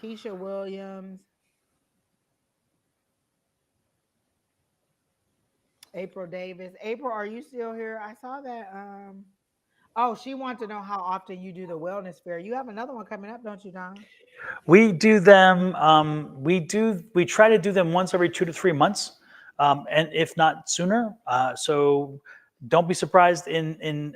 Keisha Williams, April Davis. April, are you still here? I saw that oh, she wanted to know how often you do the wellness fair. You have another one coming up, don't you, Don? We do them. We try to do them once every 2 to 3 months, and if not sooner. So don't be surprised in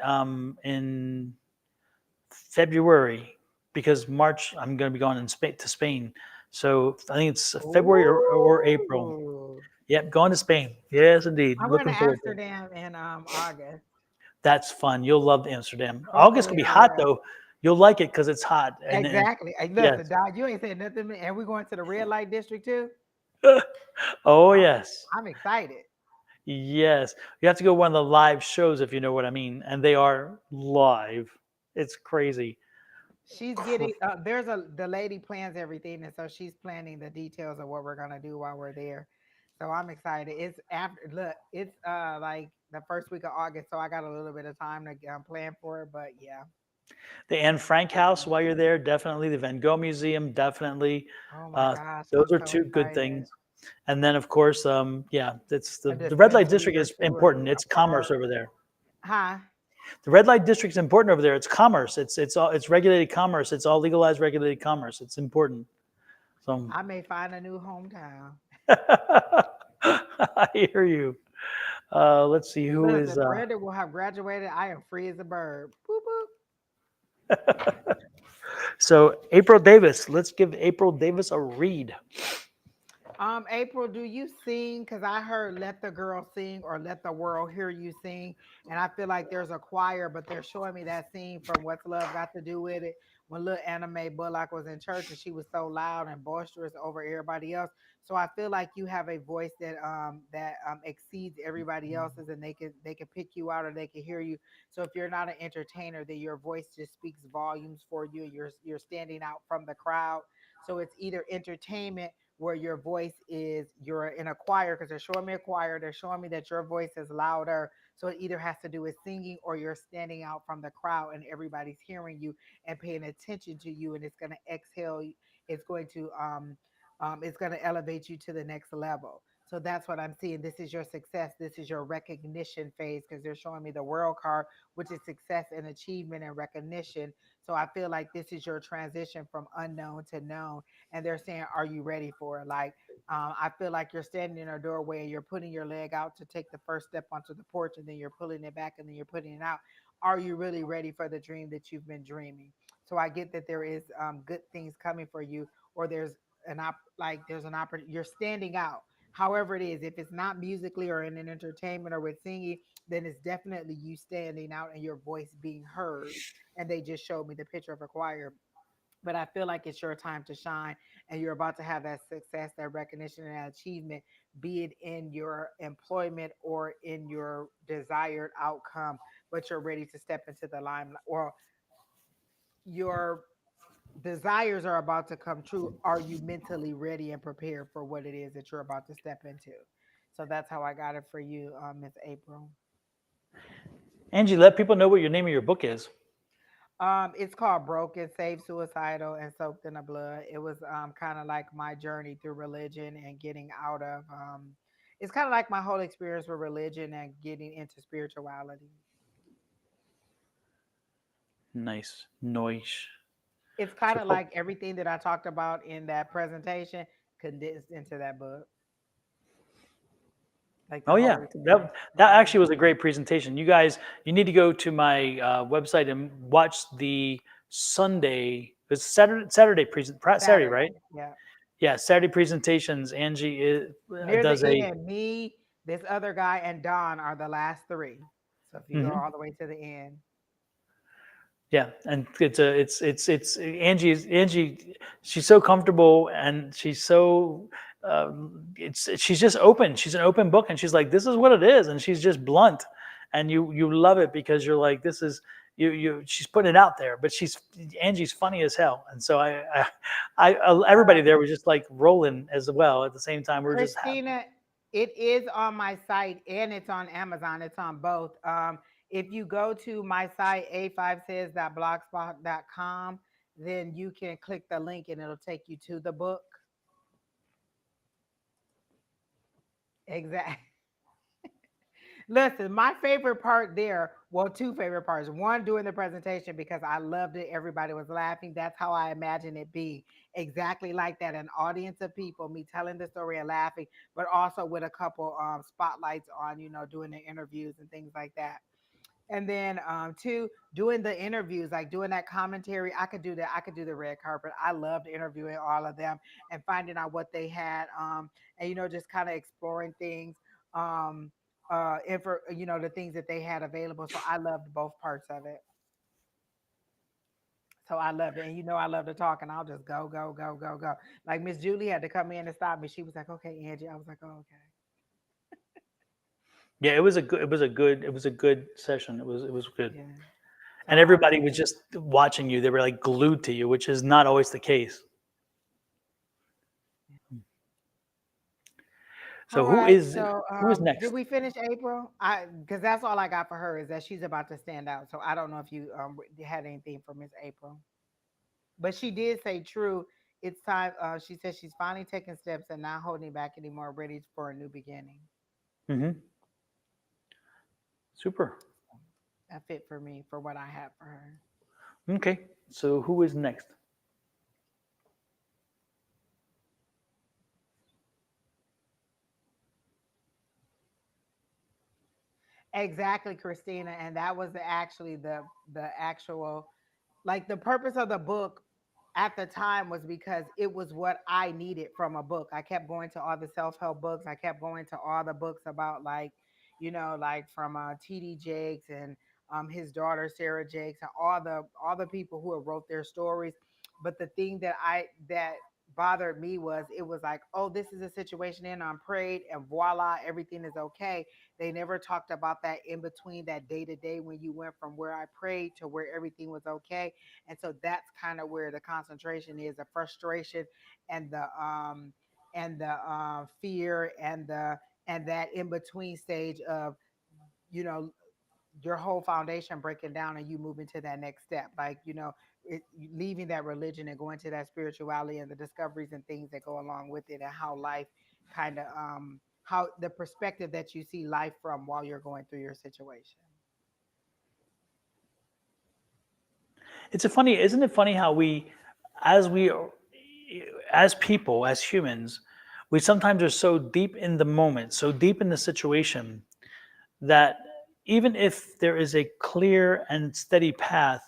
February, because March I'm going to be going in Spain to Spain. So I think it's February or April. Ooh. Yep, going to Spain. Yes, indeed. I'm going to Looking forward to it. Amsterdam in August. That's fun. You'll love Amsterdam. August Hopefully could be I hot will. though. You'll like it because it's hot. And Exactly. Hey, listen, yes. Doc, you ain't said nothing to me. And we're going to the red light district too. Oh I'm, yes. I'm excited. Yes. You have to go one of the live shows if you know what I mean. And they are live. It's crazy. She's Cr- getting there's the lady plans everything, and so she's planning the details of what we're gonna do while we're there. So I'm excited. It's after look, it's like the first week of August, so I got a little bit of time to plan for it. But yeah, The Anne Frank be House fun. while you're there, definitely. The Van Gogh Museum, definitely. Oh my Uh, gosh, those I'm are so two good excited. things. And then, of course, yeah, it's A the red light dispensary district or is two or important. a It's commerce park. over there. Huh? The red light district is important over there. It's commerce. It's regulated commerce. It's all legalized regulated commerce. It's important. So I may find a new hometown. I hear you. Let's see who is. Listen, Brandon will have graduated. I am free as a bird. Boop boop. So April Davis. Let's give April Davis a read. April, do you sing? Because I heard "Let the Girl Sing" or "Let the World Hear You Sing," and I feel like there's a choir, but they're showing me that scene from "What's Love Got to Do with It" when little Anime Bullock was in church and she was so loud and boisterous over everybody else. So I feel like you have a voice that exceeds everybody else's, and they can pick you out or they can hear you. So if you're not an entertainer, then your voice just speaks volumes for you. You're standing out from the crowd. So it's either entertainment where your voice is you're in a choir because they're showing me a choir, they're showing me that your voice is louder, so it either has to do with singing or you're standing out from the crowd and everybody's hearing you and paying attention to you, and it's going to exhale, it's going to it's going to elevate you to the next level. So that's what I'm seeing. This is your success, this is your recognition phase, because they're showing me the world card, which is success and achievement and recognition. So I feel like this is your transition from unknown to known, and they're saying, "Are you ready for it?" Like, I feel like you're standing in a doorway and you're putting your leg out to take the first step onto the porch, and then you're pulling it back, and then you're putting it out. Are you really ready for the dream that you've been dreaming? So I get that there is good things coming for you, or there's an opportunity. You're standing out. However it is, if it's not musically or in an entertainment or with singing, then it's definitely you standing out and your voice being heard. And they just showed me the picture of a choir, but I feel like it's your time to shine, and you're about to have that success, that recognition, and that achievement, be it in your employment or in your desired outcome. But you're ready to step into the limelight, or your desires are about to come true. Are you mentally ready and prepared for what it is that you're about to step into? So that's how I got it for you, Miss April. Angie, let people know what your name of your book is. It's called Broken, Saved, Suicidal, and Soaked in the Blood. It was kind of like my journey through religion and getting out of it's kind of like my whole experience with religion and getting into spirituality. Nice. Noise. It's So kind of like everything that I talked about in that presentation condensed into that book, like the oh yeah, whole experience. that actually was a great presentation. You guys, you need to go to my website and watch the Sunday. It's Saturday, Saturday. right? Yeah. Yeah, Saturday presentations. Angie Near the does a. end, me, this other guy, and Don are the last three. So if you go Mhm. all the way to the end, Yeah, and it's Angie. She's so comfortable and she's so she's just open. She's an open book, and she's like, this is what it is, and she's just blunt, and you love it because you're like, this is you. She's putting it out there, but Angie's funny as hell, and so everybody there was just like rolling as well at the same time. We're just happy. Christina, it is on my site and it's on Amazon. It's on both. If you go to my site, a5says.blogspot.com, then you can click the link and it'll take you to the book. Exactly. Listen, my favorite part there, well, two favorite parts. One, doing the presentation because I loved it. Everybody was laughing. That's how I imagine it being. Exactly like that. An audience of people, me telling the story and laughing, but also with a couple spotlights on, doing the interviews and things like that. And then two, doing the interviews, like doing that commentary. I could do that. I could do the red carpet. I loved interviewing all of them and finding out what they had, and just kind of exploring things, the things that they had available. So I loved both parts of it. So I loved it. And I love to talk, and I'll just go, go, go, go, go. Like Miss Julie had to come in and stop me. She was like, "Okay, Angie." I was like, "Oh, okay." Yeah, it was a good session. It was good. Yeah. So And I everybody loved was it. just watching you. They were like glued to you, which is not always the case. So All who right. is So, who is did next? we finish April? I because that's all I got for her is that she's about to stand out. So I don't know if you had anything for Miss April, but she did say true. It's time. She said she's finally taking steps and not holding back anymore, ready for a new beginning. Hmm. Super. That fit for me for what I have for her. Okay. So who is next? Exactly, Christina, and that was actually the actual, like, the purpose of the book at the time was because it was what I needed from a book. I kept going to all the self-help books. I kept going to all the books about, like, like from TD Jakes and his daughter Sarah Jakes and all the people who have wrote their stories. But the thing that bothered me was it was like, oh, this is a situation and I'm prayed and voila, everything is okay. They never talked about that in between, that day to day when you went from where I prayed to where everything was okay. And so that's kind of where the concentration is, the frustration and the fear and that in between stage of, you know your whole foundation breaking down and you moving to that next step, like, leaving that religion and going to that spirituality and the discoveries and things that go along with it, and how life kind of how the perspective that you see life from while you're going through your situation. Isn't it funny how as we, as people, as humans, we sometimes are so deep in the moment, so deep in the situation that even if there is a clear and steady path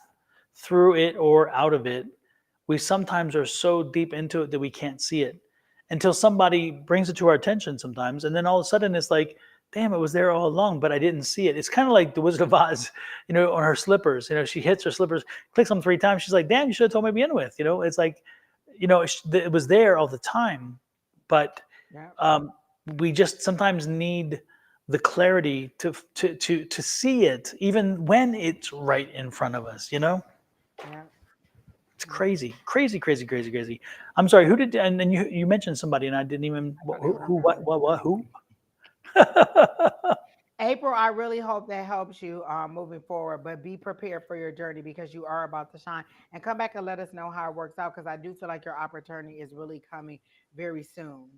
through it or out of it, we sometimes are so deep into it that we can't see it until somebody brings it to our attention sometimes. And then all of a sudden it's like, damn, it was there all along, but I didn't see it. It's kind of like the Wizard of Oz, on her slippers. She hits her slippers, clicks them 3 times. She's like, damn, you should have told me to begin with. It's like, it was there all the time, but Yeah. um, we just sometimes need the clarity to see it even when it's right in front of us. Yeah. It's Yeah. crazy, crazy, crazy, crazy, crazy. I'm sorry, who did? And then you mentioned somebody, and I didn't even I don't even who remember. what who. April, I really hope that helps you moving forward, but be prepared for your journey because you are about to shine. And come back and let us know how it works out, because I do feel like your opportunity is really coming very soon,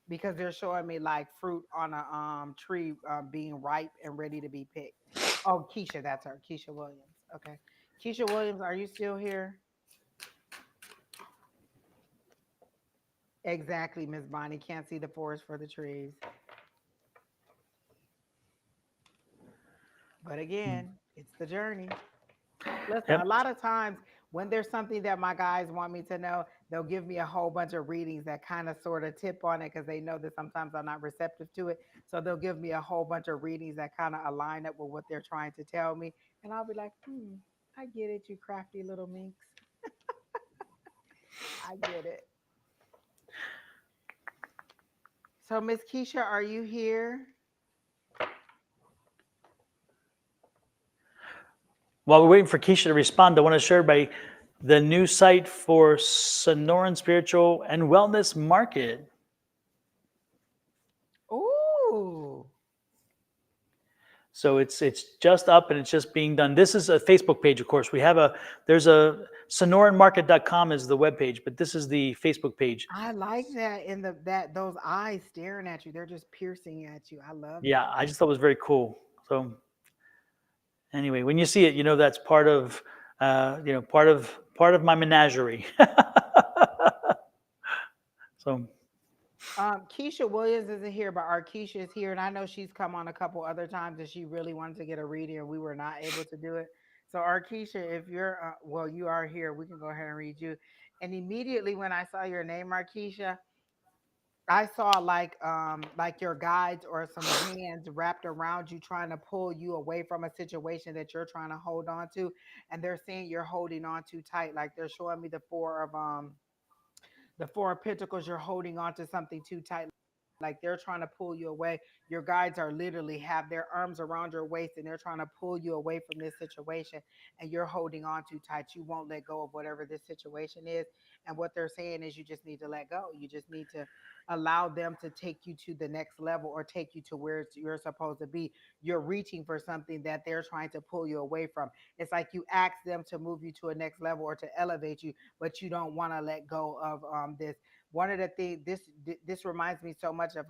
because they're showing me like fruit on a tree being ripe and ready to be picked. Oh, Keisha, that's her, Keisha Williams. Okay, Keisha Williams, are you still here? Exactly, Miss Bonnie. Can't see the forest for the trees. But again, it's the journey. Listen, a Yep. lot of times when there's something that my guys want me to know, they'll give me a whole bunch of readings that kind of sort of tip on it, because they know that sometimes I'm not receptive to it. So they'll give me a whole bunch of readings that kind of align up with what they're trying to tell me. And I'll be like, I get it, you crafty little minx. I get it. So, Miss Keisha, are you here? While we're waiting for Keisha to respond, I want to share by the new site for Sonoran Spiritual and Wellness Market. Ooh. So it's just up and it's just being done. This is a Facebook page, of course. There's a sonoranmarket.com is the web page, but this is the Facebook page. I like that in that those eyes staring at you. They're just piercing at you. I love Yeah, that. I just thought it was very cool. So anyway, when you see it, that's part of part of my menagerie. So Keisha Williams isn't here, but our Keisha is here, and I know she's come on a couple other times, and she really wanted to get a reading, and we were not able to do it. So, our Keisha, if you're well, you are here. We can go ahead and read you. And immediately when I saw your name, Markeisha, I saw like your guides or some hands wrapped around you trying to pull you away from a situation that you're trying to hold on to, and they're saying you're holding on too tight. Like they're showing me the four of pentacles. You're holding on to something too tight, like they're trying to pull you away. Your guides are literally have their arms around your waist and they're trying to pull you away from this situation, and you're holding on too tight. You won't let go of whatever this situation is. And what they're saying is you just need to let go. You just need to allow them to take you to the next level or take you to where you're supposed to be. You're reaching for something that they're trying to pull you away from. It's like you ask them to move you to a next level or to elevate you, but you don't want to let go of this. One of the things, this reminds me so much of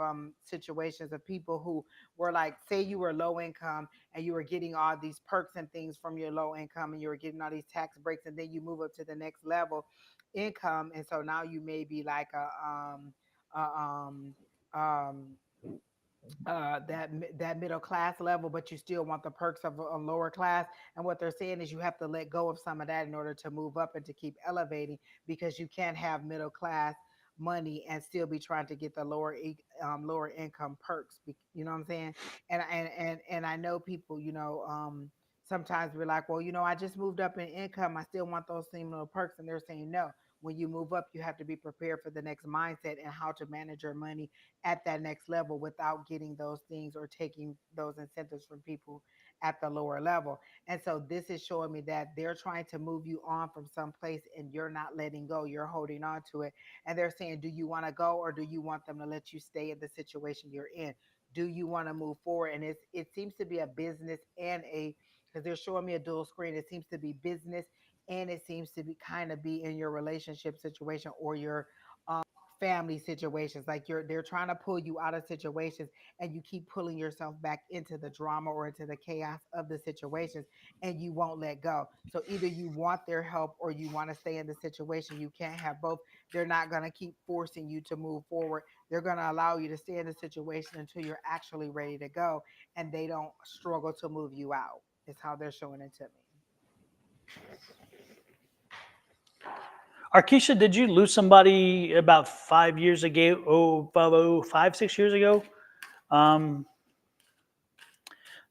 situations of people who were like, say you were low income and you were getting all these perks and things from your low income, and you were getting all these tax breaks, and then you move up to the next level income, and so now you may be like a um that middle class level, but you still want the perks of a lower class. And what they're saying is you have to let go of some of that in order to move up and to keep elevating, because you can't have middle class money and still be trying to get the lower income perks. You know what I'm saying? And I know people, sometimes we're like, well, I just moved up in income. I still want those same little perks, and they're saying no. When you move up, you have to be prepared for the next mindset and how to manage your money at that next level without getting those things or taking those incentives from people at the lower level. And so this is showing me that they're trying to move you on from some place and you're not letting go. You're holding on to it. And they're saying, do you want to go, or do you want them to let you stay in the situation you're in? Do you want to move forward? And it seems to be a business and because they're showing me a dual screen. It seems to be business, and it seems to be kind of be in your relationship situation or your family situations. Like they're trying to pull you out of situations, and you keep pulling yourself back into the drama or into the chaos of the situations, and you won't let go. So either you want their help or you want to stay in the situation. You can't have both. They're not going to keep forcing you to move forward. They're going to allow you to stay in the situation until you're actually ready to go, and they don't struggle to move you out. Is how they're showing it to me. Arkisha, did you lose somebody about 5 years ago? Oh, 5, 6 years ago? Um,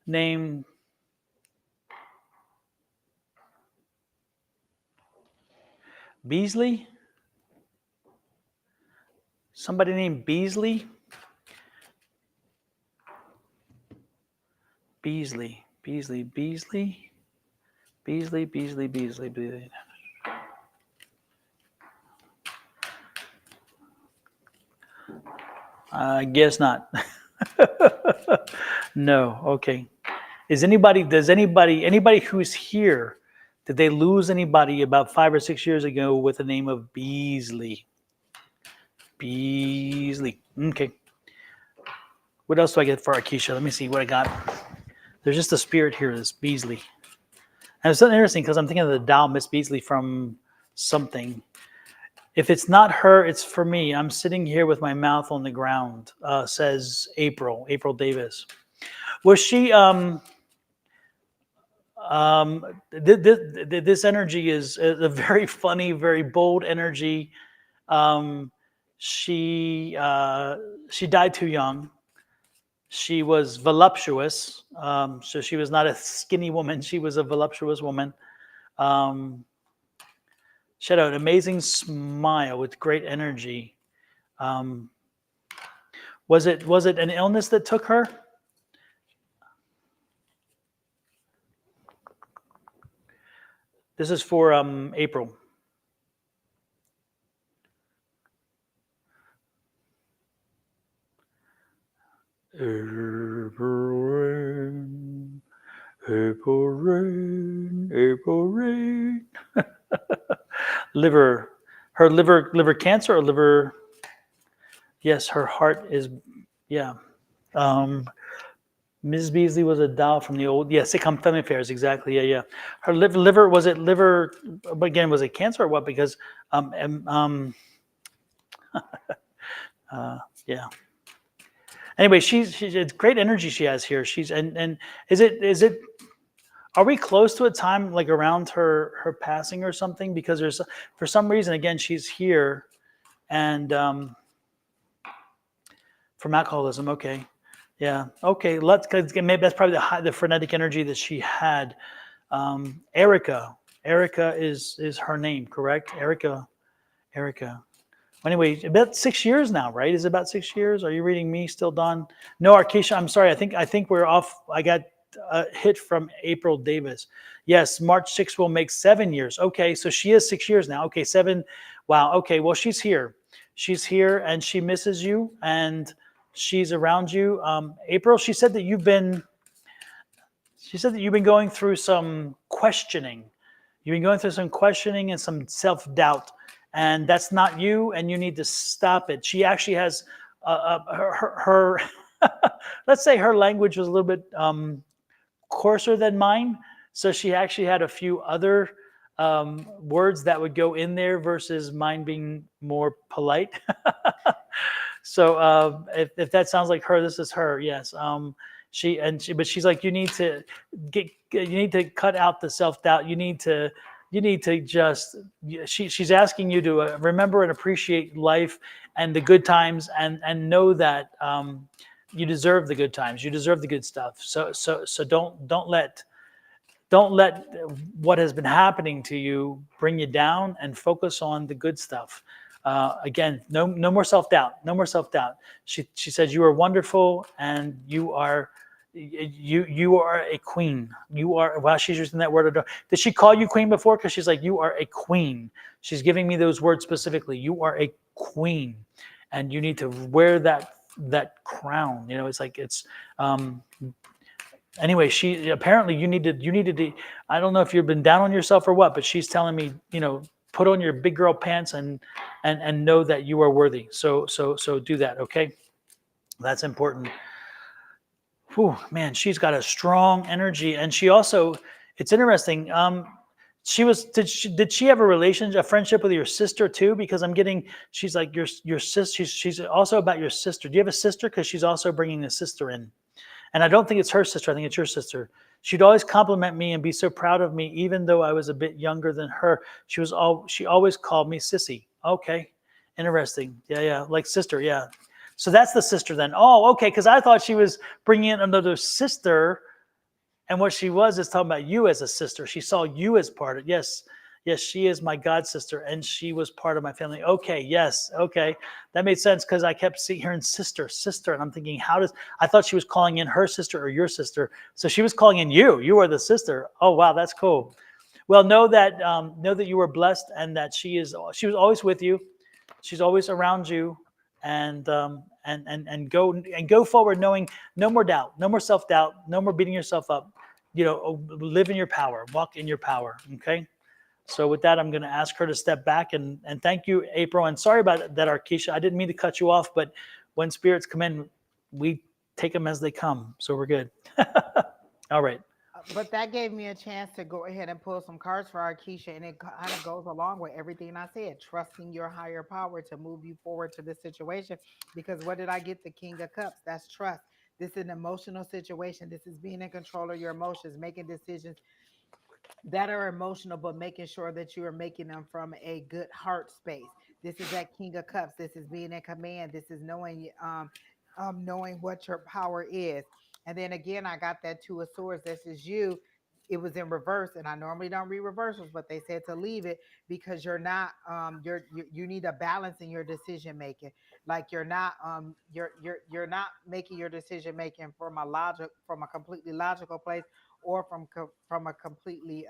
Named Beasley? Somebody named Beasley? Beasley. I guess not. No. Okay. Does anybody who's here, did they lose anybody about 5 or 6 years ago with the name of Beasley? Beasley. Okay. What else do I get for Akisha? Let me see what I got. There's just a spirit here, this Beasley. And it's something interesting because I'm thinking of the doll, Miss Beasley from something. If it's not her, it's for me. I'm sitting here with my mouth on the ground, says April Davis. Was she, this energy is a very funny, very bold energy. Um, she died too young. She was voluptuous, so she was not a skinny woman. She was a voluptuous woman. Um, she had an amazing smile with great energy. Um, was it an illness that took her? This is for April. April rain, April rain. Liver, her liver cancer or liver. Yes, her heart is. Yeah. Um, Ms. Beasley was a doll from the old. Yeah, sitcom Family Affairs. Exactly. Yeah, yeah. Her liver was it liver? But again, was it cancer or what? Because um um um, uh, yeah. Anyway, she's it's great energy she has here. She's and is it are we close to a time like around her passing or something? Because there's for some reason again she's here and from alcoholism. Okay, yeah, okay. Let's cause maybe that's probably the frenetic energy that she had. Erica, Erica is her name, correct? Erica, Erica. Anyway, about 6 years now, right? Is it about 6 years? Are you reading me still, Don? No, Arkesha, I'm sorry. I think we're off. I got a hit from April Davis. Yes, March 6th will make 7 years. Okay, so she is 6 years now. Okay, seven. Wow. Okay, well, she's here. She's here and she misses you and she's around you. April, she said that you've been going through some questioning. You've been going through some questioning and some self doubt, and that's not you, and you need to stop it. She actually has her let's say her language was a little bit coarser than mine, so she actually had a few other words that would go in there versus mine being more polite. So if that sounds like her, this is her. Yes. But she's like, you need to cut out the self doubt. You need to just. She's asking you to remember and appreciate life and the good times, and know that you deserve the good times. You deserve the good stuff. So don't let what has been happening to you bring you down and focus on the good stuff. Again, no more self doubt. No more self doubt. She says you are wonderful and you are a queen. You are wow. She's using that word. Did she call you queen before? Because she's like you are a queen. She's giving me those words specifically. You are a queen, and you need to wear that crown. You know, it's like it's anyway, she apparently you needed to. I don't know if you've been down on yourself or what, but she's telling me, put on your big girl pants and know that you are worthy. So do that, okay? That's important. Whew, man, she's got a strong energy, and she also. It's interesting. She was did she have a relationship, a friendship with your sister too? Because I'm getting she's like your sister. She's also about your sister. Do you have a sister? Because she's also bringing a sister in. And I don't think it's her sister. I think it's your sister. She'd always compliment me and be so proud of me, even though I was a bit younger than her. She always called me sissy. Okay, interesting. Yeah, yeah, like sister. Yeah. So that's the sister then. Oh, okay. Because I thought she was bringing in another sister, and what she was is talking about you as a sister. She saw you as part of. Yes, yes, she is my god sister, and she was part of my family. Okay, yes, okay, that made sense because I kept hearing sister, sister, and I'm thinking, how does? I thought she was calling in her sister or your sister, so she was calling in you. You are the sister. Oh wow, that's cool. Well, know that you were blessed, and that she was always with you. She's always around you, and go forward, knowing no more doubt, no more self doubt, no more beating yourself up. Live in your power, walk in your power. Okay. So with that, I'm going to ask her to step back and thank you, April. And sorry about that, Arkesha. I didn't mean to cut you off, but when spirits come in, we take them as they come. So we're good. All right. But that gave me a chance to go ahead and pull some cards for our Keisha, and it kind of goes along with everything I said. Trusting your higher power to move you forward to this situation. Because what did I get? The King of Cups. That's trust. This is an emotional situation. This is being in control of your emotions, making decisions that are emotional, but making sure that you are making them from a good heart space. This is that King of Cups. This is being in command. This is knowing what your power is. And then again, I got that Two of Swords. This is you. It was in reverse, and I normally don't read reversals, but they said to leave it because you're not you need a balance in your decision making. Like you're not making your decision making from a completely logical place or from a completely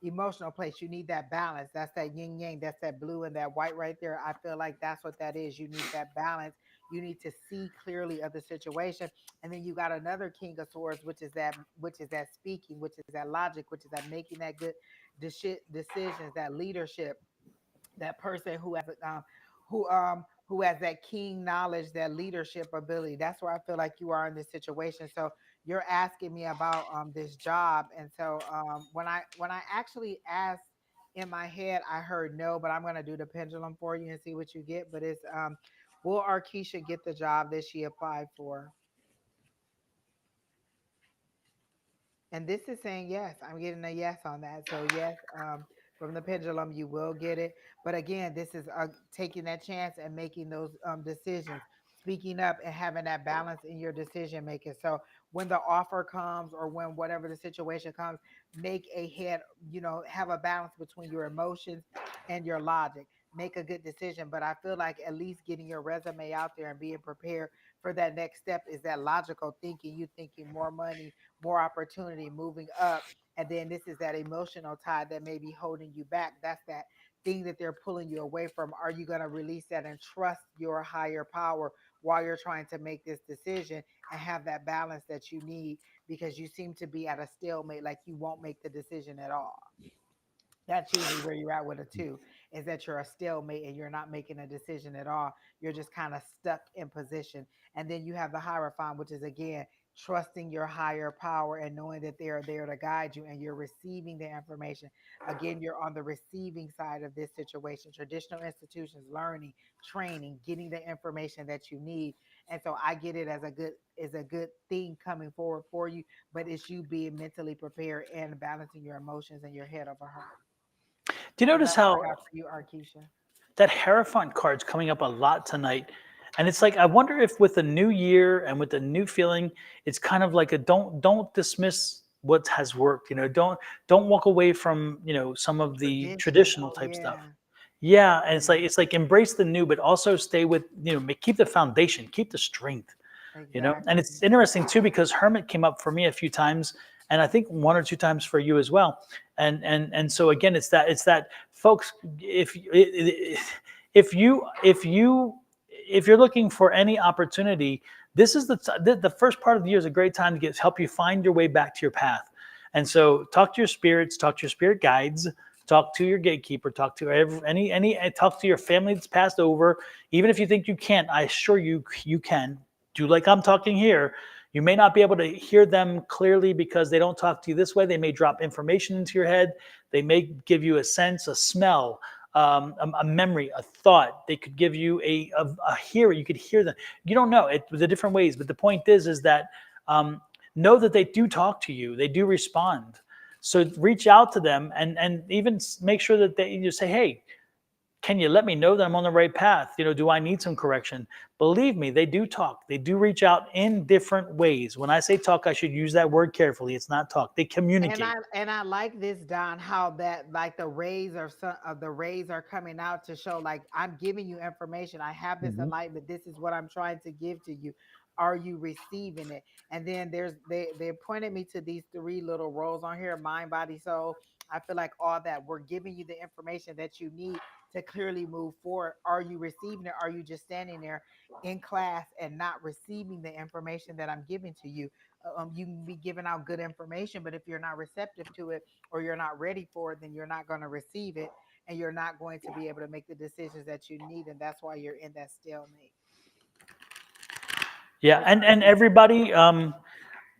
emotional place. You need that balance. That's that yin yang. That's that blue and that white right there. I feel like that's what that is. You need that balance. You need to see clearly of the situation. And then you got another King of Swords, which is that speaking, which is that logic, which is that making that good decisions, that leadership, that person who has that keen knowledge, that leadership ability. That's where I feel like you are in this situation. So you're asking me about this job, and so when I actually asked in my head, I heard no, but I'm gonna do the pendulum for you and see what you get. But it's will Arkisha get the job that she applied for? And this is saying yes. I'm getting a yes on that. So yes, from the pendulum, you will get it. But again, this is taking that chance and making those decisions, speaking up and having that balance in your decision making. So when the offer comes or when whatever the situation comes, make a head, have a balance between your emotions and your logic. Make a good decision. But I feel like at least getting your resume out there and being prepared for that next step is that logical thinking. You thinking more money, more opportunity, moving up. And then this is that emotional tie that may be holding you back. That's that thing that they're pulling you away from. Are you going to release that and trust your higher power while you're trying to make this decision and have that balance that you need? Because you seem to be at a stalemate, like you won't make the decision at all. That's usually where you're at with a two, is that you're a stalemate and you're not making a decision at all. You're just kind of stuck in position. And then you have the hierophant, which is again trusting your higher power and knowing that they are there to guide you and you're receiving the information. Again, you're on the receiving side of this situation. Traditional institutions, learning, training, getting the information that you need. And so I get it as a good thing coming forward for you, but it's you being mentally prepared and balancing your emotions and your head over heart. Do you So notice that's what I how got for you, Arkisha. that Hierophant card's coming up a lot tonight? And it's like I wonder if with the new year and with the new feeling, it's kind of like a don't dismiss what has worked. Don't walk away from some of the Tradition. traditional Oh type stuff. yeah. Yeah, and it's Yeah. like it's like embrace the new, but also stay with keep the foundation, keep the strength. And Exactly. it's interesting too because Hermit came up for me a few times, and I think one or two times for you as well. And so again, it's that folks, if you're looking for any opportunity, this is the first part of the year is a great time to help you find your way back to your path. And so talk to your spirits, talk to your spirit guides, talk to your gatekeeper, talk to talk to your family that's passed over. Even if you think you can't, I assure you you can. Do like I'm talking here. You may not be able to hear them clearly because they don't talk to you this way. They may drop information into your head. They may give you a sense, a smell, a memory, a thought. They could give you a hearing. You could hear them. You don't know it the different ways. But the point is that um, know that they do talk to you. They do respond. So reach out to them and even make sure that you say, hey, can you let me know that I'm on the right path? Do I need some correction? Believe me, they do talk. They do reach out in different ways. When I say talk, I should use that word carefully. It's not talk. They And I communicate. and I like this, Don, how that like the rays are some of the rays are coming out to show like I'm giving you information. I have this Mhm. enlightenment. This is what I'm trying to give to you. Are you receiving it? And then they pointed me to these three little roles on here: mind, body, soul. I feel like all that we're giving you the information that you need to clearly move forward. Are you receiving it? Are you just standing there in class and not receiving the information that I'm giving to you? You can be giving out good information, but if you're not receptive to it or you're not ready for it, then you're not going to receive it and you're not going to be able to make the decisions that you need. And that's why you're in that stalemate. Yeah, What's and Arkeisha? everybody,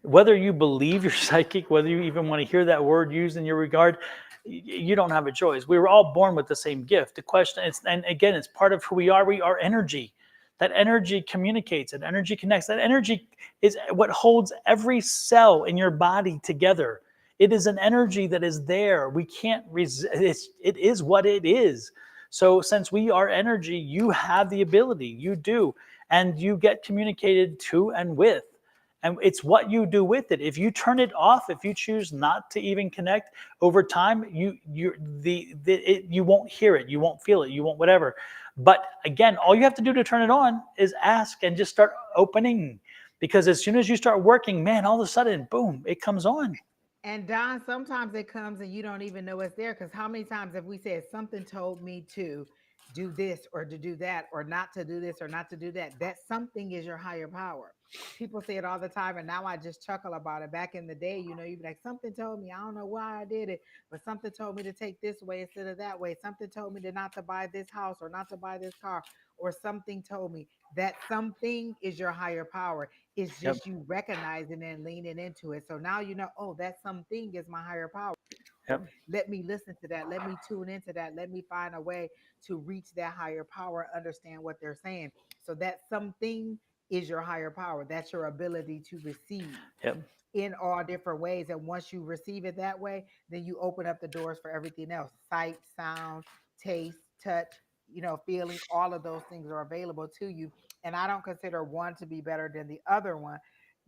whether you believe you're psychic, whether you even want to hear that word used in your regard, you don't have a choice. We were all born with the same gift. The question is, and again, it's part of who we are. We are energy. That energy communicates. That energy connects. That energy is what holds every cell in your body together. It is an energy that is there. We can't resist. It is what it is. So since we are energy, you have the ability. You do, and you get communicated to and with, and it's what you do with it. If you turn it off, if you choose not to even connect, over time you won't hear it, you won't feel it, you won't whatever. But again, all you have to do to turn it on is ask and just start opening, because as soon as you start working, man, all of a sudden, boom, it comes on. And Don, sometimes it comes and you don't even know it's there. Because how many times have we said something told me to do this or to do that, or not to do this or not to do that. That something is your higher power. People say it all the time, and now I just chuckle about it. Back in the day, you'd be like, something told me, I don't know why I did it, but something told me to take this way instead of that way. Something told me to not to buy this house or not to buy this car, or something told me. That something is your higher power. It's Yep. just you recognizing and leaning into it. So now you know, oh, that something is my higher power. Yep. Let me listen to that. Let me tune into that. Let me find a way to reach that higher power, understand what they're saying. So that something is your higher power. That's your ability to receive Yep. in all different ways. And once you receive it that way, then you open up the doors for everything else: sight, sound, taste, touch, feeling. All of those things are available to you. And I don't consider one to be better than the other one,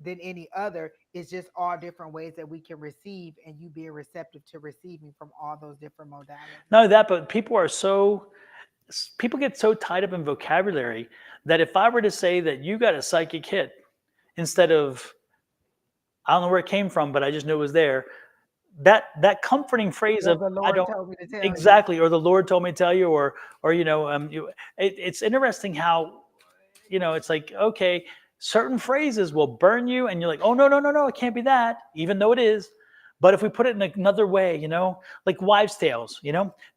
than any other. It's just all different ways that we can receive, and you being receptive to receiving from all those different modalities. Not only that, but people get so tied up in vocabulary that if I were to say that you got a psychic hit instead of I don't know where it came from, but I just knew it was there. That comforting phrase Well, of the I Lord don't told me to tell you. exactly, or the Lord told me to tell you, or it's interesting how it's like okay, certain phrases will burn you, and you're like, oh no no no no, it can't be that, even though it is. But if we put it in another way, like wives' tales,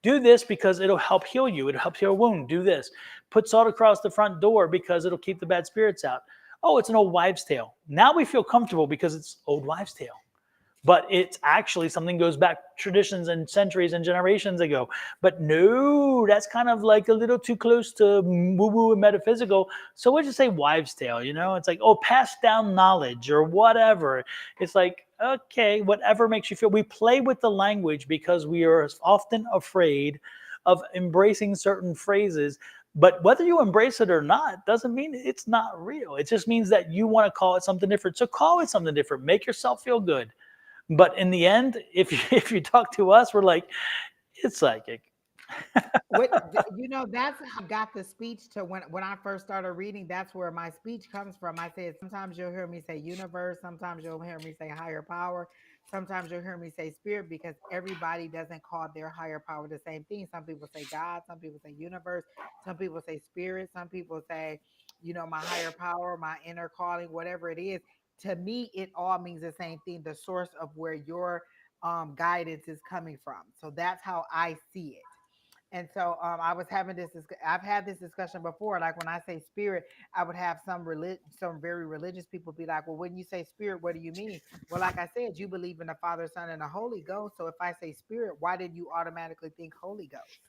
do this because it'll help heal you. It'll help heal a wound. Do this. Put salt across the front door because it'll keep the bad spirits out. Oh, it's an old wives' tale. Now we feel comfortable because it's old wives' tale, but it's actually something goes back traditions and centuries and generations ago. But no, that's kind of like a little too close to woo-woo and metaphysical. So we'll just say wives' tale, It's like, oh, passed down knowledge or whatever. It's like, okay, whatever makes you feel. We play with the language because we are often afraid of embracing certain phrases. But whether you embrace it or not doesn't mean it's not real. It just means that you want to call it something different. So call it something different. Make yourself feel good. But in the end, if you, if you talk to us, we're like, it's psychic. That's how I got the speech to when I first started reading. That's where my speech comes from. I said sometimes you'll hear me say universe, sometimes you'll hear me say higher power, sometimes you'll hear me say spirit, because everybody doesn't call their higher power the same thing. Some people say God, some people say universe, some people say spirit, some people say, my higher power, my inner calling, whatever it is. To me, it all means the same thing: the source of where your guidance is coming from. So that's how I see it. And so I was having I've had this discussion before. Like when I say spirit, I would have some very religious people be like, "Well, when you say spirit, what do you mean?" Well, like I said, you believe in the Father, Son, and the Holy Ghost. So if I say spirit, why did you automatically think Holy Ghost?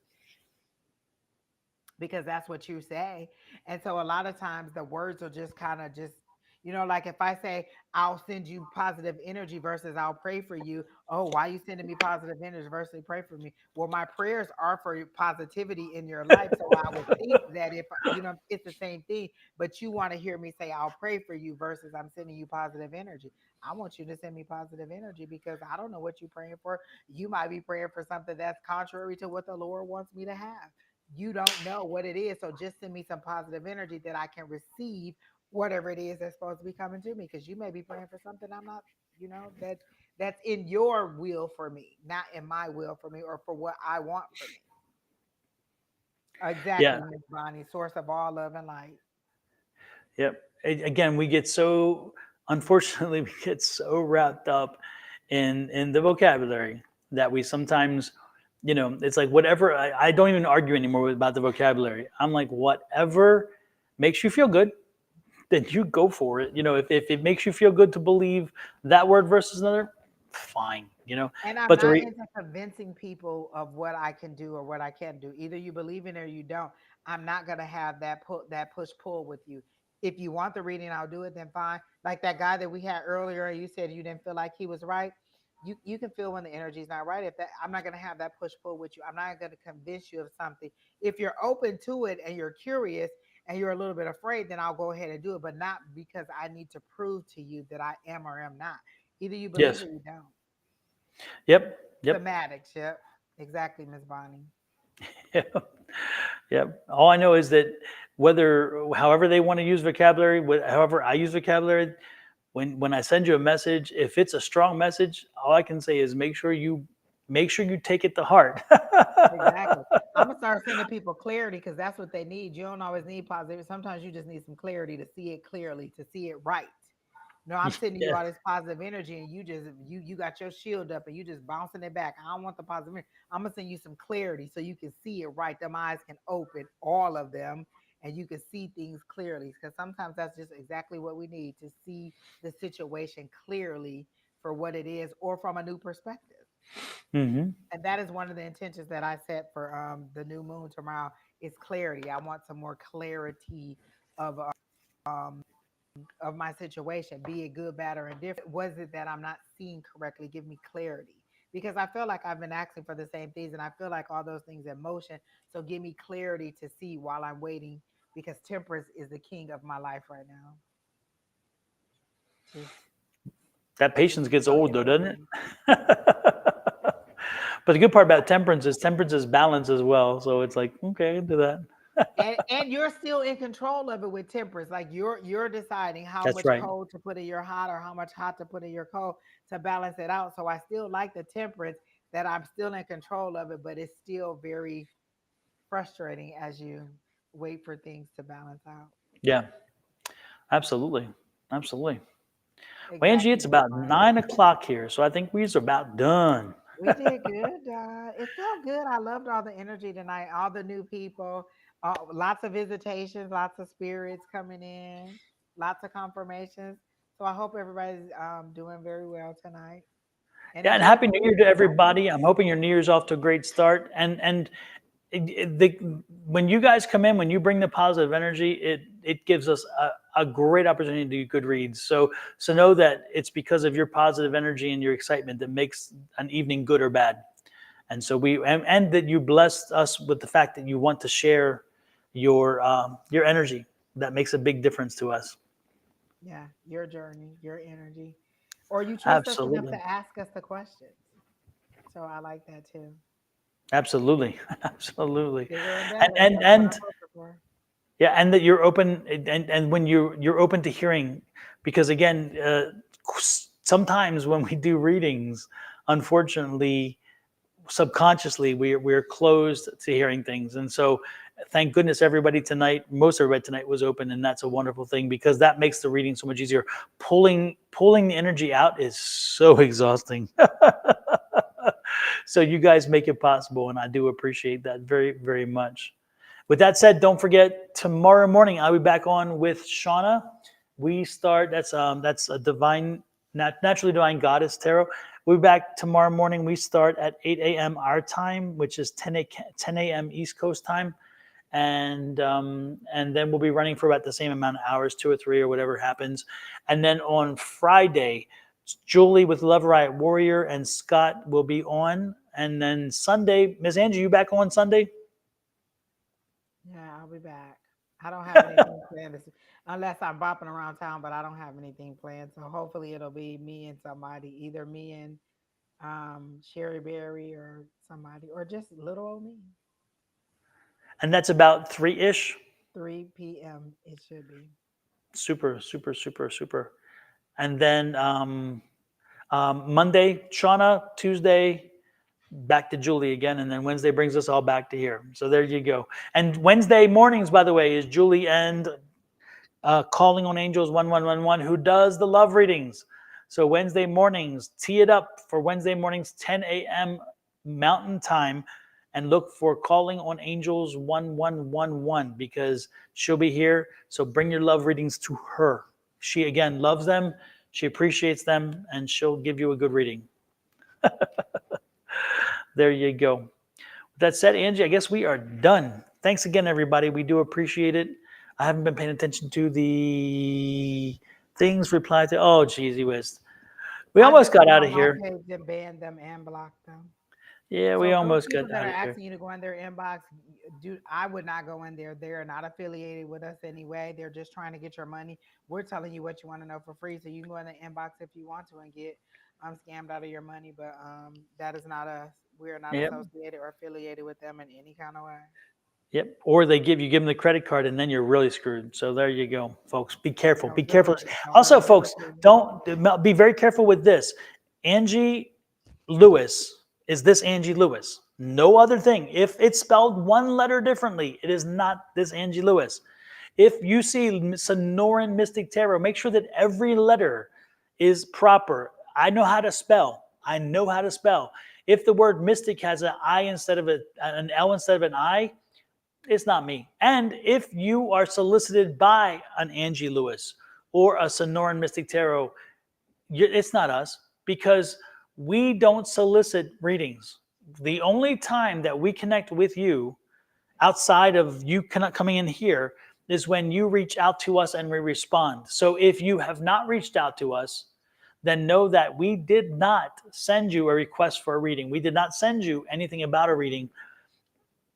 Because that's what you say. And so a lot of times the words will just kind of just, like if I say I'll send you positive energy versus I'll pray for you. Oh, why you sending me positive energy versus pray for me? Well, my prayers are for positivity in your life. So I would think that if, it's the same thing, but you want to hear me say I'll pray for you versus I'm sending you positive energy. I want you to send me positive energy because I don't know what you're praying for. You might be praying for something that's contrary to what the Lord wants me to have. You don't know what it is. So just send me some positive energy that I can receive whatever it is that's supposed to be coming to me. Because you may be praying for something I'm not, that's in your will for me, not in my will for me or for what I want for me. Exactly, Yeah. Miss Bonnie, source of all love and light. Yep. Again, unfortunately, we get so wrapped up in the vocabulary that we sometimes, it's like whatever. I don't even argue anymore about the vocabulary. I'm like, whatever makes you feel good, then you go for it. If it makes you feel good to believe that word versus another, fine. And I'm But not into convincing people of what I can do or what I can't do. Either you believe in it or you don't. I'm not gonna have that push pull with you. If you want the reading, I'll do it. Then fine. Like that guy that we had earlier, you said you didn't feel like he was right. You can feel when the energy's not right. If that, I'm not gonna have that push pull with you. I'm not gonna convince you of something. If you're open to it and you're curious and you're a little bit afraid, then I'll go ahead and do it. But not because I need to prove to you that I am or am not. Either you believe yes, or you don't. yep, yep, Thematics, yep. Exactly, Miss Bonnie. yep, yep. All I know is that however they want to use vocabulary, however I use vocabulary, when I send you a message, if it's a strong message, all I can say is make sure you take it to heart. Exactly. I'm gonna start sending people clarity because that's what they need. You don't always need positive. Sometimes you just need some clarity to see it clearly, to see it right. No, I'm sending you Yeah. all this positive energy, and you got your shield up, and you just bouncing it back. I don't want the positive energy. I'm gonna send you some clarity so you can see it right. Them eyes can open, all of them, and you can see things clearly. Because sometimes that's just exactly what we need to see the situation clearly for what it is, or from a new perspective. Hmm. And that is one of the intentions that I set for the new moon tomorrow is clarity. I want some more clarity of um of my situation, be it good, bad, or indifferent. Was it that I'm not seeing correctly? Give me clarity. Because I feel like I've been asking for the same things and I feel like all those things in motion. So give me clarity to see while I'm waiting because temperance is the king of my life right now. Just That give patience me gets old though, doesn't it? clarity. But the good part about temperance is balance as well. So it's like, okay, I can do that. And you're still in control of it with temperance. Like you're deciding how That's much right. cold to put in your hot or how much hot to put in your cold to balance it out. So I still like the temperance that I'm still in control of it, but it's still very frustrating as you wait for things to balance out. Yeah, absolutely. Absolutely. Well, Angie, Exactly it's where about you are. 9 o'clock here. So I think we're about done. We did good. It felt good. I loved all the energy tonight, all the new people, lots of visitations, lots of spirits coming in, lots of confirmations. So I hope everybody's doing very well tonight and Yeah, and enjoy happy the New Year to reading. everybody. I'm hoping your New Year's off to a great start. And when you guys come in, when you bring the positive energy, it gives us a great opportunity to do good reads. So know that it's because of your positive energy and your excitement that makes an evening good or bad. And so and that you blessed us with the fact that you want to share your energy. That makes a big difference to us. Yeah, your journey, your energy. Or you trust us enough Absolutely. to ask us the questions. So I like that too. Absolutely. Absolutely. Bigger and And better. and That's what and I'm hoping for. yeah, and that you're open, and when you're open to hearing, because again, sometimes when we do readings, unfortunately, subconsciously we're closed to hearing things, and so thank goodness everybody tonight, most everybody tonight was open, and that's a wonderful thing because that makes the reading so much easier. Pulling the energy out is so exhausting. So you guys make it possible, and I do appreciate that very, very much. With that said, don't forget tomorrow morning I'll be back on with Shauna. We start. That's a naturally divine goddess tarot. We'll be back tomorrow morning. We start at 8 a.m. our time, which is 10 a.m. East Coast time, and then we'll be running for about the same amount of hours, 2 or 3 or whatever happens. And then on Friday, Julie with Love Riot Warrior and Scott will be on. And then Sunday, Miss Angie, you back on Sunday? Yeah, I'll be back. I don't have anything planned unless I'm bopping around town, but I don't have anything planned. So hopefully it'll be me and somebody, either me and Sherry Berry or somebody, or just little old me. And that's about 3-ish. 3 p.m. it should be. Super, super, super, super. And then Monday, Shauna. Tuesday, back to Julie again. And then Wednesday brings us all back to here. So there you go. And Wednesday mornings, by the way, is Julie and Calling on Angels 1111, who does the love readings. So Wednesday mornings, tee it up for Wednesday mornings, 10 a.m. Mountain Time, and look for Calling on Angels 1111 because she'll be here. So bring your love readings to her. She, again, loves them, she appreciates them, and she'll give you a good reading. There you go. With that said, Angie, I guess we are done. Thanks again, everybody. We do appreciate it. I haven't been paying attention to the things reply to. Oh, geez, whiz. We I almost just got went out on of my here. page and banned them and blocked them. Yeah, we So those almost got people that out are of here. asking you to go in their inbox, I would not go in there. They're not affiliated with us anyway. They're just trying to get your money. We're telling you what you want to know for free, so you can go in the inbox if you want to and get scammed out of your money. But that is not us. We are not Yep, associated or affiliated with them in any kind of way. yep. Or they give them the credit card, and then you're really screwed. So there you go, folks. Be careful. Be Don't do careful. it. Don't let Also, them do it folks, to you. don't be very careful with this. Angie Lewis, is this Angie Lewis? No other thing. If it's spelled one letter differently, it is not this Angie Lewis. If you see Sonoran Mystic Tarot, make sure that every letter is proper. I know how to spell. I know how to spell. If the word mystic has an I instead of an L instead of an I, it's not me. And if you are solicited by an Angie Lewis or a Sonoran Mystic Tarot, it's not us, because we don't solicit readings. The only time that we connect with you outside of you coming in here is when you reach out to us and we respond. So if you have not reached out to us, then know that we did not send you a request for a reading. We did not send you anything about a reading.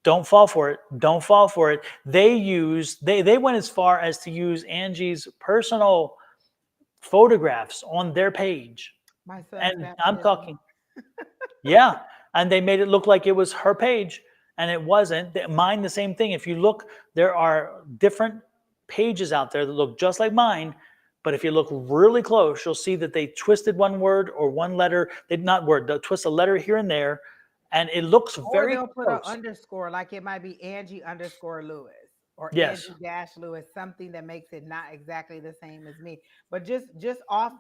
Don't fall for it. Don't fall for it. They went as far as to use Angie's personal photographs on their page. My son's And I'm baptism. talking, yeah. And they made it look like it was her page, and it wasn't. Mine, the same thing. If you look, there are different pages out there that look just like mine. But if you look really close, you'll see that they twisted one word or one letter. They not word, they'll twist a letter here and there. And it looks Or very they'll put an close. underscore, like it might be Angie underscore Lewis or Yes. Angie dash Lewis, something that makes it not exactly the same as me. But just off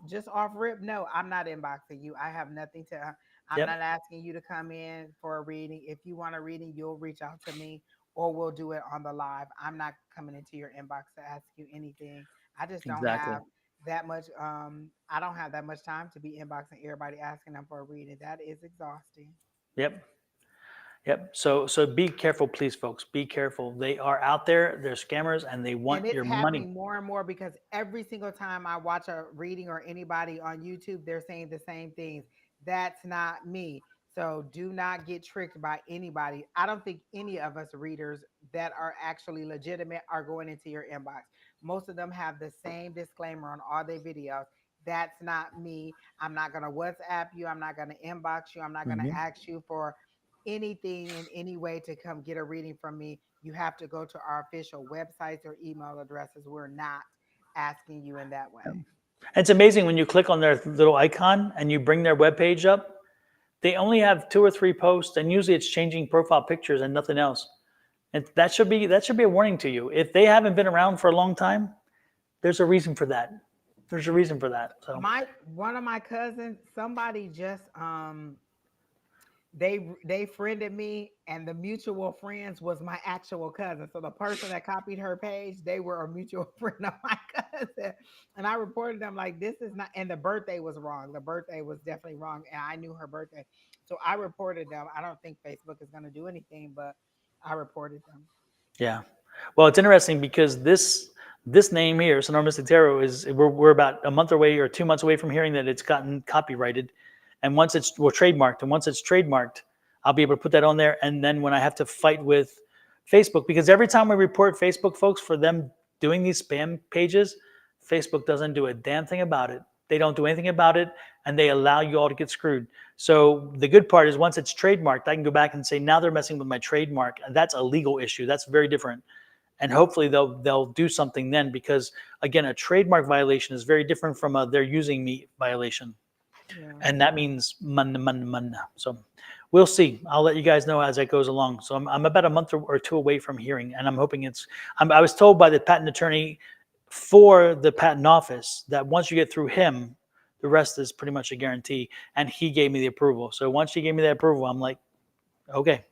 rip, no, I'm not inboxing you. I have nothing to. I'm not Yep. asking you to come in for a reading. If you want a reading, you'll reach out to me, or we'll do it on the live. I'm not coming into your inbox to ask you anything. I just don't Exactly. have that much. I don't have that much time to be inboxing everybody asking them for a reading. That is exhausting. Yep. Yep. So be careful, please, folks. Be careful. They are out there. They're scammers, and they And want it's your money. happening more and more because every single time I watch a reading or anybody on YouTube, they're saying the same things. That's not me. So do not get tricked by anybody. I don't think any of us readers that are actually legitimate are going into your inbox. Most of them have the same disclaimer on all their videos. That's not me. I'm not going to WhatsApp you. I'm not going to inbox you. I'm not going to Mhm. ask you for anything in any way to come get a reading from me. You have to go to our official websites or email addresses. We're not asking you in that way. It's amazing when you click on their little icon and you bring their webpage up. They only have 2 or 3 posts, and usually it's changing profile pictures and nothing else. And that should be a warning to you. If they haven't been around for a long time, there's a reason for that. There's a reason for that. So My one of my cousins, somebody just they friended me, and the mutual friends was my actual cousin. So the person that copied her page, they were a mutual friend of my cousin. And I reported them like, this is not, and the birthday was wrong. The birthday was definitely wrong. And I knew her birthday. So I reported them. I don't think Facebook is going to do anything, but I reported them. yeah. Well, it's interesting because this name here, Sonoran Mystic Tarot, is we're about a month away or 2 months away from hearing that it's gotten copyrighted, and once it's trademarked, and once it's trademarked, I'll be able to put that on there. And then when I have to fight with Facebook, because every time we report Facebook folks for them doing these spam pages, Facebook doesn't do a damn thing about it. They don't do anything about it, and they allow you all to get screwed. So the good part is once it's trademarked, I can go back and say now they're messing with my trademark, and that's a legal issue. That's very different. And hopefully they'll do something then, because again, a trademark violation is very different from a they're using me violation, Yeah. and that means man. So we'll see. I'll let you guys know as it goes along. So I'm about a month or 2 away from hearing, and I'm hoping I was told by the patent attorney for the patent office that once you get through him, the rest is pretty much a guarantee, and he gave me the approval. So once he gave me the approval, I'm like, okay.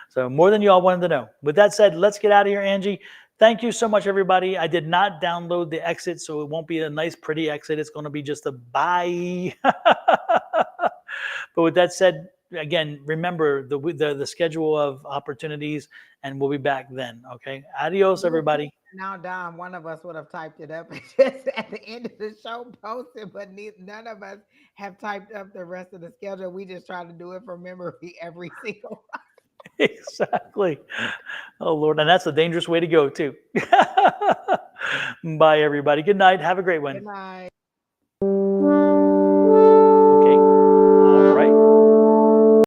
So more than you all wanted to know. With that said, let's get out of here, Angie. Thank you so much, everybody. I did not download the exit, so it won't be a nice, pretty exit. It's going to be just a bye. But with that said, again, remember the schedule of opportunities, and we'll be back then. Okay. Adios, We were everybody. now, Don, one of us would have typed it up and just at the end of the show posted, but none of us have typed up the rest of the schedule. We just try to do it from memory every single. Exactly. Oh, Lord. And that's a dangerous way to go, too. Bye, everybody. Good night. Have a great one. Good night.